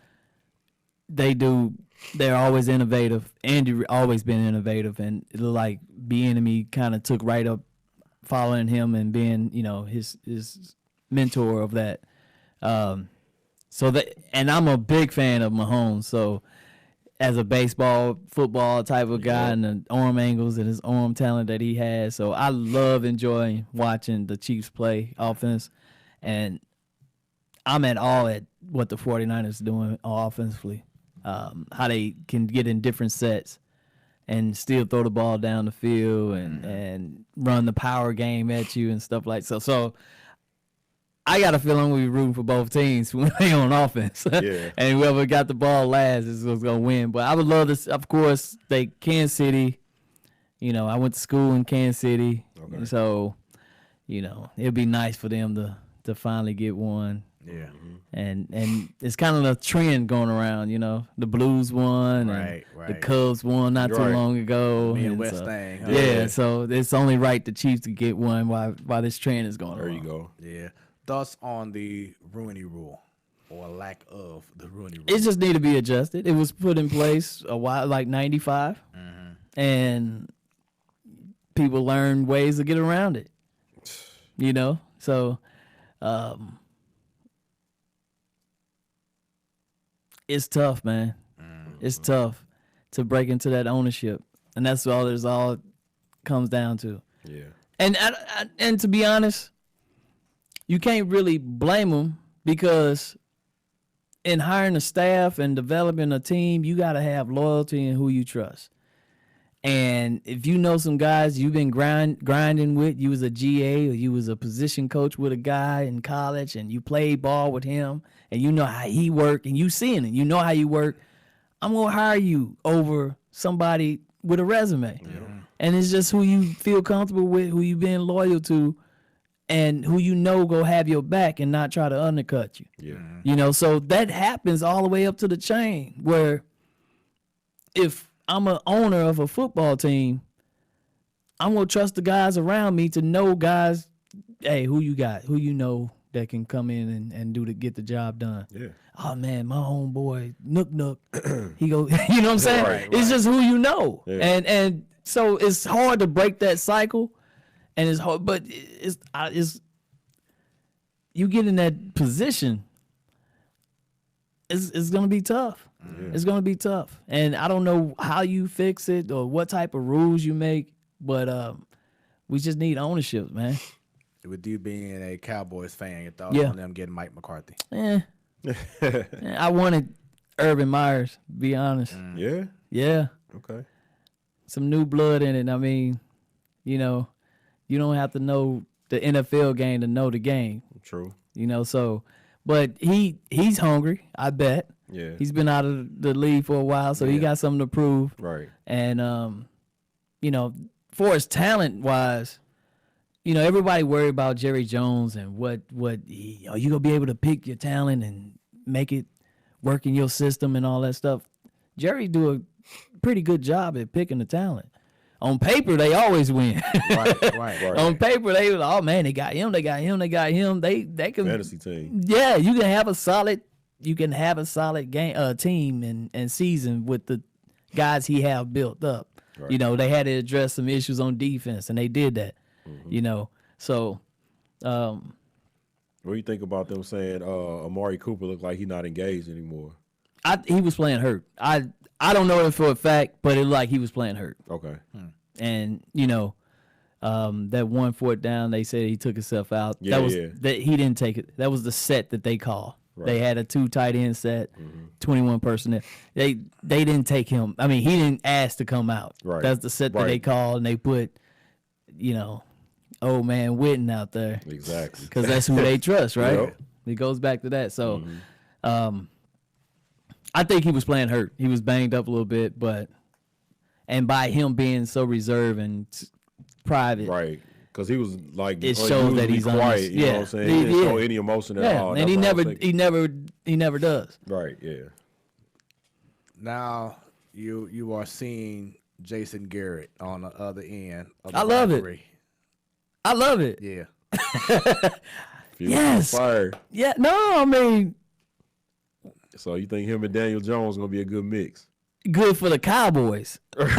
They're always innovative. Andy always been innovative, and it looked like Bieniemy kind of took right up following him and being, his mentor of that. And I'm a big fan of Mahomes. So as a baseball, football type of guy, and the arm angles and his arm talent that he has, so I love enjoying watching the Chiefs play offense, and I'm at all at what the 49ers doing offensively. How they can get in different sets and still throw the ball down the field and run the power game at you and stuff like so. So I got a feeling we'll be rooting for both teams when they on offense. Yeah. And whoever got the ball last is what's going to win. But I would love to, of course, Kansas City. I went to school in Kansas City. Okay. So, it'd be nice for them to finally get one. Yeah. And it's kind of a trend going around, the Blues won, Right, and right. the Cubs won not too Right. long ago. Me and and West so, thing, huh? Yeah, so it's only right the Chiefs to get one while this trend is going on. There you go. Yeah. Thoughts on the Rooney Rule or lack of the Rooney Rule? It just need to be adjusted. It was put in place a while, like 95, and people learned ways to get around it. So it's tough, man. It's tough to break into that ownership, and that's all. There's all it comes down to. Yeah. And to be honest, you can't really blame them because in hiring a staff and developing a team, you got to have loyalty in who you trust. And if you know some guys you've been grinding with, you was a GA or you was a position coach with a guy in college and you played ball with him and you know how he worked and you seeing it, you know how you work, I'm going to hire you over somebody with a resume. Yeah. And it's just who you feel comfortable with, who you been loyal to, and who go have your back and not try to undercut you. Yeah. So that happens all the way up to the chain where if I'm an owner of a football team, I'm going to trust the guys around me to know guys, hey, who you got, who that can come in and get the job done. Yeah. Oh man, my homeboy Nook, he go. You know what I'm saying? Right, It's just who you know, Yeah. and so it's hard to break that cycle, and it's hard, but it's you get in that position. It's gonna be tough. Yeah. It's gonna be tough, and I don't know how you fix it or what type of rules you make, but we just need ownership, man. With you being a Cowboys fan, your thoughts Yeah. on them getting Mike McCarthy? I wanted Urban Myers, to be honest. Yeah. Yeah, Okay. some new blood in it. I mean, you don't have to know the NFL game to know the game. True. So, but he's hungry. I bet. Yeah. He's been out of the league for a while, so he got something to prove. Right. And for his talent wise, everybody worried about Jerry Jones and what are you gonna be able to pick your talent and make it work in your system and all that stuff. Jerry do a pretty good job at picking the talent. On paper, they always win. Right. On paper, they oh man, they got him. They can Fantasy team. Yeah, you can have a solid game team and season with the guys he have built up. Right. They had to address some issues on defense, and they did that. So What do you think about them saying Amari Cooper looked like he's not engaged anymore? he was playing hurt. I don't know it for a fact, but it looked like he was playing hurt. Okay. And that 1 4th down, they said he took himself out. Yeah, That he didn't take it. That was the set that they call. Right. They had a 2 tight end set, 21 personnel. They didn't take him. I mean, he didn't ask to come out. Right. That's the set that they called, and they put, old man Witten out there Exactly. because that's who they trust, right? Yep. It goes back to that. So, I think he was playing hurt. He was banged up a little bit, and by him being so reserved and private, Right. Because he was like, it shows that he's quiet. honest. You know what I'm saying? He didn't show any emotion at all. and That's what I was thinking. he never does. Right. Yeah. Now you are seeing Jason Garrett on the other end. Of the I love it. rivalry. I love it. Yeah. Yes. Fire. Yeah. No, I mean, So you think him and Daniel Jones gonna be a good mix? good for the Cowboys. Talk about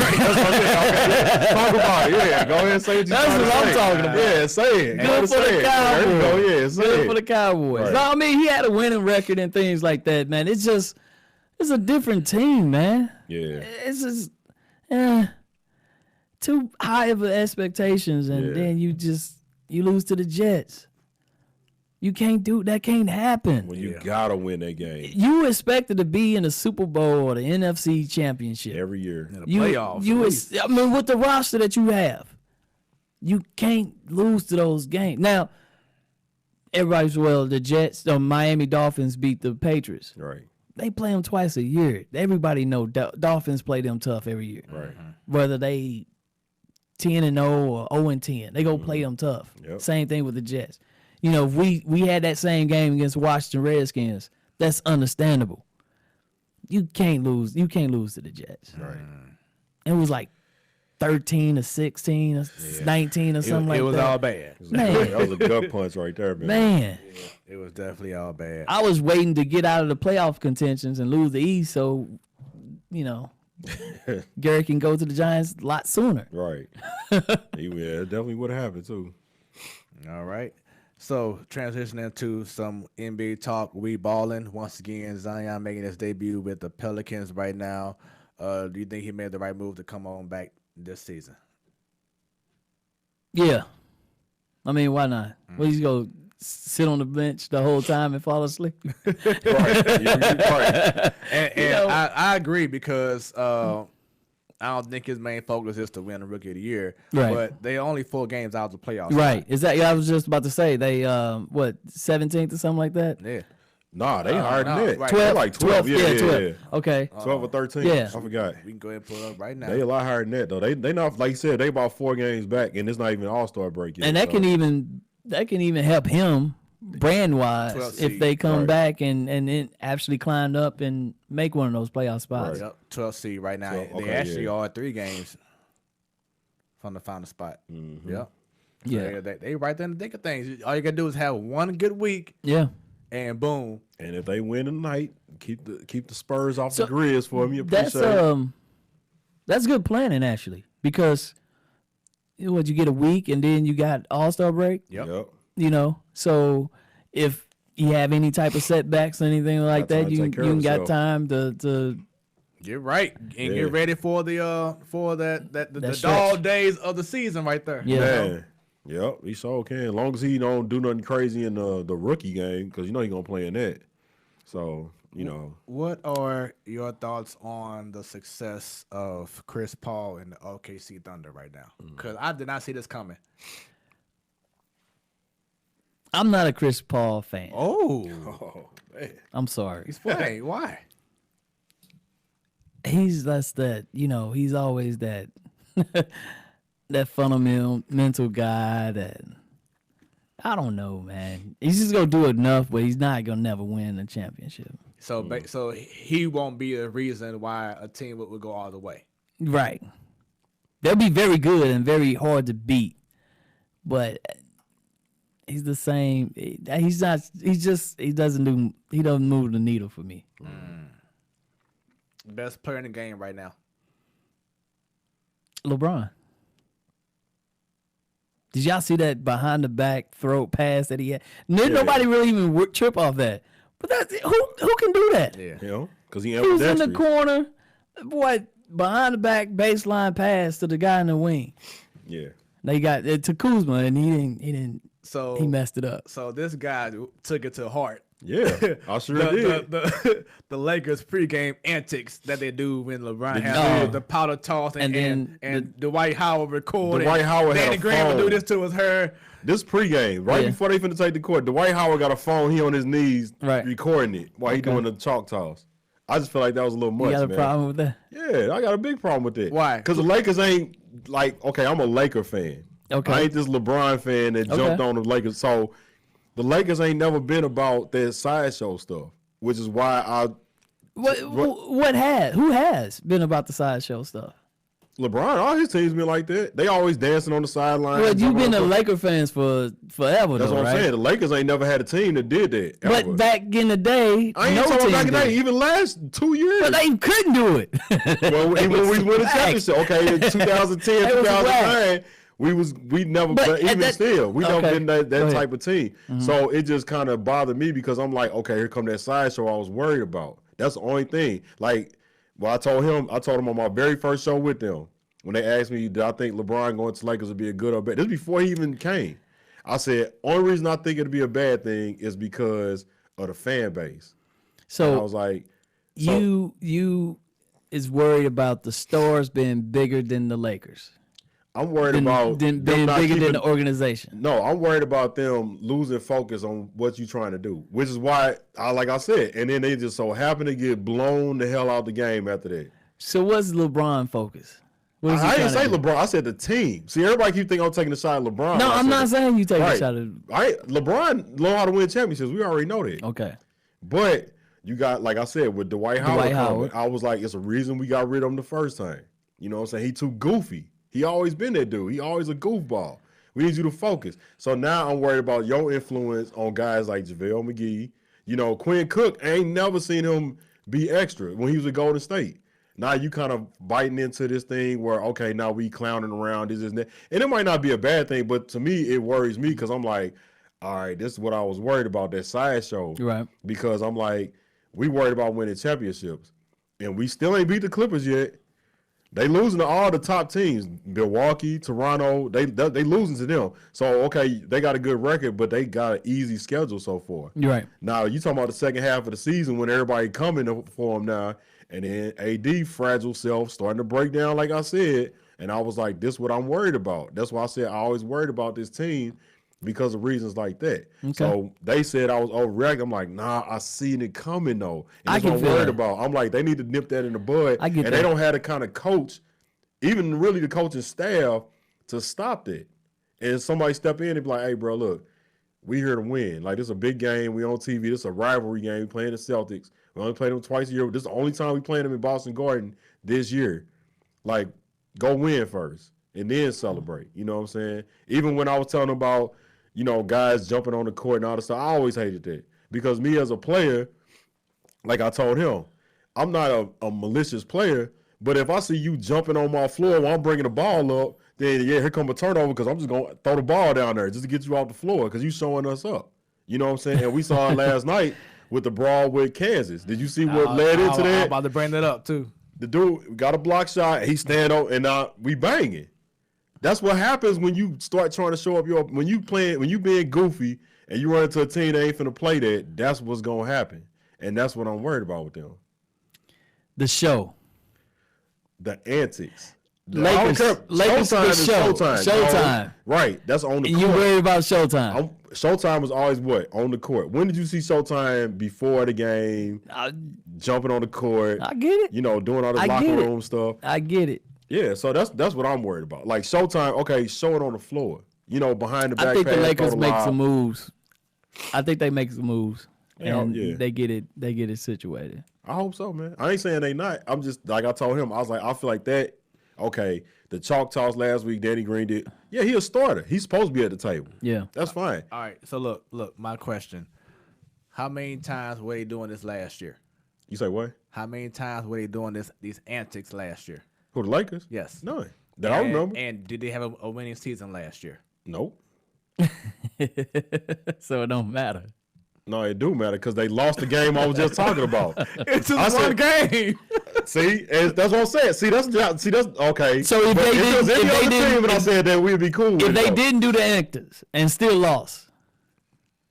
it. Yeah. Go ahead and say what you That's trying to what I'm say. talking about. Yeah. Say it. Good Go for say the it. There you go. Yeah. Say Good it. for the Cowboys. Right. No, I mean, he had a winning record and things like that, man. It's a different team, man. Yeah. It's just too high of expectations, and then you lose to the Jets. You can't that can't happen. When you gotta win that game You expected to be in the Super Bowl or the NFC Championship. every year. In the playoffs. I mean, with the roster that you have, you can't lose to those games. Now, everybody's the Jets, the Miami Dolphins beat the Patriots. Right. They play them twice a year. Everybody know Dolphins play them tough every year. Right. Whether they 10-0 or 0-10, they go play them tough. Yep. Same thing with the Jets. If we had that same game against Washington Redskins, that's understandable. You can't lose. You can't lose to the Jets. Right. It was like 13-16 or 19 or something like that. It was all bad. Man. That was a gut punch right there, man. Man, It was definitely all bad. I was waiting to get out of the playoff contentions and lose the East, so Gary can go to the Giants a lot sooner. Right. It definitely would have happened too. All right. So transitioning to some NBA talk, we balling once again. Zion making his debut with the Pelicans right now. Do you think he made the right move to come on back this season? Yeah. I mean, why not? Well, he's going to sit on the bench the whole time and fall asleep. Right. You're right. And I agree because I don't think his main focus is to win the Rookie of the Year. Right. But they only 4 games out of the playoffs. Right. Is that? I was just about to say they 17th or something like that. Yeah. Nah, they higher than that. right. They're like 12. Yeah, 12. yeah. Okay. 12 or 13. Yeah. I forgot. We can go ahead and pull it up right now. They a lot higher than that though. They not, like you said, they about 4 games back, and it's not even an All-Star break yet. And that so. can even help him brand 12 wise if seed. they come Right. back and then actually climbed up and make one of those playoff spots. Right. Yep, 12 seed right now. 12, They okay, actually yeah. are 3 games from the final spot. Mhm. Yep. Yeah. They right there in the thick of things. All you gotta do is have one good week, Yeah. and boom. And if they win tonight, keep the Spurs off So, the Grizz for me. That's Appreciate it. that's good planning actually, because you get a week and then you got All-Star break. Yep. So if you have any type of setbacks or anything like Got time that, to you take care you of got yourself. time to Get right and Yeah. get ready for the the stretch. dog days of the season right there. Yeah. Man. Yep, he so can. As long as he don't do nothing crazy in the rookie game, because he gonna play in that. So, What are your thoughts on the success of Chris Paul and the OKC Thunder right now? Because I did not see this coming. I'm not a Chris Paul fan. Oh, man. I'm sorry. explain why? He's less that, he's always that that fundamental guy that I don't know, man. He's just gonna do enough, but he's not gonna never win a championship. So, so he won't be the reason why a team would go all the way. Right. They'll be very good and very hard to beat, but he's the same. He's not. He doesn't move the needle for me. Best player in the game right now. LeBron. Did y'all see that behind the back throat pass that he had? Nobody really even trip off that. But that's who can do that? Yeah. Because he He was in the ambidextrous. corner, boy, behind the back baseline pass to the guy in the wing. Yeah. They got it to Kuzma, and he So messed it up. So this guy took it to heart. Yeah, I sure did. The Lakers pregame antics that they do when LeBron Did you has see the powder toss and then Dwight Howard recording. Dwight Howard had Danny a Green will do phone. this to her. This pregame, right Yeah. before they finna take the court, Dwight Howard got a phone. He on his knees Right. recording it while he doing the chalk toss. I just feel like that was a little much, You got a man. problem with that? Yeah, I got a big problem with that. Why? Because the Lakers ain't like, okay, I'm a Laker fan. Okay. I ain't this LeBron fan that jumped on the Lakers. So the Lakers ain't never been about that sideshow stuff, which is why Who has been about the sideshow stuff? LeBron, all his teams been like that. They always dancing on the sideline. Well, you've jumping been on a the- Laker fans for forever, That's though, what I'm right? saying. The Lakers ain't never had a team that did that. ever. But back in the day, I ain't no talking team about back in the did day, it. even last 2 years. But they couldn't do it. Well, even when we won the whack. championship, okay, in 2010, They was 2009, we never, But but at even that- still, we never okay. been that Go ahead. type of team. So it just kind of bothered me because I'm like, okay, here come that sideshow I was worried about. That's the only thing. Like, well, I told him on my very first show with them, when they asked me, did I think LeBron going to Lakers would be a good or bad? This is before he even came. I said, only reason I think it'd be a bad thing is because of the fan base. And I So was like, you is worried about the stars being bigger than the Lakers, I'm worried about being them not bigger than keeping- the organization. No, I'm worried about them losing focus on what you're trying to do, which is why, like I said, and then they just so happen to get blown the hell out the game after that. So what's LeBron focus? What is he I didn't trying say to do? LeBron. I said the team. See, everybody keep thinking I'm taking the shot at LeBron. No, I I'm said not saying you take a right. shot at. LeBron know how to win championships. We already know that. Okay. But you got, like I said, with Dwight Howard, Howard. I was like, it's a reason we got rid of him the first time. You know what I'm saying? He too goofy. He always been that dude. He always a goofball. We need you to focus. So now I'm worried about your influence on guys like JaVale McGee. You know, Quinn Cook, I ain't never seen him be extra when he was at Golden State. Now you kind of biting into this thing where, okay, now we clowning around, this and that. And it might not be a bad thing, but to me, it worries me because I'm like, all right, this is what I was worried about, that sideshow. Right. Because I'm like, we worried about winning championships. And we still ain't beat the Clippers yet. They losing to all the top teams, Milwaukee, Toronto. They losing to them. So okay, they got a good record, but they got an easy schedule so far. You're right. Now you talking about the second half of the season when everybody coming for them now, and then AD fragile self starting to break down, like I said. And I was like, this is what I'm worried about. That's why I said I always worried about this team because of reasons like that. Okay. So they said I was overreacting. I'm like, nah, I seen it coming though. And I that's what can I'm feel worried that. about. I'm like, they need to nip that in the bud. I get and that. they don't have the kind of coach, even really the coaching staff, to stop that. And somebody step in and be like, hey, bro, look, we here to win. Like, this is a big game. We on TV. This is a rivalry game. We playing the Celtics. We only play them twice a year. This is the only time we playing them in Boston Garden this year. Like, go win first. and then celebrate. You know what I'm saying? Even when I was telling about, guys jumping on the court and all this stuff, I always hated that because me as a player, like I told him, I'm not a malicious player, but if I see you jumping on my floor while I'm bringing the ball up, then here come a turnover because I'm just going to throw the ball down there just to get you off the floor because you showing us up. You know what I'm saying? And we saw it last night with the brawl with Kansas. Did you see what led into that? I'm about to bring that up too. The dude got a block shot. He stand up and we banging. That's what happens when you start trying to show up when you being goofy and you run into a team that ain't finna play that. That's what's gonna happen, and that's what I'm worried about with them. The show, the antics. Lakers Showtime is show. Showtime. Showtime. Right. That's on the court. You worried about Showtime. Showtime was always what? On the court. When did you see Showtime before the game? Jumping on the court. I get it. Doing all this locker room stuff. I get it. Yeah, so that's what I'm worried about. Like Showtime, okay, show it on the floor. Behind the back. I think the Lakers make some moves. I think they make some moves. And they get it situated. I hope so, man. I ain't saying they not. I'm just like I told him, I was like, I feel like that. Okay, the chalk toss last week, Danny Green did. Yeah, he a starter. He's supposed to be at the table. Yeah. That's fine. All right, so look, my question. How many times were they doing this last year? You say what? How many times were they doing these antics last year? Who, the Lakers? Yes. None. That I remember. And did they have a winning season last year? Nope. So it don't matter. No, it do matter because they lost the game I was just talking about. It's just one game. See, that's what I'm saying. See, that's okay. So if they didn't, and I said that we'd be cool. If they didn't do the antics and still lost,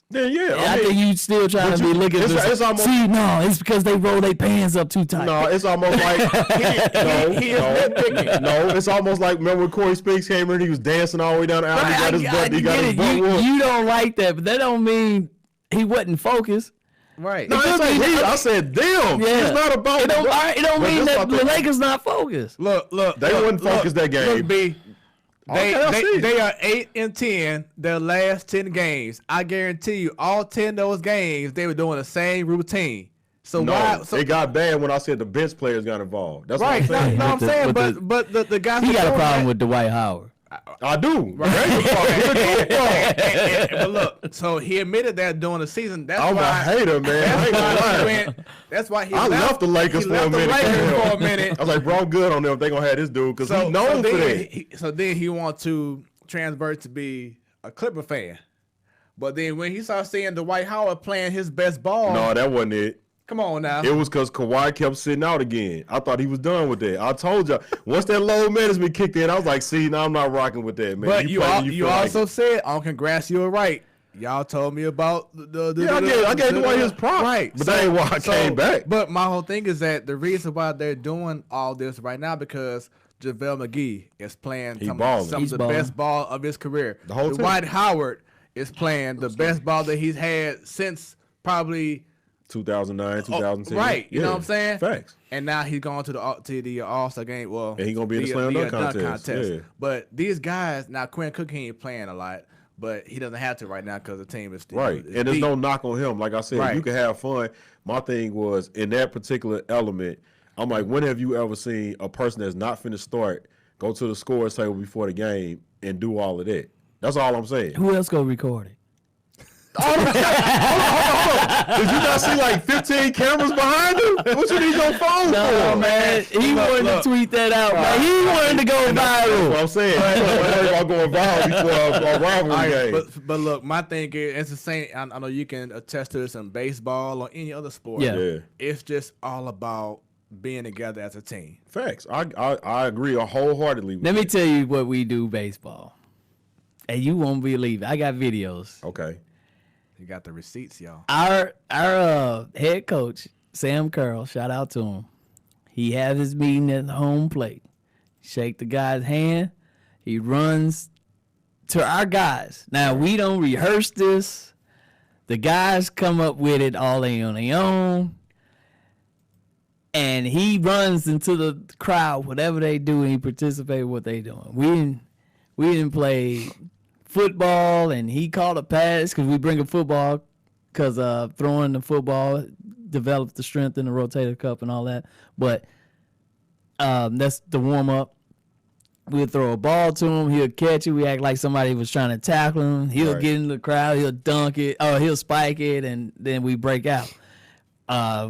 then I think you still trying to be looking at this. It's because they roll their pants up too tight. No, it's almost like no. It's almost like remember when Corey Spinks came in, he was dancing all the way down the aisle. He got his butt. You don't like that, but that don't mean he wasn't focused. Right. No, I said them. Yeah. It's not about. It don't mean that the Lakers not focused. Look. They wouldn't focus that game. Look, B. They are 8-10 their last 10 games. I guarantee you, all 10 of those games they were doing the same routine. So it got bad when I said the bench players got involved. That's right. what I'm saying. No, I'm saying, but the guys. He got a problem with Dwight Howard. I do. Right. But look, so he admitted that during the season. That's I'm why a hater, man. That's why he left the Lakers for a minute. I was like, bro, I'm good on them if they gonna have this dude because he's known for that. So then he wants to transvert to be a Clipper fan. But then when he started seeing Dwight Howard playing his best ball, no, that wasn't it. Come on now. It was because Kawhi kept sitting out again. I thought he was done with that. I told y'all. Once that low management kicked in, I was like, see, now I'm not rocking with that, man. But you also said, on congrats, you were right. Y'all told me about I gave Dwight his props. Right. But that ain't why I came back. But my whole thing is that the reason why they're doing all this right now because JaVale McGee is playing some of the best ball of his career. The whole Dwight Howard is playing the best ball that he's had since probably 2009, 2010. Right. You know what I'm saying? Facts. And now he's going to the All-Star game. Well, and he's going to be in the slam dunk contest. Yeah. But these guys, now Quinn Cook, he ain't playing a lot, but he doesn't have to right now because the team is still right. And there's no knock on him. Like I said, you can have fun. My thing was, in that particular element, I'm like, when have you ever seen a person that's not finna start go to the scores table before the game and do all of that? That's all I'm saying. Who else go record it? Hold on. Did you not see like 15 cameras behind him? What you need your phone for? No, man. He wanted to tweet that out, man. He wanted to go viral. That's what I'm saying. I'm going viral before a rivalry game. But look, my thing is, it's the same. I know you can attest to this in baseball or any other sport. Yeah. It's just all about being together as a team. Facts. I agree wholeheartedly with Let me tell you what we do baseball. And you won't believe it. I got videos. Okay. You got the receipts, y'all. Our head coach, Sam Curl, shout out to him. He has his meeting at the home plate. Shake the guy's hand. He runs to our guys. Now, we don't rehearse this. The guys come up with it all on their own. And he runs into the crowd, whatever they do, and he participates in what they doing. We didn't play football, and he called a pass because we bring a football because throwing the football develops the strength in the rotator cuff and all that. But that's the warm-up. we'll throw a ball to him. He'll catch it. We act like somebody was trying to tackle him. He'll Right. get in the crowd. He'll dunk it. Oh, he'll spike it, and then we break out.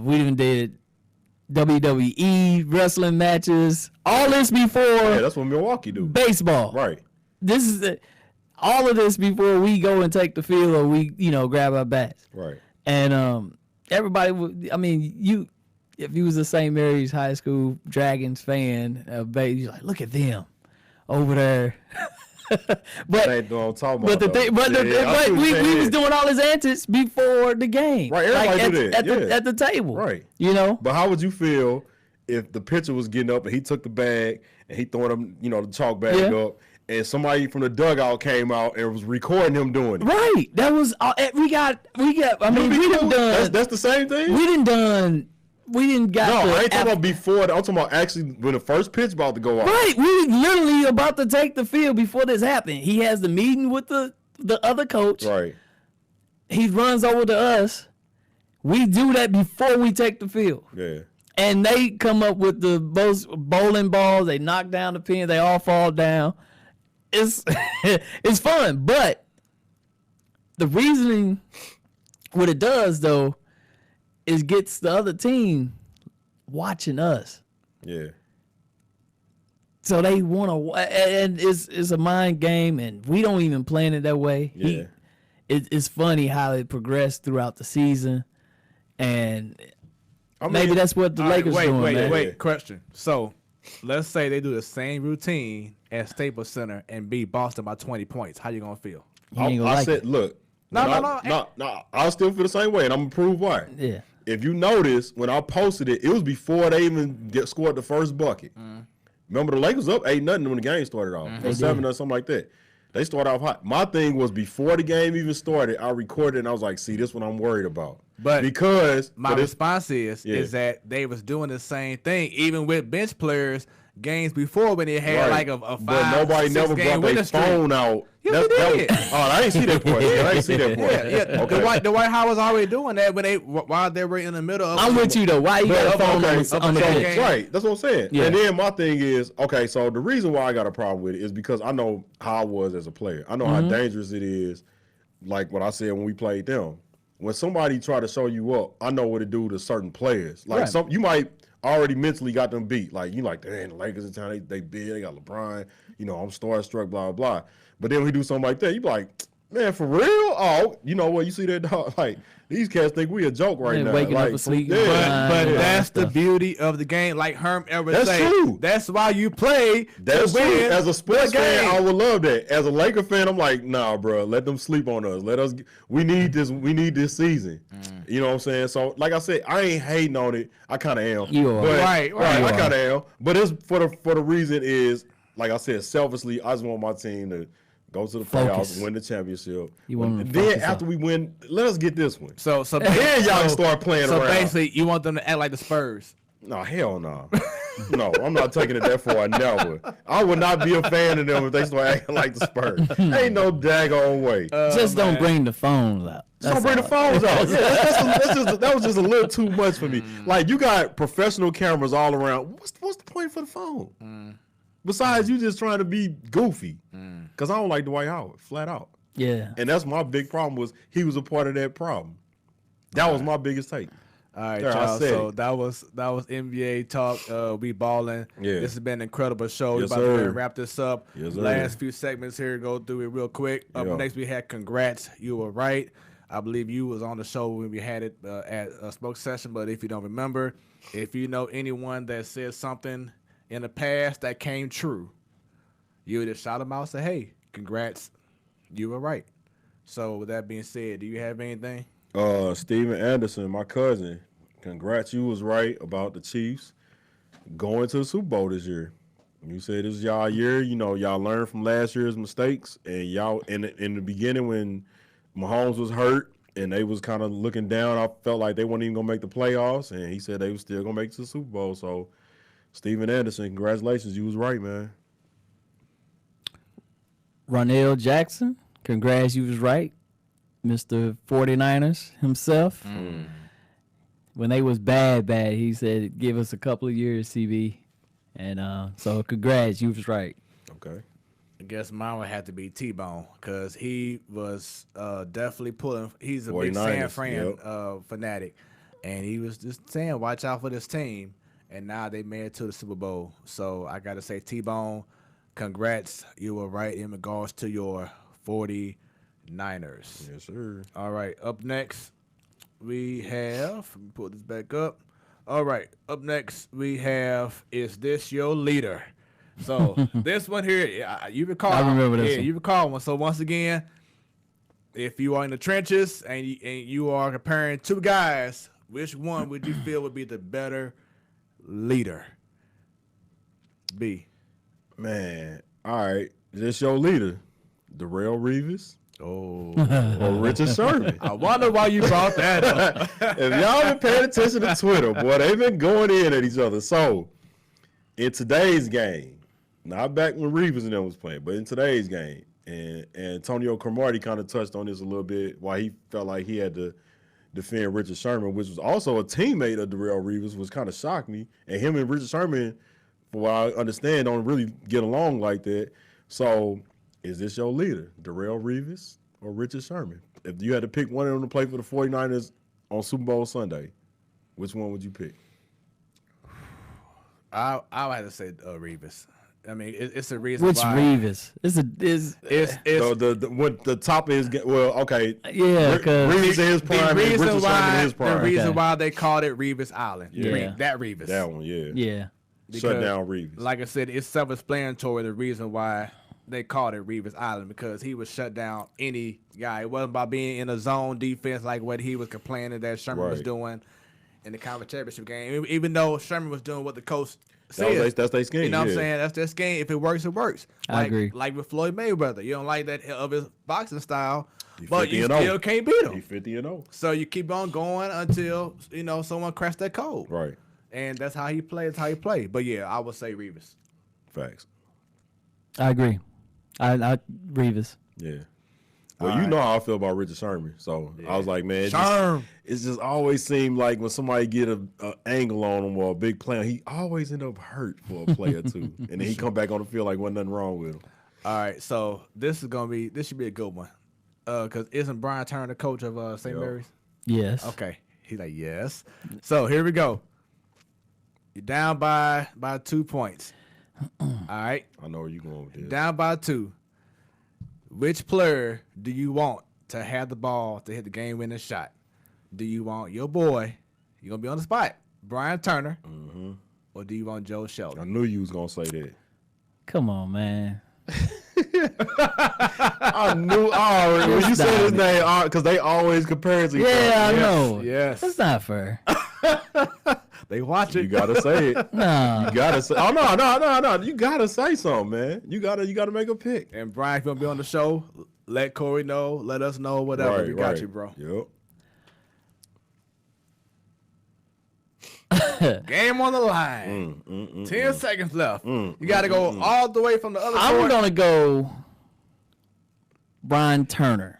We even did WWE wrestling matches. All this before Yeah, that's what Milwaukee do. baseball. Right. This is all of this before we go and take the field or we, grab our bats. Right. And everybody would. I mean, if you was a St. Mary's High School Dragons fan, you're like, look at them over there. That ain't what I'm talking But about. we was doing all his antics before the game. Right, everybody do that. At the table. Right. But how would you feel if the pitcher was getting up and he took the bag and he throwing them, the chalk bag up, and somebody from the dugout came out and was recording him doing it? Right. That was we got. I mean, we done done. That's the same thing. We didn't done. We didn't got. No, I ain't talking about before. I'm talking about actually when the first pitch about to go off. Right. We literally about to take the field before this happened. He has the meeting with the other coach. Right. He runs over to us. We do that before we take the field. Yeah. And they come up with the most bowling balls. They knock down the pin. They all fall down. It's it's fun, but the reasoning, what it does though, is gets the other team watching us. Yeah. So they want to, and it's a mind game, and we don't even plan it that way. Yeah. It's funny how it progressed throughout the season, and maybe that's what the Lakers doing. Wait. Question. So, let's say they do the same routine at Staples Center and beat Boston by 20 points. How you gonna feel? I said, look. No. I still feel the same way, and I'm gonna prove why. Yeah. If you notice, when I posted it, it was before they even scored the first bucket. Remember, the Lakers up 8-0 when the game started off, or 7 or something like that. They started off hot. My thing was before the game even started, I recorded and I was like, "See, this is what I'm worried about." But because my response is that they was doing the same thing, even with bench players. Games before when they had like a 5, but nobody 6 never game brought their phone out. Yeah, did. I didn't see that part. I didn't see that part. Yeah. Okay. The White House was already doing that while they were in the middle of. I'm with you though. Why you got a phone on the bench? Right, that's what I'm saying. Yeah. And then my thing is, okay, so the reason why I got a problem with it is because I know how I was as a player. I know how dangerous it is. Like what I said when we played them. When somebody try to show you up, I know what to do to certain players. Like you might already mentally got them beat. Like you like, damn, the Lakers in town, they big, they got LeBron, I'm starstruck, blah, blah. But then when we do something like that, you be like, man, for real? Oh, you know what? You see that dog? Like, these cats think we a joke right now. Waking like, up asleep. But that's the beauty of the game. Like Herm ever That's say, true. That's why you play. That's to true. win As a sports the fan, game. I would love that. As a Laker fan, I'm like, nah, bro, let them sleep on us. We need this. We need this season. You know what I'm saying? So, like I said, I ain't hating on it. I kind of am. You are. Right. I kind of am. But it's for the reason is, like I said, selfishly, I just want my team to go to the playoffs, win the championship. Then after we win, let us get this one. So then y'all can start playing around. So basically, you want them to act like the Spurs. No, hell no. No, I'm not taking it that far. Never. I would not be a fan of them if they start acting like the Spurs. Ain't no daggone way. Just don't bring the phones out. Don't bring the phones out. Yeah, that was just a little too much for me. Like, you got professional cameras all around. What's the point for the phone? Besides, you just trying to be goofy. Because I don't like Dwight Howard, flat out. Yeah. And that's my big problem was he was a part of that problem. That was my biggest take. All right, There, y'all. So it. that was NBA talk. We balling. Yeah. This has been an incredible show. Yes, We're about to sir. wrap this up. Yes, sir. Last few segments here. Go through it real quick. Up Yeah. next, we had congrats. You were right. I believe you was on the show when we had it at a smoke session. But if you don't remember, if you know anyone that said something in the past that came true, you would just shout them out and say, "Hey, congrats, you were right." So with that being said, do you have anything? Steven Anderson, my cousin, congrats, you was right about the Chiefs going to the Super Bowl this year. You said this is y'all year, y'all learned from last year's mistakes, and y'all in the beginning when Mahomes was hurt and they was kind of looking down, I felt like they weren't even gonna make the playoffs, and he said they was still gonna make it to the Super Bowl. So Steven Anderson, congratulations, you was right, man. Ronell Jackson, congrats, you was right. Mr. 49ers himself. When they was bad, he said, give us a couple of years, CB. And so congrats, you was right. Okay. I guess mine would have to be T-Bone because he was definitely pulling. He's a big 49ers, San Fran yep. fanatic, and he was just saying, "Watch out for this team." And now they made it to the Super Bowl. So I got to say, T-Bone, congrats. You were right in regards to your 49ers. Yes, sir. All right, up next we have. Let me pull this back up. All right, up next we have. Is this your leader? So this one here, you recall. I remember this one. You recall one. So once again, if you are in the trenches and you are comparing two guys, which one would you feel would be the better leader? B. Man, all right. This your leader, Darrelle Revis Oh, or Richard Sherman. I wonder why you brought that up. If y'all been paying attention to Twitter, boy, they've been going in at each other. So, in today's game, not back when Revis and them was playing, but in today's game, and Antonio Cromartie kind of touched on this a little bit, why he felt like he had to defend Richard Sherman, which was also a teammate of Darrelle Revis, was kind of shocked me. And him and Richard Sherman, for what I understand, don't really get along like that. So, is this your leader, Darrelle Revis or Richard Sherman? If you had to pick one of them to play for the 49ers on Super Bowl Sunday, which one would you pick? I would have to say Revis. I mean, it's a reason Which why. Revis? It's What the top is? Well, okay. yeah, because Revis in his prime and Richard Sherman in his the prime. reason Okay. why they called it Revis Island. Yeah. That Revis. That one, yeah. yeah. Shut Because, down Revis. Like I said, it's self-explanatory the reason why they called it Revis Island, because he would shut down any guy. It wasn't by being in a zone defense like what he was complaining that Sherman was Right. doing in the conference championship game. Even though Sherman was doing what the coach That's said. their scheme. You know what I'm yeah. saying? That's their scheme. If it works, it works. I agree. Like with Floyd Mayweather. You don't like that of his boxing style, He but 50 you and still 0. can't beat him. He 50-0. So you keep on going until, someone cracks that code. Right. And that's how he plays, how he play. But yeah, I would say Revis. Facts. I agree. I Revis. Yeah. Well, you know how I feel about Richard Sherman. So I was like, man, it's just always seemed like when somebody get a angle on him or a big play, he always end up hurt for a play or two. And then he come back on the field like wasn't nothing wrong with him. All right, so this should be a good one. Because isn't Brian Turner the coach of St. Yep. Mary's? Yes. Okay. He's like, yes. So here we go. You're down by 2 points. All right. I know where you going with this. Down by 2. Which player do you want to have the ball to hit the game-winning shot? Do you want your boy, you're going to be on the spot, Brian Turner, or do you want Joe I Shelton? knew you was going to say that. Come on, man. I knew already. When you said his name, because they always compare it to each other. Yeah, I know. Yes. That's not fair. They watch it. You gotta say it. No. You gotta say. Oh no! You gotta say something, man. You gotta make a pick. And Brian, if you're going to be on the show, let Corey know, let us know, whatever. We got you, bro. Yep. Game on the line. 10 seconds left. You got to go all the way from the other I'm court. going to go Brian Turner.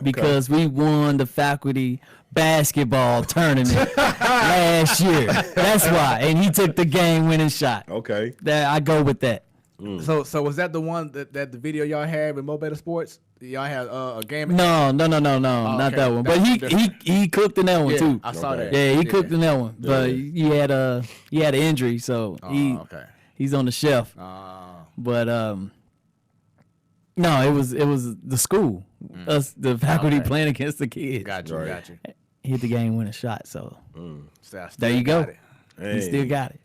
Because we won the faculty basketball tournament last year. That's why. And he took the game-winning shot. Okay. That I go with that. So was that the one that the video y'all had with Mo Better Sports? Y'all had a game? No, not okay. that one. But he cooked in that one Yeah, too. I saw that. Yeah, he cooked in that one. But he had an injury, so okay. he's on the shelf. But no, it was the school, us the faculty playing against the kids. Got you. Right. Got you. Hit the game-winning shot. So So I still there you go. got it. He still got it.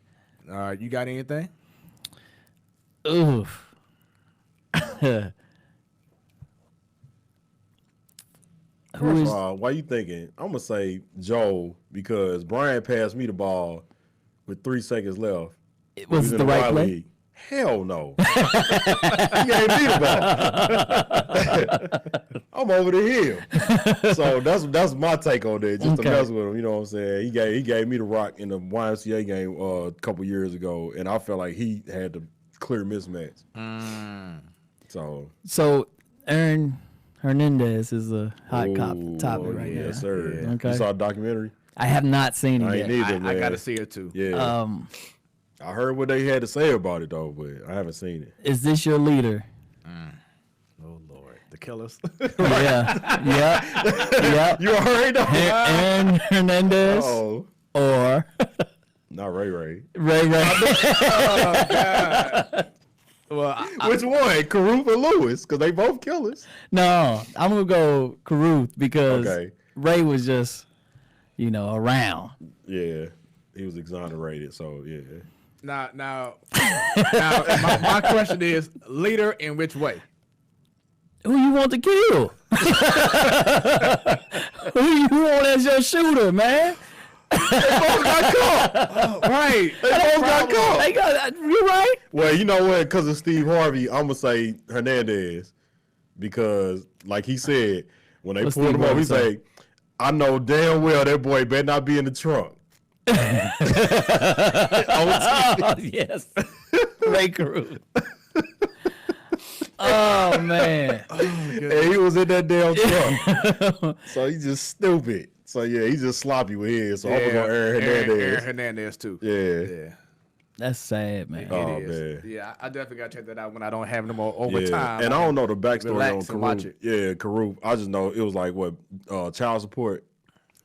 All right, you got anything? Oof. First of all, why you thinking? I'm gonna say Joe because Brian passed me the ball with 3 seconds left. Was He it in the right Y play? League. Hell no. He gave me the ball. I'm over the hill. So that's my take on that. Just to mess with him, you know what I'm saying? He gave me the rock in the YMCA game a couple years ago, and I felt like he had the clear mismatch. So Aaron Hernandez is a hot topic right now. Yes, sir. Okay. You saw a documentary? I have not seen it I yet. ain't neither, I man. got to see it too. Yeah. I heard what they had to say about it though, but I haven't seen it. Is this your leader? Oh Lord, the Killers. Yeah. Yep. You already know. Aaron Hernandez Oh, or not Ray Ray. Ray Ray. Oh God. Well, Which one? Caruth or Lewis? Because they both killers. No, I'm gonna go Caruth because Okay. Ray was just, around. Yeah, he was exonerated. So yeah. now, my question is, leader in which way? Who you want to kill? Who you want as your shooter, man? got caught. Right. They both got caught. You right? Well, you know what? Because of Steve Harvey, I'm gonna say Hernandez because, like he said, when they What's pulled Steve him up, Harvey he say? say, "I know damn well that boy better not be in the trunk." Oh, yes. Ray Caruth. Oh, man. And he was in that damn trunk, so he's just stupid. So yeah, he's just sloppy with his. So I'm gonna go Aaron Hernandez. Aaron Hernandez too. Yeah. That's sad, man. Oh, It is. man. Yeah, I definitely gotta check that out when I don't have no more Yeah, overtime. and I don't know the backstory relax on and watch Caruth. it. Yeah, Caruth. I just know it was like what child support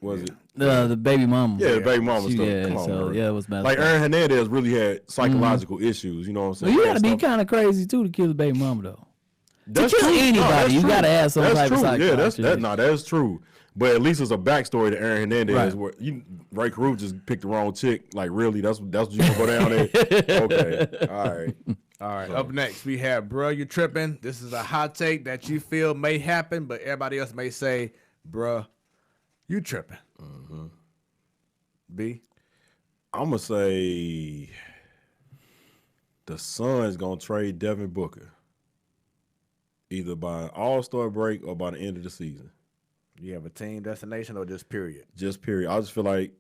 was it? The baby mama. Yeah, the baby mama stuff. Yeah, Come on, so bro. yeah, it was messed Like up. Aaron Hernandez really had psychological issues. You know what I'm Well, saying? you gotta be Stuff- kind of crazy too to kill the baby mama though. That's kill true. anybody, that's you true. gotta have some that's type of true. Yeah, psychology. that's true. But at least it's a backstory to Aaron Hernandez. Right. Where Ray Caruth just picked the wrong chick. Like really, that's what you gonna go down there. Okay, all right. All right, up next we have bruh, you tripping. This is a hot take that you feel may happen, but everybody else may say, bruh, you tripping. B. I'm gonna say the Suns gonna trade Devin Booker either by All-Star break or by the end of the season. You have a team destination or just period? Just period. I just feel like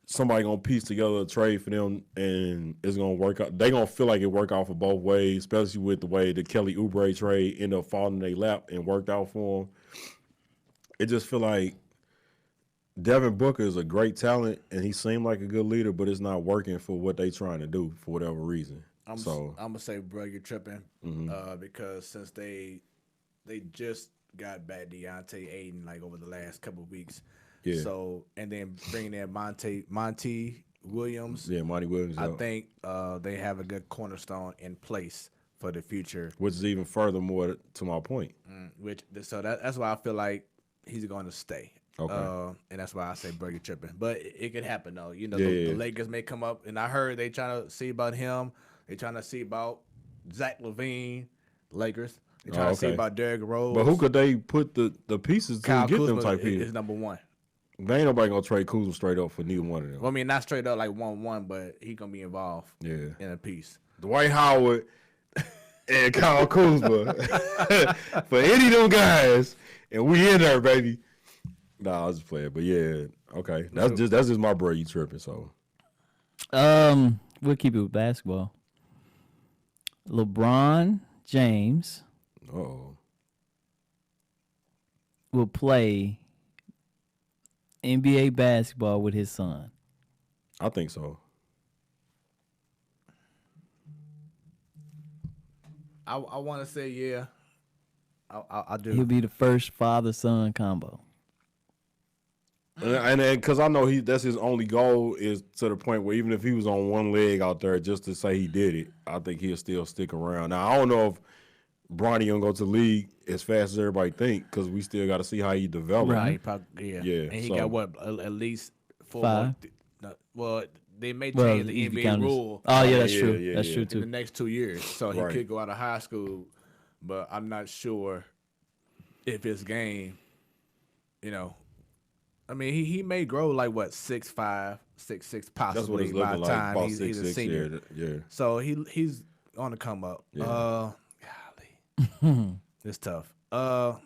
somebody gonna piece together a trade for them, and it's gonna work out. They gonna feel like it work out for both ways, especially with the way the Kelly Oubre trade ended up falling in their lap and worked out for them. It just feel like Devin Booker is a great talent, and he seemed like a good leader, but it's not working for what they trying to do for whatever reason. I'm gonna say, bro, you're tripping, because since they just got back Deontay Ayton like over the last couple of weeks, Yeah. So and then bringing in Monty Williams, Yeah, Monty Williams. I out. think they have a good cornerstone in place for the future. Which is even furthermore to my point. That's why I feel like he's going to stay. Okay. And that's why I say Burger tripping. But it could happen though. You know, Yeah. the Lakers may come up, and I heard they trying to see about him. They trying to see about Zach LaVine, Lakers. They trying to see okay. about Derrick Rose. But who could they put the pieces to Kyle get them Kuzma type people? is number one. They ain't nobody gonna trade Kuzma straight up for neither one of them. Well, I mean, not straight up like 1-1, but he gonna be involved Yeah. in a piece. Dwight Howard and Kyle Kuzma for any of them guys, and we in there, baby. Nah, I was just playing, but yeah, okay. That's just my bro. You tripping? So We'll keep it with basketball. LeBron James will play NBA basketball with his son. I think so. I want to say yeah. I do. He'll be the first father-son combo. And because I know that's his only goal is to the point where even if he was on one leg out there just to say he did it, I think he'll still stick around. Now I don't know if Bronny gonna go to the league as fast as everybody think because we still got to see how he develops. Right. Yeah. Yeah, And he so- got what at least 4 5? more. No, well, they may Well, change the if you NBA count this- rule. Oh yeah, that's Yeah, true. yeah, That's yeah. true In the too. next 2 years. So he Right. could go out of high school, but I'm not sure if his game, I mean, he may grow like what 6'5", 6'6", possibly That's what it's by looking the like. time About he's 6'6", a senior. Yeah. So he's on to come up. Yeah. Golly, it's tough. Knowing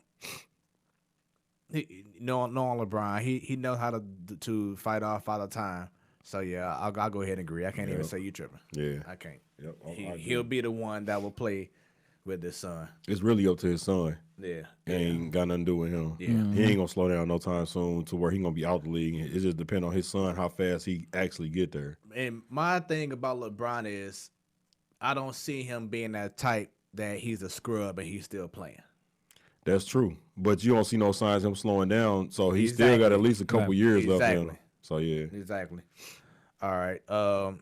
LeBron, he knows how to fight off Father Time. So yeah, I'll go ahead and agree. I can't even say you tripping. Yeah. I can't. Yep. He'll be the one that will play with his son. It's really up to his son. Yeah. Ain't got nothing to do with him. Yeah. He ain't gonna slow down no time soon to where he gonna be out the league. It just depends on his son how fast he actually get there. And my thing about LeBron is I don't see him being that type that he's a scrub and he's still playing. That's true, but you don't see no signs of him slowing down. So he still got at least a couple years left in him. So yeah, exactly. All right.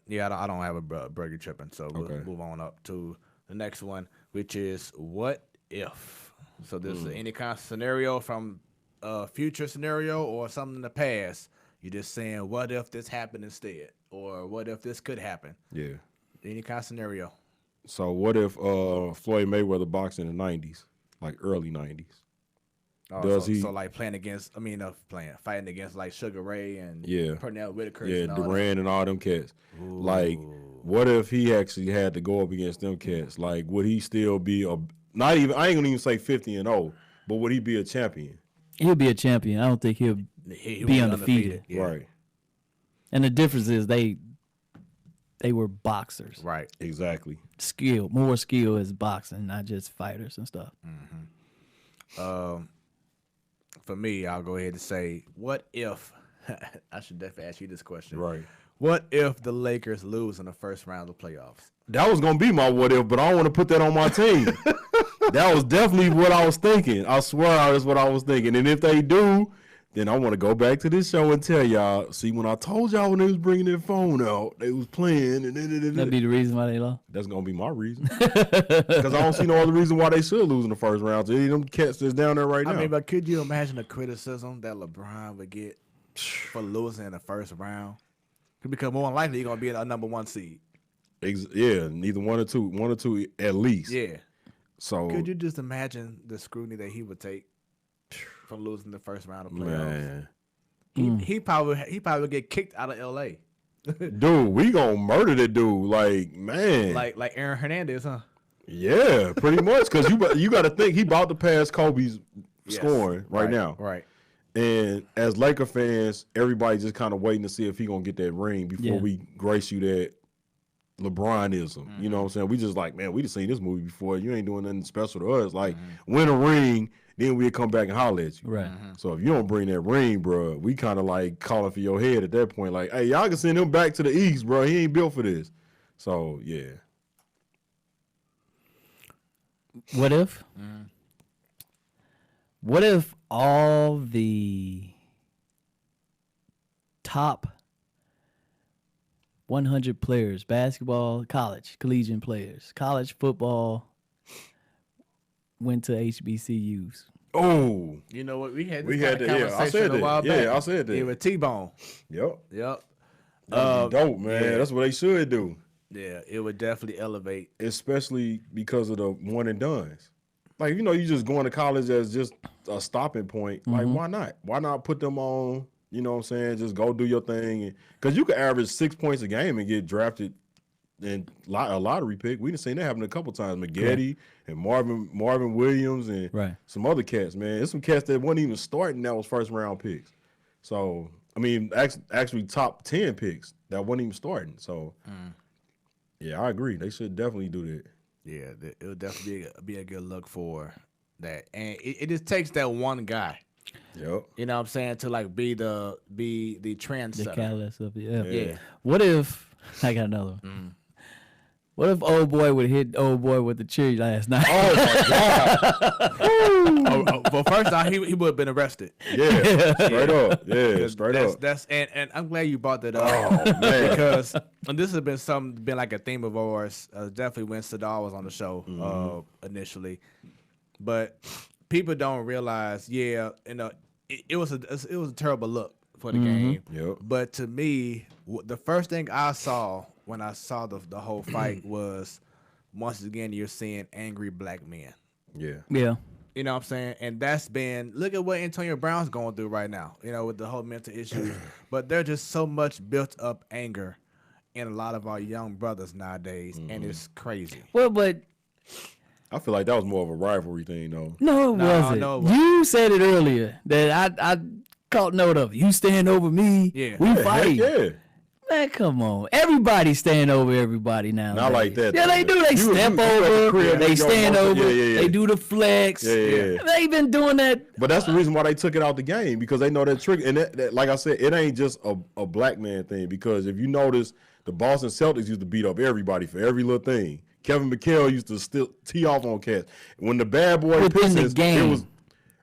Yeah, I don't have a burger tripping, so we'll move on up to the next one, which is what if. So this is any kind of scenario from a future scenario or something in the past. You're just saying, what if this happened instead, or what if this could happen? Yeah. Any kind of scenario. So what if Floyd Mayweather boxed in the 90s, like early 90s? Does he? So like fighting against like Sugar Ray and Pernell Whitaker. Yeah, and Duran and all them cats. Ooh. Like, what if he actually had to go up against them cats? Like, would he still be I ain't gonna even say 50-0, but would he be a champion? He'll be a champion. I don't think he'll be undefeated. Yeah. Right. And the difference is they were boxers. Right. Exactly. More skill is boxing, not just fighters and stuff. Mm-hmm. For me, I'll go ahead and say, what if I should definitely ask you this question. Right. What if the Lakers lose in the first round of the playoffs? That was gonna be my what if, but I don't want to put that on my team. That was definitely what I was thinking. I swear that's what I was thinking. And if they do, then I want to go back to this show and tell y'all, see, when I told y'all when they was bringing their phone out, they was playing. That'd be the reason why they lost? That's going to be my reason. Because I don't see no other reason why they should lose in the first round. So them cats that's down there right now. I mean, but could you imagine the criticism that LeBron would get for losing in the first round? Because more than likely you're going to be a number one seed. Yeah, neither one or two at least. Yeah. So could you just imagine the scrutiny that he would take for losing the first round of playoffs? Man. He probably would get kicked out of LA. Dude, we gonna murder that dude. Like, man. Like Aaron Hernandez, huh? Yeah, pretty much. Because you got to think he about to pass Kobe's scoring right now. Right. And as Laker fans, everybody just kind of waiting to see if he gonna get that ring before we grace you that LeBronism. You know what I'm saying? We just like, man, we just seen this movie before. You ain't doing nothing special to us. Like, win a ring, then we'll come back and holler at you. Right. So if you don't bring that ring, bro, we kind of like calling for your head at that point. Like, hey, y'all can send him back to the East, bro. He ain't built for this. So, yeah. What if? What if all the top 100 players, basketball, collegiate players, college football, went to HBCUs? Oh, you know what? We had that. Yeah, I said that. Yeah, I said that. Yeah, with T-Bone. Yep. That'd be dope, man. Yeah. That's what they should do. Yeah, it would definitely elevate. Especially because of the one and dones. Like, you just going to college as just a stopping point. Like, why not? Why not put them on? You know what I'm saying? Just go do your thing. Because you could average 6 points a game and get drafted in a lottery pick. We done seen that happen a couple times. McGetty and Marvin Williams and some other cats, man. There's some cats that weren't even starting that was first round picks. So, I mean, actually top 10 picks that weren't even starting. So, yeah, I agree. They should definitely do that. Yeah, it would definitely be a good look for that. And it just takes that one guy. Yep. You know what I'm saying? To like be the trendsetter. The catalyst of it. Yeah. What if I got another one? What if old boy would hit old boy with the tree last night? Oh my God! Well, first off, he would have been arrested. Yeah, straight up. Yeah, straight up. That's and I'm glad you brought that up. Oh man, because this has been like a theme of ours. Definitely when Sadar was on the show initially, but people don't realize. Yeah, it was a terrible look for the game. Yep. But to me, the first thing I saw when I saw the whole fight was, once again, you're seeing angry black men. Yeah. Yeah. You know what I'm saying? And that's been, look at what Antonio Brown's going through right now, with the whole mental issues. But there's just so much built up anger in a lot of our young brothers nowadays, and it's crazy. Well, but I feel like that was more of a rivalry thing, though. No, it wasn't. No. You said it earlier that I caught note of. You stand over me. Yeah. We fight. Yeah. Man, come on. Everybody stand over everybody now. Not like that. Yeah, though. they do. They You step at the over. crib, They you go stand most- over. yeah. They do the flex. Yeah. They been doing that. But that's the reason why they took it out the game, because they know that trick. And that, like I said, it ain't just a black man thing, because if you notice, the Boston Celtics used to beat up everybody for every little thing. Kevin McHale used to still tee off on cats. When the bad boy Within the Pistons, game. it was,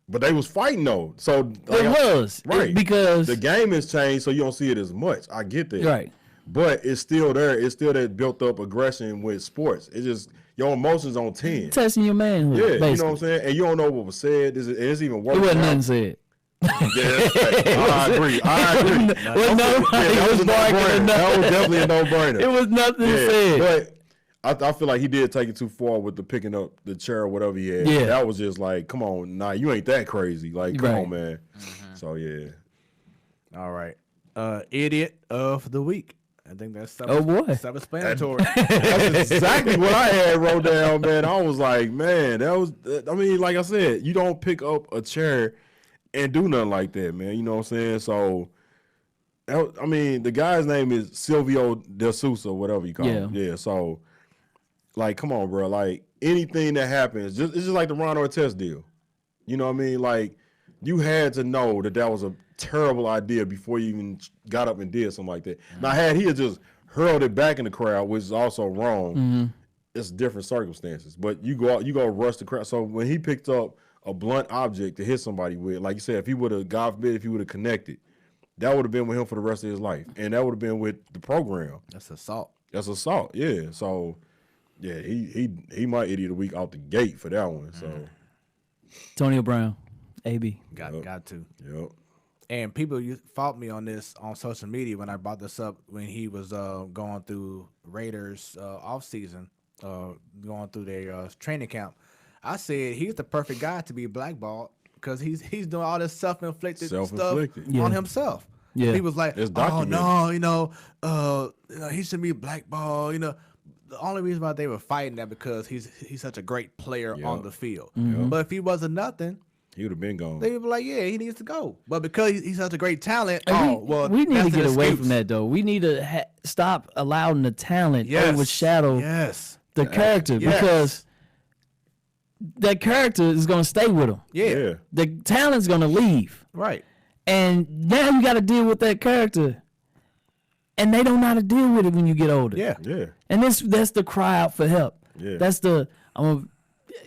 but they was fighting though. So It was. right, Because the game has changed, so you don't see it as much. I get that. Right. But it's still there. It's still that built up aggression with sports. It's just your emotions on 10. testing your manhood. Yeah, basically. you know what I'm saying? And you don't know what was said. It's even worse. It wasn't now. nothing said. Yeah, that's right. I agree. Well, nobody that was was a barking or no-brainer. That was nothing. definitely a no-brainer. It was nothing said. But I feel like he did take it too far with the picking up the chair or whatever he had. Yeah. That was just like, come on, nah, you ain't that crazy. Like, come Right. on, man. So, yeah. All right. Idiot of the week. I think that's Oh, boy. self-explanatory. That's exactly what I had wrote down, man. I was like, man, that was, I mean, like I said, you don't pick up a chair and do nothing like that, man. You know what I'm saying? So, I mean, the guy's name is Silvio De Sousa, whatever you call him. Yeah, so, like, come on, bro. Like, anything that happens, it's just like the Ron Artest deal. You know what I mean? Like, you had to know that was a terrible idea before you even got up and did something like that. Now, had he just hurled it back in the crowd, which is also wrong, it's different circumstances. But you go rush the crowd. So when he picked up a blunt object to hit somebody with, like you said, if he would have, God forbid, if he would have connected, that would have been with him for the rest of his life, and that would have been with the program. That's assault. That's assault. Yeah. So, yeah, he might idiot of the week out the gate for that one. So, Antonio Brown, AB. Got to. yep. And people fought me on this on social media when I brought this up when he was going through Raiders off season, going through their training camp. I said he's the perfect guy to be blackballed because he's doing all this self-inflicted stuff Self-inflicted. on himself. Yeah. People's like, It's oh documented. no, he should be blackballed. You know, the only reason why they were fighting that because he's such a great player on the field. But if he wasn't nothing, He would have been gone. they would be like, yeah, he needs to go. But because he's such a great talent, And we need to that's get an away excuse. from that, though. We need to stop allowing the talent Yes. overshadow Yes. the character Yes. because that character is going to stay with him. Yeah. The talent's going to leave. Right. And now you got to deal with that character. And they don't know how to deal with it when you get older. Yeah. Yeah. And that's the cry out for help. Yeah. That's the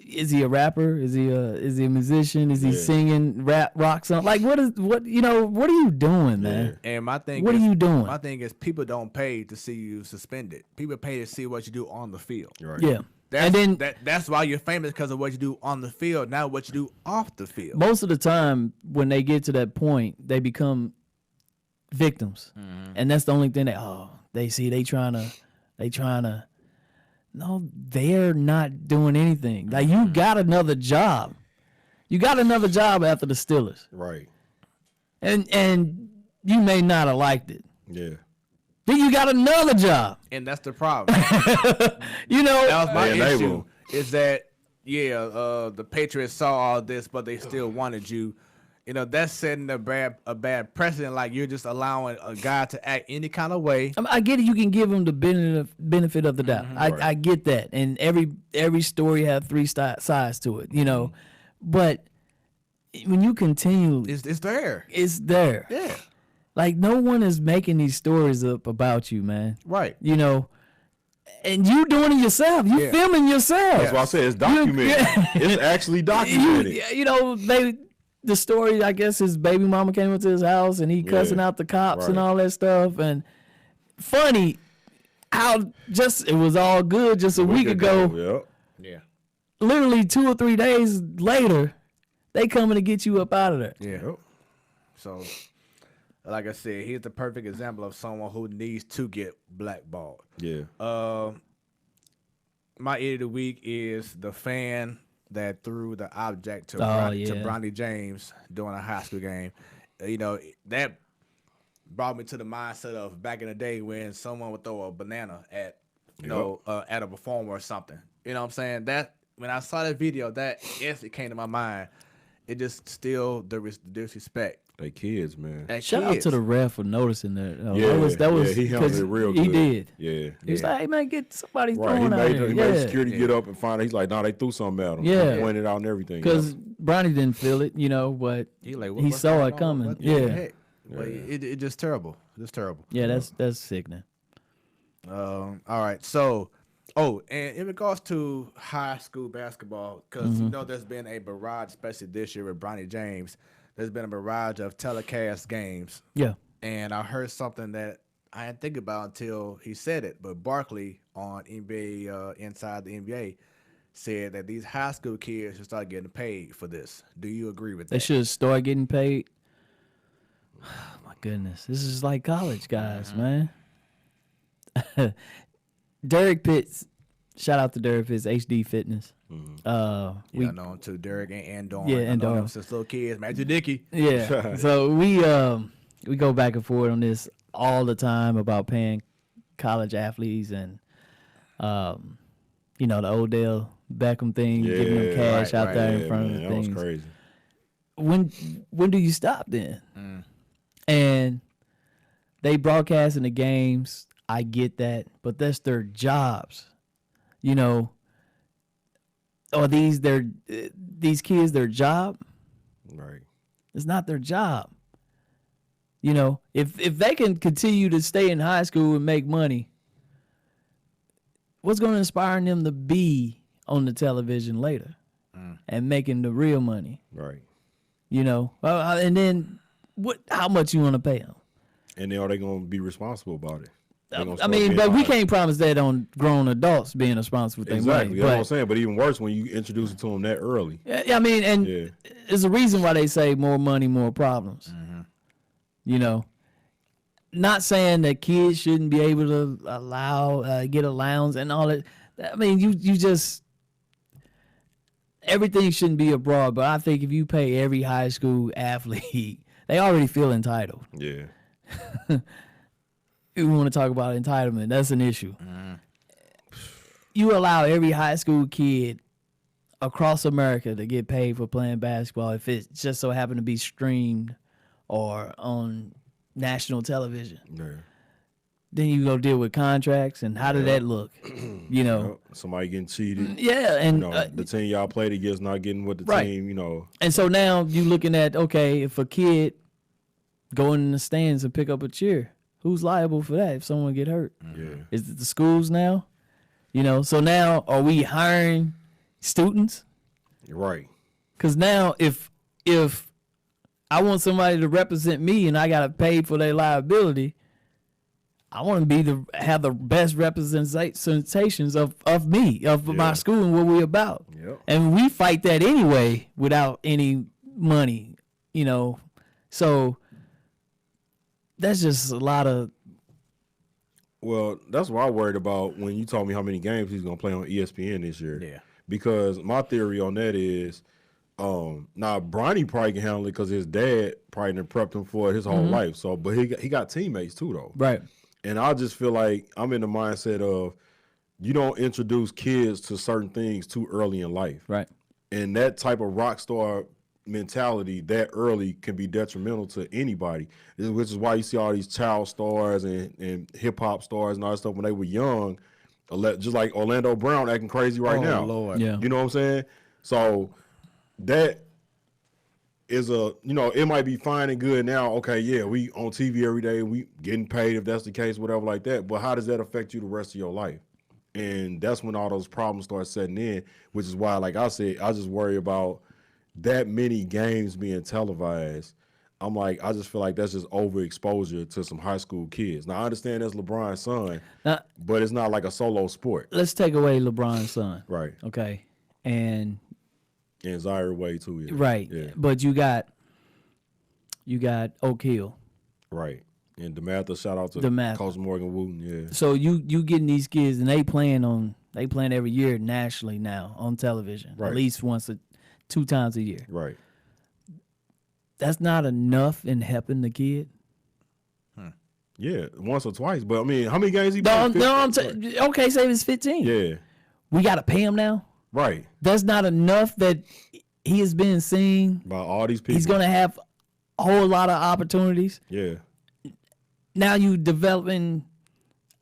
is he a rapper? Is he a musician? Is he singing rock song? Like what are you doing, man? And my thing What is, are you doing? My thing is people don't pay to see you suspended. People pay to see what you do on the field. Right. Yeah. That's, And then that's why you're famous because of what you do on the field, not what you do off the field. most of the time when they get to that point, they become victims. And that's the only thing they trying to no, they're not doing anything. Like you got another job. You got another job after the Steelers. Right. And You may not have liked it. Yeah. Then you got another job. that's the problem. You know, That was my Yeah, they issue. will. Is that the Patriots saw all this, but they still wanted you. You know, that's setting a bad precedent. Like you're just allowing a guy to act any kind of way. I get it. You can give them the benefit of the doubt. I get that. And every story has three sides to it, you know. But when you continue, It's there. it's there. Yeah. Like no one is making these stories up about you, man. Right. You know, and you doing it yourself. You Yeah. filming yourself. That's why I said it's documented. It's actually documented. You know, the story, I guess his baby mama came into his house and he cussing out the cops and Right. all that stuff. And funny how it was all good just a week ago. Yep. Yeah. Literally 2 or 3 days later, they coming to get you up out of there. Yeah. Yep. So, like I said, he's the perfect example of someone who needs to get blackballed. Yeah. My idiot of the week is the fan that threw the object to yeah. Bronny James during a high school game. You know, that brought me to the mindset of back in the day when someone would throw a banana at, at a performer or something. You know what I'm saying? That when I saw that video, that instantly came to my mind. it just still the disrespect. They kids, man. At Shout out kids. to the ref for noticing that. Yeah, that was he handled 'cause it real he good. did. Yeah. He was like, "Hey man, get somebody Right, throwing out here." he made security get up and find it. He's like, "Nah, they threw something at him." Yeah. He pointed out and everything. Because Bronny didn't feel it, but He like he what's saw going it on? coming. What the Yeah. heck? But it just terrible. Just terrible. Yeah, that's sickening. All right. So, and in regards to high school basketball, because there's been a barrage, especially this year with Bronny James. There's been a barrage of telecast games, Yeah. and I heard something that I didn't think about until he said it. But Barkley on NBA Inside the NBA said that these high school kids should start getting paid for this. Do you agree with that? They should start getting paid. Oh, my goodness. This is like college guys, man. Derek Pitts, shout out to Derek Pitts, HD Fitness. I know him too, Derek and Dawn. Yeah, I and know them Dawn. since little kids. Matthew Dickey. Yeah. So we go back and forth on this all the time about paying college athletes and the Odell Beckham thing, giving them cash out there in front of the that things. was crazy. When do you stop then? And they broadcasting the games. I get that, but that's their jobs. Are these kids their job? Right. It's not their job. If they can continue to stay in high school and make money, what's going to inspire them to be on the television later and making the real money? Right. And then how much you want to pay them? And then are they going to be responsible about it? But we can't promise that on grown adults being responsible with their Exactly. money. That's what I'm saying. But even worse when you introduce it to them that early. There's a reason why they say more money, more problems. Not saying that kids shouldn't be able to get allowance and all that. You just everything shouldn't be abroad. But I think if you pay every high school athlete, they already feel entitled. Yeah. We want to talk about entitlement. That's an issue. You allow every high school kid across America to get paid for playing basketball if it just so happened to be streamed or on national television. Yeah. Then you go deal with contracts, and how did that look? Somebody getting cheated. Yeah, and the team y'all played against not getting with the right. team, And so now you looking at, okay, if a kid going in the stands and pick up a chair, who's liable for that if someone get hurt? Yeah. Is it the schools now? So now are we hiring students? Right. Because now if I want somebody to represent me and I got to pay for their liability, I want to have the best representations of me, of my school and what we about. Yep. And we fight that anyway without any money, So that's just a lot of. Well, that's what I worried about when you told me how many games he's going to play on ESPN this year. Yeah. Because my theory on that is, now Bronny probably can handle it because his dad probably done prepped him for it his whole life. So, but he got teammates too, though. Right. And I just feel like I'm in the mindset of you don't introduce kids to certain things too early in life. Right. And that type of rock star mentality that early can be detrimental to anybody, which is why you see all these child stars and hip hop stars and all that stuff when they were young, just like Orlando Brown acting crazy right now. Lord. Yeah. You know what I'm saying? So that is it might be fine and good now. Okay, yeah, we on TV every day, we getting paid if that's the case, whatever like that. But how does that affect you the rest of your life? And that's when all those problems start setting in, which is why, like I said, I just worry about that many games being televised. I'm like, I just feel like that's just overexposure to some high school kids. Now, I understand that's LeBron's son, but it's not like a solo sport. Let's take away LeBron's son. Right. Okay. And Zaire Way, too. Yeah. right. Yeah. But you got Oak Hill. Right. And DeMatha, shout out to DeMatha. Coach Morgan Wooten. Yeah. So you getting these kids, and they playing every year nationally now on television, Right. at least two times a year. Right. That's not enough in helping the kid. Yeah, once or twice. But, I mean, how many games he No, played? okay, say it's 15. Yeah. We got to pay him now. Right. That's not enough that he has been seen by all these people. He's gonna have a whole lot of opportunities. Yeah. Now you developing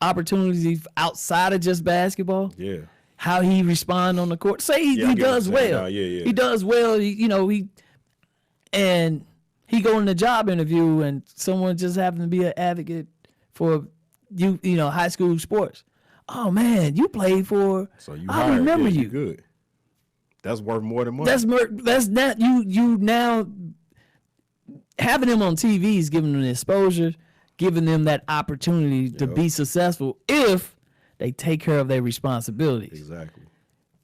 opportunities outside of just basketball. Yeah. How he respond on the court. Say he I get does what you're saying well. now. Yeah. He does well. He go in the job interview and someone just happened to be an advocate for high school sports. Oh man, you played for. So you I hired. remember Yeah, you. Good. That's worth more than money. That's not you now having him on TV is giving them the exposure, giving them that opportunity to be successful if they take care of their responsibilities. Exactly.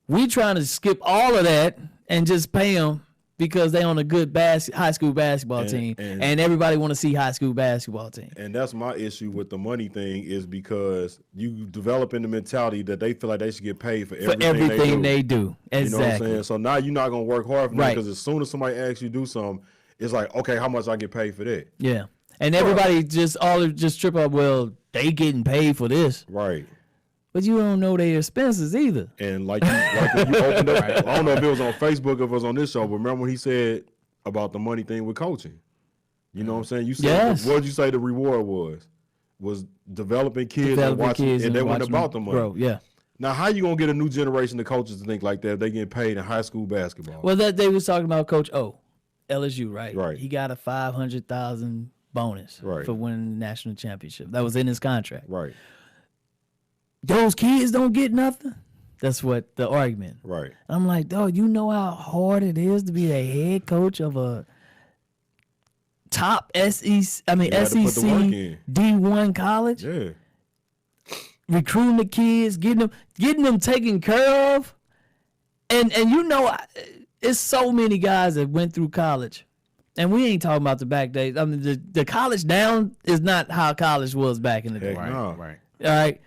We trying to skip all of that and just pay them because they on a good high school basketball team, and everybody want to see high school basketball team. And that's my issue with the money thing is because you developing the mentality that they feel like they should get paid for everything they do. Exactly. You know what I'm saying? So now you're not gonna work hard for them Right. because as soon as somebody asks you to do something, it's like, okay, how much I get paid for that? Yeah, and everybody just trip up. Well, they getting paid for this, Right. but you don't know their expenses either. And like when you opened up, I don't know if it was on Facebook or if it was on this show, but remember when he said about the money thing with coaching? You know what I'm saying? You said, Yes. what did you say the reward was? Was developing kids and watching, and they weren't about the money. Bro, yeah. Now, how you gonna get a new generation of coaches to think like that if they getting paid in high school basketball? Well, that they was talking about Coach O, LSU, right? Right. He got a $500,000 bonus Right. for winning the national championship. That was in his contract. Right, Those kids don't get nothing. That's what the argument. right. I'm like, dog, you know how hard it is to be a head coach of a top SEC had to put the work in. D1 college, Yeah, recruiting the kids, getting them taken care of, and it's so many guys that went through college, and we ain't talking about the back days. I mean, the college down is not how college was back in the day. Heck no. Right. All right.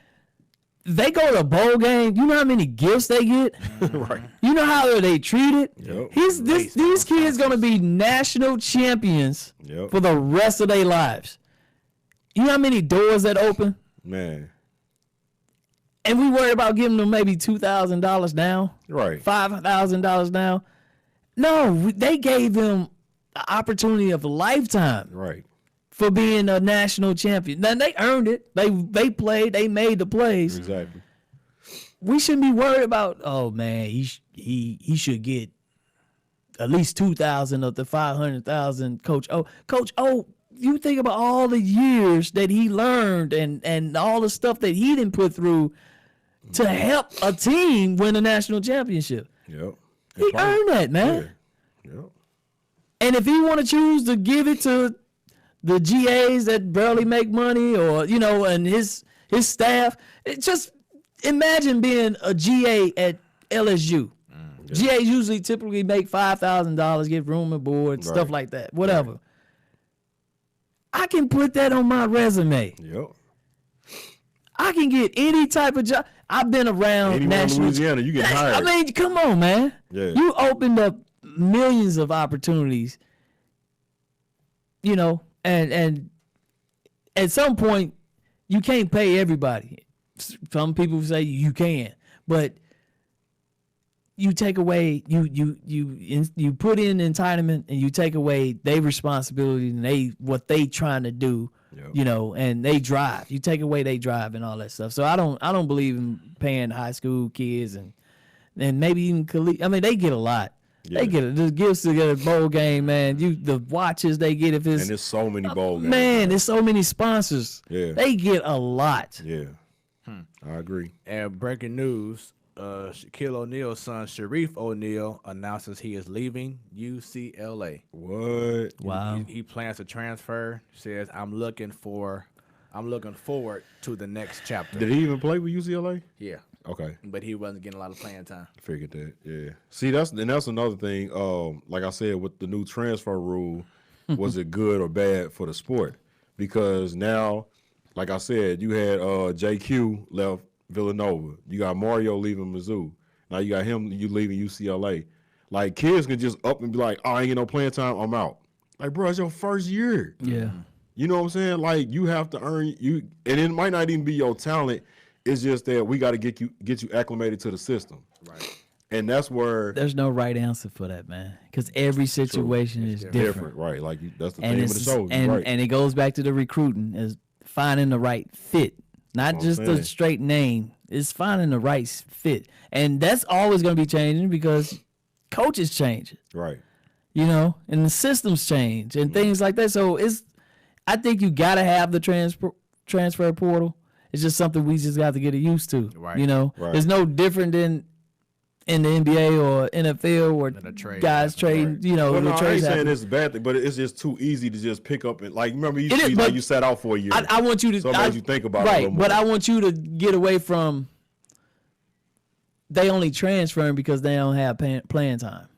They go to a bowl game. You know how many gifts they get? right. You know how they treated? Yep. These kids going to be national champions Yep. for the rest of their lives. You know how many doors that open? Man. And we worry about giving them maybe $2,000 now, Right. $5,000 now. No, they gave them the opportunity of a lifetime Right. for being a national champion. Now, they earned it. They played. They made the plays. Exactly. We shouldn't be worried about, oh man, he should get at least 2,000 of the 500,000. Coach O, you think about all the years that he learned and all the stuff that he didn't put through to help a team win a national championship. Yep. He earned that, man. Yeah. Yep. And if he want to choose to give it to the GAs that barely make money, or and his staff, it just imagine being a GA at LSU. GAs usually typically make $5,000, get room and board, stuff Right. like that, whatever. Right. I can put that on my resume. Yep. I can get any type of job. I've been around Anywhere in national. Louisiana, you get hired. I mean, come on, man. Yeah. You opened up millions of opportunities. And at some point, you can't pay everybody. Some people say you can, but you take away you put in entitlement and you take away their responsibility and what they trying to do. Yep. And they drive. You take away they drive and all that stuff. So I don't believe in paying high school kids and maybe even collegiate. I mean, they get a lot. Yeah. They get the gifts to get a bowl game, man. The watches they get if it's And there's so many bowl games. man. There's so many sponsors. Yeah. They get a lot. Yeah. I agree. And breaking news, Shaquille O'Neal's son, Sharif O'Neal, announces he is leaving UCLA. What? Wow. He plans to transfer. Says, I'm looking forward to the next chapter. Did he even play with UCLA? Yeah. Okay. But he wasn't getting a lot of playing time. Figured that. Yeah. See, that's another thing. Like I said, with the new transfer rule, was it good or bad for the sport? Because now, like I said, you had JQ left Villanova. You got Mario leaving Mizzou. Now you got him leaving UCLA. Like, kids can just up and be like, oh, I ain't get no playing time, I'm out. Like, bro, it's your first year. Yeah. You know what I'm saying? Like, you have to earn and it might not even be your talent. It's just that we got to get you acclimated to the system. Right. And that's where There's no right answer for that, man, because every situation is different. right? Like that's the And theme of the show. Right. and it goes back to the recruiting, is finding the right fit, not That's just what I'm the saying. straight name. It's finding the right fit, and that's always going to be changing because coaches change, Right. you know, and the systems change and things like that. So I think you got to have the transfer portal. It's just something we just got to get used to. Right. You know, Right. it's no different than in the NBA or NFL or a trade guys happening. trading. You know, Well, the no, I ain't trades saying happen. it's a bad thing, but it's just too easy to just pick up and like remember you It is, like but you sat out for a year. I want you to. So it makes you think about it a right, little more. but I want you to get away from. They only transferring because they don't have playing time.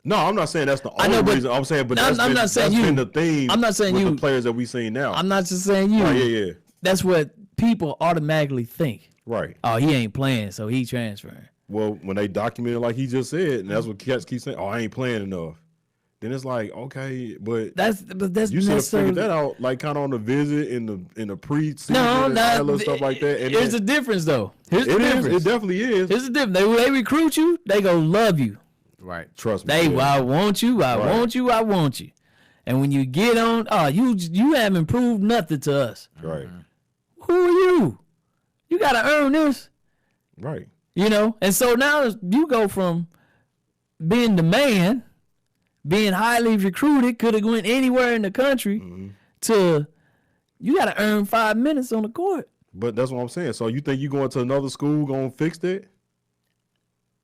No, I'm not saying that's the I only know, but- reason. I'm saying, but No, that's I'm been, not saying that's you. been the theme. I'm not saying with you. the players that we seen now. I'm not just saying you. Oh, yeah. That's what people automatically think. Right. Oh, he ain't playing, so he transferring. Well, when they document it like he just said, and that's what cats keep saying, oh, I ain't playing enough. Then it's like, okay, but That's you should have figured that out, like kind of on the visit in the pre-season No, and all that stuff like that. And Here's then- the difference, though. Here's the it is. difference. It definitely is. Here's the difference. When they recruit you, they gonna love you. Right. Trust me. They, yeah. I want you, I Right. want you, I want you. And when you get on, oh, you haven't proved nothing to us. Right. Who are you? You gotta earn this, Right. you know. And so now you go from being the man, being highly recruited, could have went anywhere in the country, to you gotta earn 5 minutes on the court. But that's what I'm saying. So you think you going to another school gonna fix that?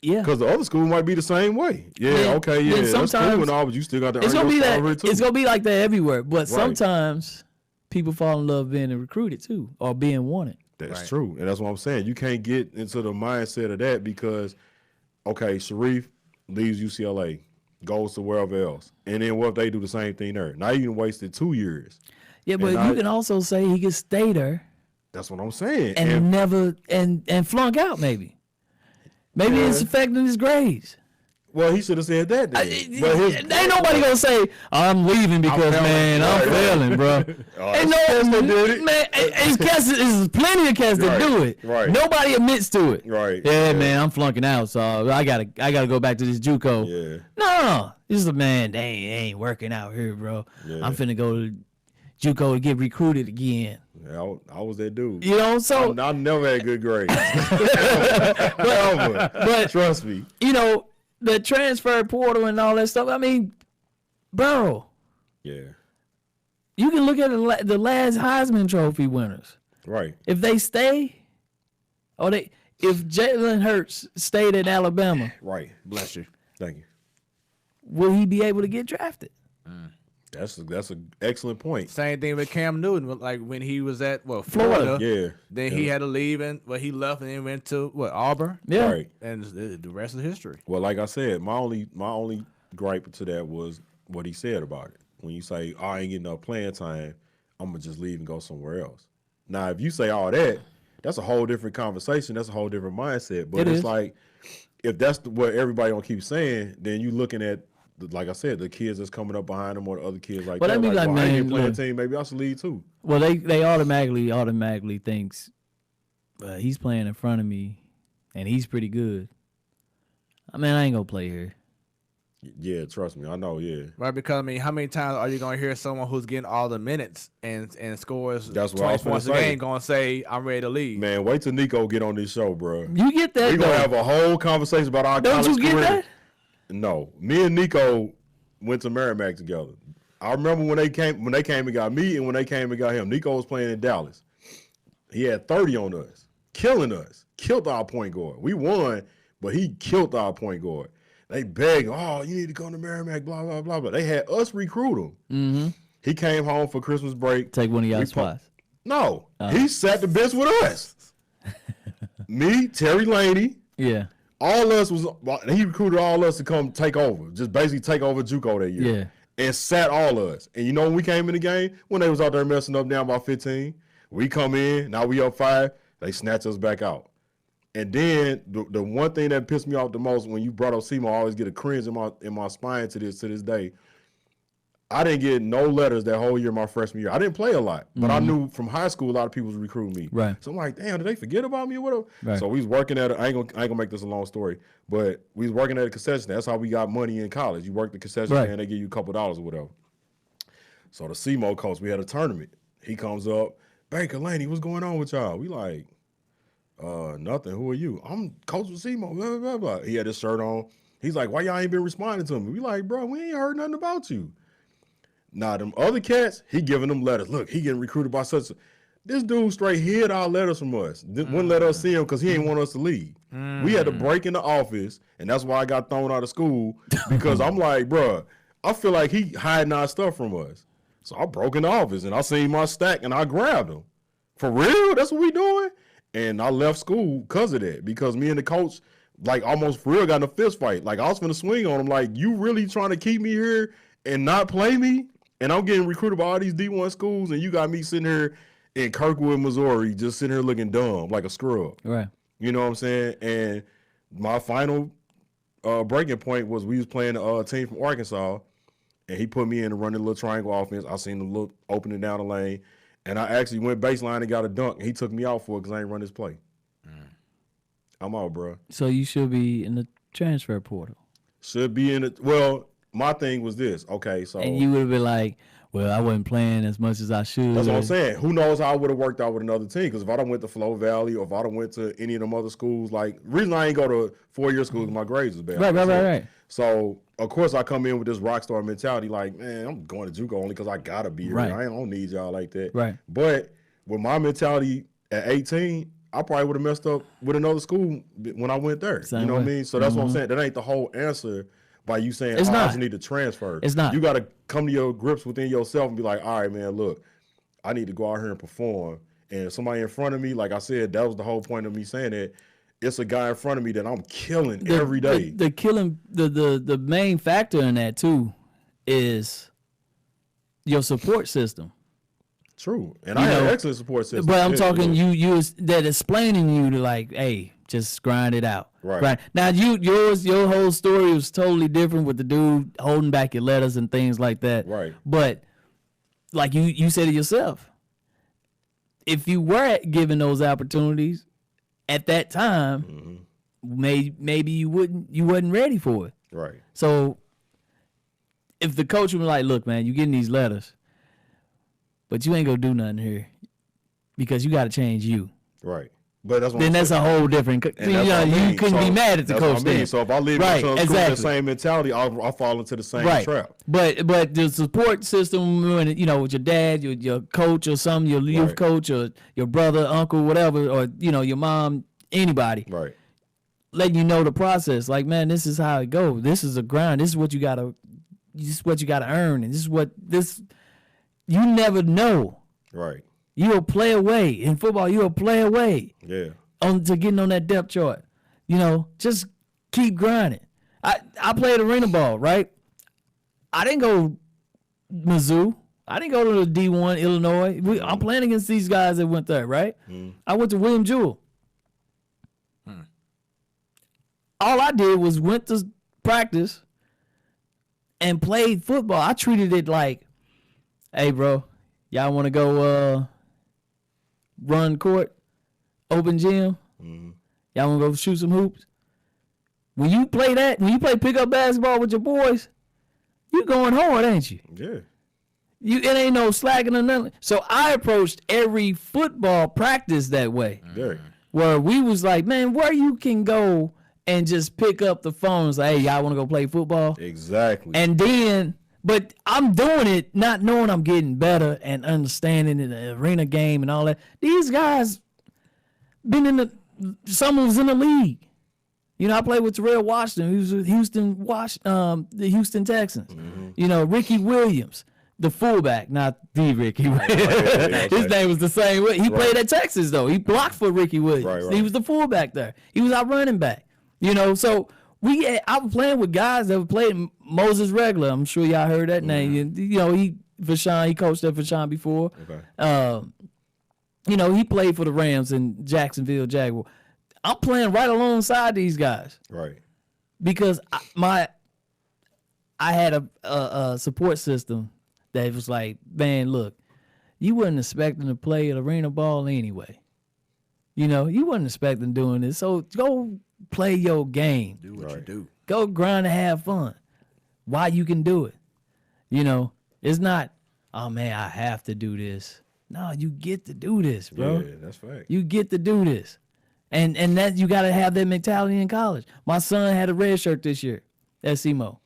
Yeah. Because the other school might be the same way. Yeah, Then- okay, then yeah. That's cool sometimes- and all, but you still got to earn It's gonna your be that. salary too. It's gonna be like that everywhere. But Right. sometimes people fall in love being recruited too, or being wanted. That's Right. true. And that's what I'm saying. You can't get into the mindset of that because, okay, Sharif leaves UCLA, goes to wherever else. And then what if they do the same thing there? Now you done wasted 2 years. Yeah, but And you I- can also say he could stay there That's what I'm saying. and never and flunk out. Maybe it's affecting his grades. well, he should have said that then. Ain't nobody gonna say I'm leaving because failing. man, I'm failing, bro. Ain't no cats that did it. man. There's plenty of cats that Right, do it. right. Nobody admits to it. Right, Yeah, yeah. man, I'm flunking out, so I gotta go back to this JUCO. Yeah. No, this is a man. They ain't working out here, bro. Yeah. I'm finna go to JUCO to get recruited again. Yeah, I was that dude. You know, so I never had good grades. Ever. but Trust me. you know the transfer portal and all that stuff. I mean, bro, Yeah. you can look at the last Heisman Trophy winners. Right. If they stay, if Jalen Hurts stayed in Alabama, Right. Bless you. Thank you. will he be able to get drafted? That's an excellent point. Same thing with Cam Newton. Like when he was at Florida. Florida. Yeah. Then he had to leave and he left and then went to Auburn. Yeah. Right. And the rest is history. Well, like I said, my only gripe to that was what he said about it. When you say, oh, I ain't getting enough playing time, I'm gonna just leave and go somewhere else. Now, if you say all that, that's a whole different conversation. That's a whole different mindset. But It it's is. like, if that's what everybody gonna keep saying, then you looking at, like I said, the kids that's coming up behind them or the other kids like Well, that. that'd be like, I man, ain't playing look. team. Maybe I should leave too. Well, they automatically thinks he's playing in front of me, and he's pretty good. I mean, I ain't gonna play here. Yeah, trust me. I know, yeah. Right, because I mean, how many times are you gonna hear someone who's getting all the minutes and scores That's what I was 20 points a finna say. game gonna say I'm ready to leave? Man, wait till Nico get on this show, bro. You get that? We're gonna though. have a whole conversation about our Don't college you get career. that? No, me and Nico went to Merrimack together. I remember when they came and got me, and when they came and got him. Nico was playing in Dallas. He had 30 on us, killing us, killed our point guard. We won, but he killed our point guard. They begged, oh, you need to come to Merrimack, blah blah blah blah. They had us recruit him. Mm-hmm. He came home for Christmas break. Take one of y'all We spots. No, he sat the bench with us. Me, Terry Laney. Yeah, All us was he recruited all us to come take over, just basically take over JUCO that year. Yeah. And sat all of us. And you know when we came in the game, when they was out there messing up down by 15, we come in, now we up 5, they snatch us back out. And then the one thing that pissed me off the most when you brought up SEMO, I always get a cringe in my spine to this day. I didn't get no letters that whole year, my freshman year. I didn't play a lot, but I knew from high school a lot of people was recruiting me. Right. So I'm like, damn, did they forget about me or whatever? Right. So we was working at I ain't gonna make this a long story, but we was working at a concession stand. That's how we got money in college. You work the concession stand, they give you a couple dollars or whatever. So the CMO coach, we had a tournament. He comes up, Baker Laney, what's going on with y'all? We like, nothing. Who are you? I'm coach with CMO. Blah, blah, blah. He had his shirt on. He's like, why y'all ain't been responding to me? We like, bro, we ain't heard nothing about you. Nah, them other cats, he giving them letters. Look, he getting recruited by such. This dude straight hid our letters from us. Wouldn't let us see him because he ain't want us to leave. We had to break in the office, and that's why I got thrown out of school because I'm like, bro, I feel like he hiding our stuff from us. So I broke in the office, and I seen my stack, and I grabbed him. For real? That's what we doing? And I left school because of that, because me and the coach, like, almost for real got in a fist fight. Like, I was finna swing on him. Like, you really trying to keep me here and not play me? And I'm getting recruited by all these D1 schools, and you got me sitting here in Kirkwood, Missouri, just sitting here looking dumb, like a scrub. Right. You know what I'm saying? And my final breaking point was we was playing a team from Arkansas, and he put me in to run the little triangle offense. I seen the little opening down the lane, and I actually went baseline and got a dunk, and he took me out for it because I ain't run this play. I'm out, bro. So you should be in the transfer portal. Should be in it. Well, my thing was this. Okay, so And you would have been like, well, I wasn't playing as much as I should. that's what I'm saying. Who knows how I would have worked out with another team? Because if I done went to Flow Valley or if I done went to any of them other schools, like, the reason I ain't go to 4-year school is my grades was bad. Right. So, of course, I come in with this rock star mentality, like, man, I'm going to JUCO only because I got to be here. Right. I don't need y'all like that. Right. But with my mentality at 18, I probably would have messed up with another school when I went there. Same you know what I way. mean? So that's what I'm saying. That ain't the whole answer by you saying, It's I not. just need to transfer. It's not. You got to come to your grips within yourself and be like, all right, man, look, I need to go out here and perform. And somebody in front of me, like I said, that was the whole point of me saying that. It's a guy in front of me that I'm killing every day. The killing, the main factor in that too is your support system. True. And I had an excellent support system. But I'm Yeah, talking yeah. you that explaining you to like, hey, just grind it out. Right. Now your whole story was totally different with the dude holding back your letters and things like that. Right. But like you said it yourself, if you were given those opportunities at that time, maybe you wasn't ready for it. Right. So if the coach was like, look, man, you getting these letters, but you ain't gonna do nothing here because you got to change you. Right. But that's what Then I'm that's saying. a whole different. And that's what I You mean. couldn't be So mad at the that's what coach I mean. then. So if I leave Right, my son with exactly. the same mentality, I'll fall into the same Right. trap. But the support system, when with your dad, your coach or something, your youth Right. coach or your brother, uncle, whatever, or your mom, anybody, Right. letting you know the process. Like, man, this is how it goes. This is a grind. This is what you gotta. This is what you gotta earn, and you never know. Right. You'll play away in football. You'll play away Yeah. to getting on that depth chart. Just keep grinding. I played arena ball, right? I didn't go Mizzou. I didn't go to the D1 Illinois. I'm playing against these guys that went there, right? I went to William Jewell. All I did was went to practice and played football. I treated it like, hey, bro, y'all want to go run court, open gym? Y'all want to go shoot some hoops? When you play pickup basketball with your boys, you going hard, ain't you? Yeah. It ain't no slacking or nothing. So I approached every football practice that way, Yeah. where we was like, man, where you can go and just pick up the phone and say, hey, y'all want to go play football? Exactly. And then, but I'm doing it not knowing I'm getting better and understanding the arena game and all that. These guys been someone was in the league. I played with Terrell Washington, who's with the Houston Texans. Ricky Williams, the fullback, not the Ricky Williams. His name was the same way. He played at Texas, though. He blocked for Ricky Williams. Right. He was the fullback there. He was our running back. So I was playing with guys that were playing Moses Regler. I'm sure y'all heard that name. He coached at Vashon before. Okay. He played for the Rams and Jacksonville Jaguar. I'm playing right alongside these guys Right. because I had a support system that was like, man, look, you wasn't expecting to play at arena ball anyway. You know, you wasn't expecting doing this. So go play your game. Do what you do. Go grind and have fun. Why you can do it. You know, it's not, oh man, I have to do this. No, you get to do this, bro. Yeah, that's fact. You get to do this. And that you gotta have that mentality in college. My son had a red shirt this year at SEMO.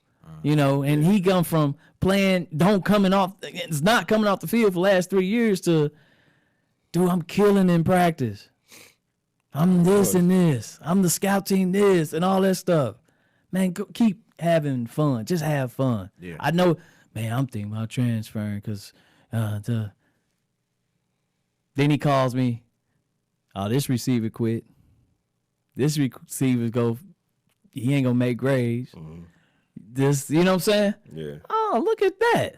You know, and he come from playing, it's not coming off the field for the last 3 years to, dude, I'm killing in practice. I'm this and this. I'm the scout team this and all that stuff. Man, keep having fun. Just have fun. Yeah. I know, man, I'm thinking about transferring because then he calls me, oh, this receiver quit. This receiver he ain't going to make grades. This, you know what I'm saying? Yeah. Oh, look at that.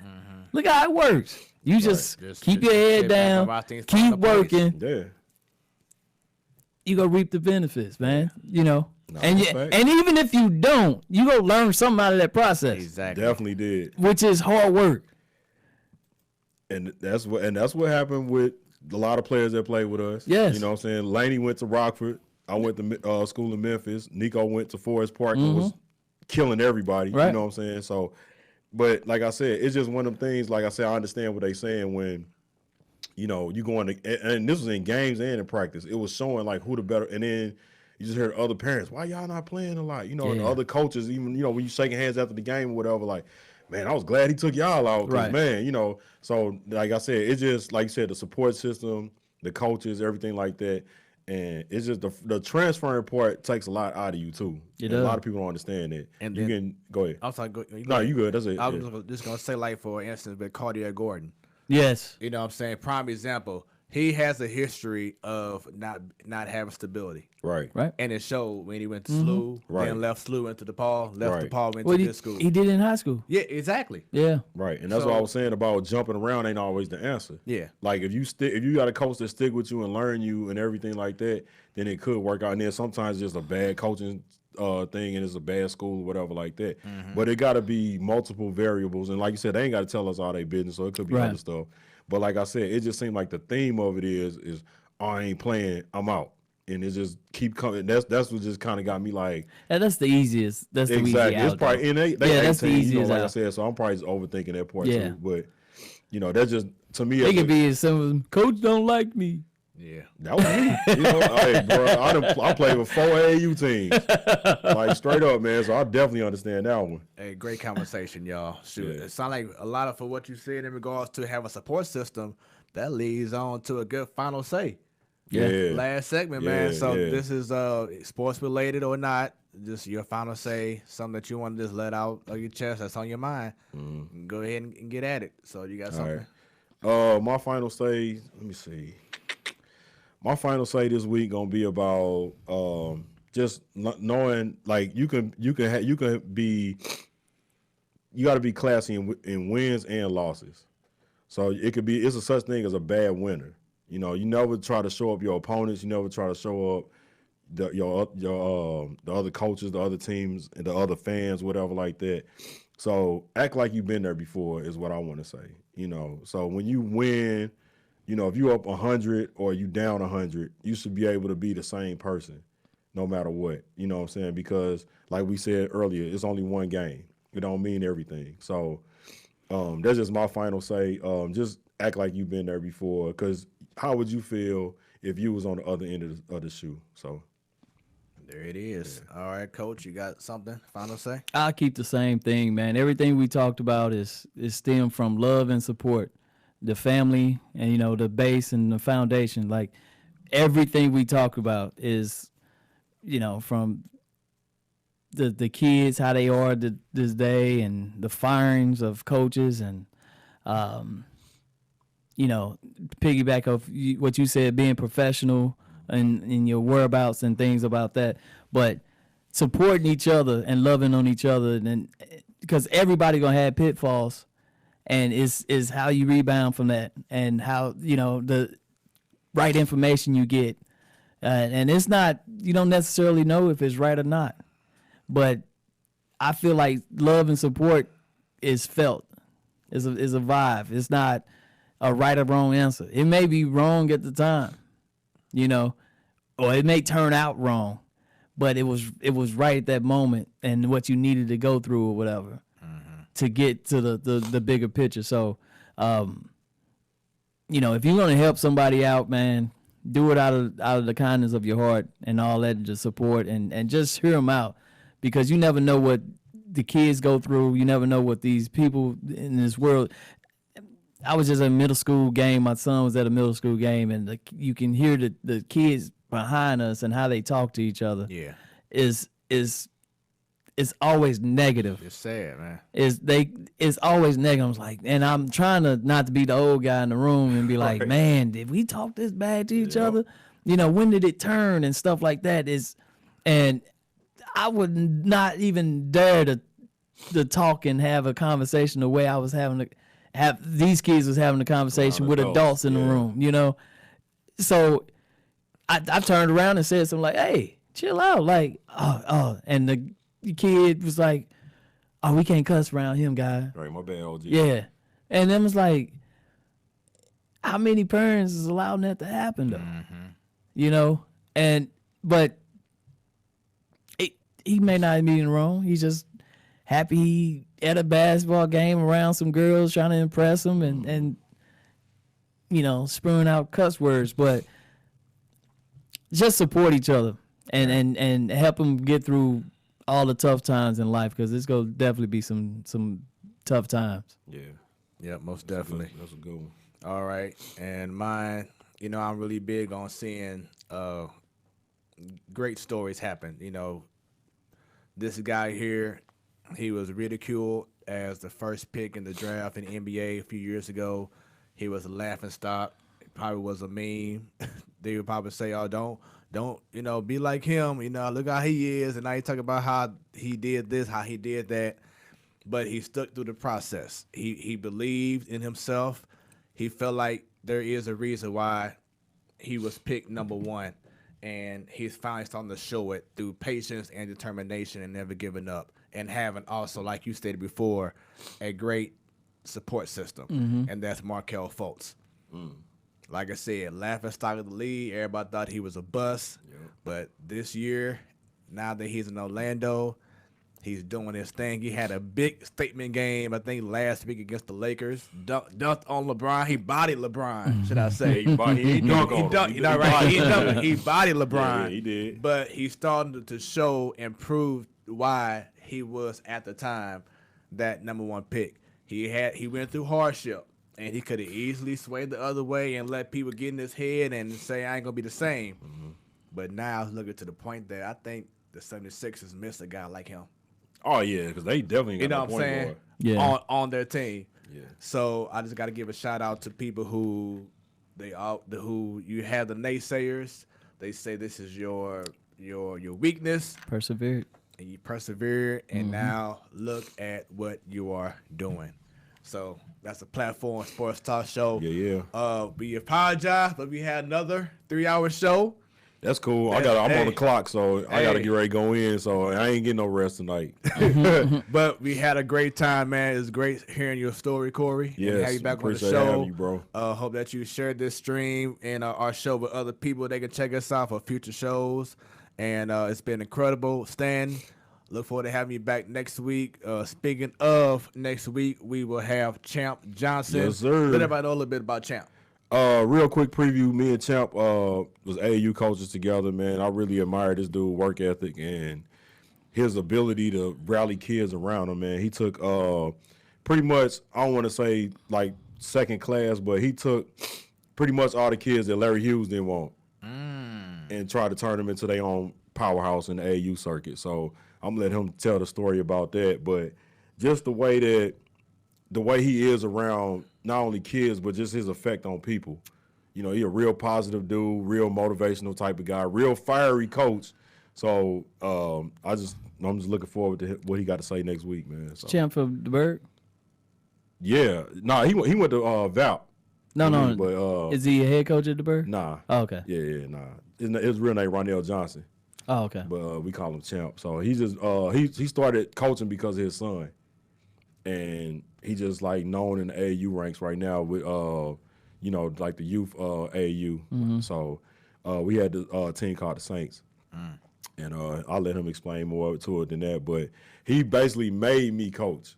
Look how it works. You just keep your head down, keep working. Yeah. You go reap the benefits, man. You know, No, and fact. and even if you don't, you go learn something out of that process, Exactly. Definitely did. which is hard work. And that's what happened with a lot of players that played with us. Yes. You know what I'm saying? Laney went to Rockford. I went to school in Memphis. Nico went to Forest Park and was killing everybody. Right. You know what I'm saying? So, but like I said, it's just one of them things. Like I said, I understand what they saying when, you know, you going to, and this was in games and in practice. It was showing like who the better, and then you just heard other parents, why y'all not playing a lot? You know, and Yeah. other coaches, even, you know, when you shaking hands after the game or whatever, like, man, I was glad he took y'all out. 'Cause, Right. man, you know, so like I said, it's just, like you said, the support system, the coaches, everything like that. And it's just the transferring part takes a lot out of you too. It And a does. lot of people don't understand that. And you then- can go ahead. I'm sorry. No, you good. That's it. I Yeah. was just gonna say, like for instance, with Cartier Gordon. Yes. You know what I'm saying? Prime example. He has a history of not having stability. Right. Right. And it showed when he went to SLU, Right. then left SLU into DePaul, left Right. DePaul into What this school. he did in high school. Yeah, exactly. Yeah. Right. And that's So- what I was saying about jumping around ain't always the answer. Yeah. Like if you got a coach that stick with you and learn you and everything like that, then it could work out. And then sometimes it's just a bad coaching thing and it's a bad school or whatever like that. But it got to be multiple variables. And like you said, they ain't got to tell us all their business, so it could be Right. other stuff. But like I said, it just seemed like the theme of it is oh, I ain't playing, I'm out. And it just keep coming. That's what just kind of got me like, And that's the easiest. That's the exactly. easy It's out. probably, and they Yeah, that's the 18, easiest like I out. said, so I'm probably just overthinking that part Yeah. too. But, you know, that's just, to me, It as could a- be as simple as, Coach don't like me. Yeah. that was me. You know, hey, bro, I played with 4 AAU teams. Like, straight up, man. So I definitely understand that one. Hey, great conversation, y'all. Shoot, Yeah. it sounds like a lot of for what you said in regards to have a support system. That leads on to a good final say. Yeah. Last segment, man. Yeah, So yeah. this is sports related or not. Just your final say, something that you want to just let out of your chest that's on your mind. Go ahead and get at it. So you got All something. right. My final say, let me see. My final say this week gonna be about just knowing, like, you got to be classy in wins and losses. So it's a such thing as a bad winner. You know, you never try to show up your opponents. You never try to show up the other coaches, the other teams, and the other fans, whatever like that. So act like you've been there before is what I want to say. You know, so when you win, you know, if you up 100 or you down 100, you should be able to be the same person, no matter what. You know what I'm saying? Because like we said earlier, it's only one game. It don't mean everything. So that's just my final say. Just act like you've been there before. Because how would you feel if you was on the other end of the shoe? So There it is. All right, Coach, you got something? Final say? I'll keep the same thing, man. Everything we talked about is stemmed from love and support, the family, and the base and the foundation. Like everything we talk about is, from the kids, how they are this day, and the firings of coaches, and piggyback of what you said, being professional and your whereabouts and things about that, but supporting each other and loving on each other, and because everybody gonna have pitfalls, and is how you rebound from that, and how the right information you get, and it's not, you don't necessarily know if it's right or not, but I feel like love and support is felt It's a vibe. It's not a right or wrong answer. It may be wrong at the time, you know, or it may turn out wrong, but it was right at that moment and what you needed to go through or whatever to get to the bigger picture. So, you know, if you're gonna help somebody out, man, do it out of the kindness of your heart and all that, just support and just hear them out, because you never know what the kids go through. You never know what these people in this world. I was just at a middle school game. My son was at a middle school game, and you can hear the kids behind us and how they talk to each other. Yeah. Is it's always negative. It's sad, man. It's always negative. I was like, and I'm trying to not to be the old guy in the room and be like, Right. man, did we talk this bad to each other? You know, when did it turn and stuff like that? And I would not even dare to talk and have a conversation the way I was having to have these kids was having a conversation with adults in the room, you know. So I turned around and said something like, hey, chill out. Like, and the kid was like, oh, we can't cuss around him, guy. Right, my bad, OG. Yeah. And then was like, how many parents is allowing that to happen though? You know? But he may not be wrong. He's just happy he at a basketball game around some girls trying to impress them and you know, spewing out cuss words. But just support each other and help them get through all the tough times in life, because it's gonna definitely be some tough times. Yeah. Yeah, most definitely. That's a good one. All right. And mine, you know, I'm really big on seeing great stories happen. You know, this guy here, he was ridiculed as the first pick in the draft in the NBA a few years ago. He was a laughing stock. Probably was a meme. They would probably say, oh, don't, you know, be like him. You know, look how he is. And now he talk about how he did this, how he did that. But he stuck through the process. He believed in himself. He felt like there is a reason why he was picked number one. And he's finally starting to show it through patience and determination and never giving up. And having also, like you stated before, a great support system. And that's Markelle Fultz. Like I said, laughing stock of the league. Everybody thought he was a bust. But this year, now that he's in Orlando, he's doing his thing. He had a big statement game, I think, last week against the Lakers. Dunked on LeBron. He bodied LeBron, should I say. He dunked on him. You know, right? He bodied LeBron. Yeah, he did. But he started to show and prove why he was, at the time, that number one pick. He went through hardship. And he could have easily swayed the other way and let people get in his head and say, I ain't going to be the same. But now, looking to the point that I think the 76ers miss a guy like him. Oh, yeah, because they definitely got You know no what I'm point saying? guard. Yeah. On their team. Yeah. So I just got to give a shout out to people who you have the naysayers. They say this is your weakness. Persevered. And you persevere, and now look at what you are doing. So that's a platform sports talk show. Yeah. We apologize, but we had another 3-hour show. That's cool. I'm on Hey. the clock, so I got to Hey. get ready to go in, so I ain't getting no rest tonight. But we had a great time, man. It was great hearing your story, Corey. And Yes, have you back on the appreciate show. having you, bro. Hope that you shared this stream and our show with other people. They can check us out for future shows. And it's been incredible. Stan, look forward to having you back next week. Speaking of next week, we will have Champ Johnson. Yes, sir. Let everybody know a little bit about Champ. Real quick preview. Me and Champ was AAU coaches together, man. I really admire this dude's work ethic and his ability to rally kids around him, man. He took pretty much, I don't want to say like second class, but he took pretty much all the kids that Larry Hughes didn't want and tried to turn them into their own powerhouse in the AAU circuit. So I'm going to let him tell the story about that. But just the way he is around not only kids, but just his effect on people. You know, he a real positive dude, real motivational type of guy, real fiery coach. So I'm just looking forward to what he got to say next week, man. So, Champ for the Bird? yeah, he went to Valp. No. But Is he a head coach at the Bird? nah. Oh, okay. Yeah, nah. His real name Ronell Johnson, Oh, okay. but we call him Champ. So he just he started coaching because of his son. and he just like known in the AAU ranks right now with like the youth AAU. So we had the team called the Saints. And I'll let him explain more to it than that. But he basically made me coach.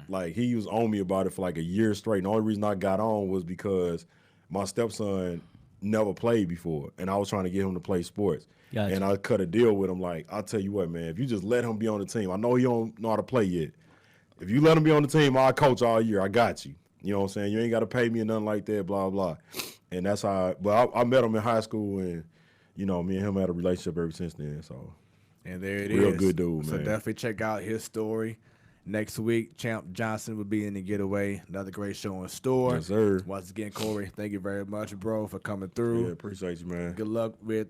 Like, he was on me about it for like a year straight. And the only reason I got on was because my stepson never played before. And I was trying to get him to play sports. Gotcha. And I cut a deal with him. Like, I'll tell you what, man, if you just let him be on the team, I know he don't know how to play yet. If you let him be on the team, I'll coach all year. I got you. You know what I'm saying? You ain't got to pay me or nothing like that, blah, blah. And that's how I met him in high school, and, me and him had a relationship ever since then. So, And there it real is. good dude, So man. definitely check out his story. Next week, Champ Johnson will be in the getaway. Another great show in store. Yes, sir. Once again, Corey, thank you very much, bro, for coming through. Yeah, appreciate you, man. Good luck with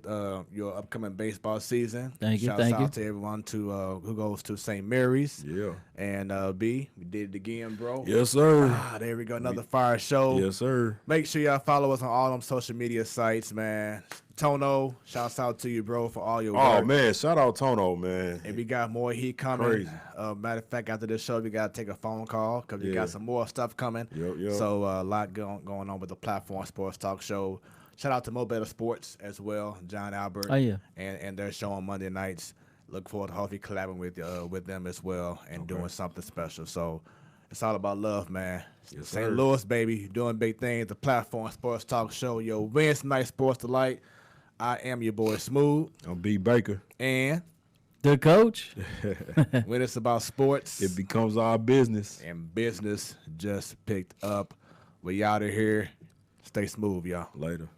your upcoming baseball season. Thank you, Shouts thank out you. to everyone who goes to St. Mary's. Yeah. And B, we did it again, bro. Yes, sir. There we go. Another fire show. Yes, sir. Make sure y'all follow us on all them social media sites, man. Tono, shouts out to you, bro, for all your Oh, work. man, shout out Tono, man. And we got more heat coming. Crazy. Matter of fact, after this show, we got to take a phone call because we Yeah. got some more stuff coming. Yep. So a lot going on with the platform Sports Talk Show. Shout out to Mo Better Sports as well, John Albert. Oh, yeah. And their show on Monday nights. Look forward to hopefully collabing with them as well and doing something special. So it's all about love, man. Yes, St. sir. Louis, baby, doing big things. The platform Sports Talk Show. Yo, Wednesday night Sports Delight. I am your boy Smooth. I'm B. Baker. And The coach. when it's about sports It becomes our business. and business just picked up. We out of here. Stay smooth, y'all. Later.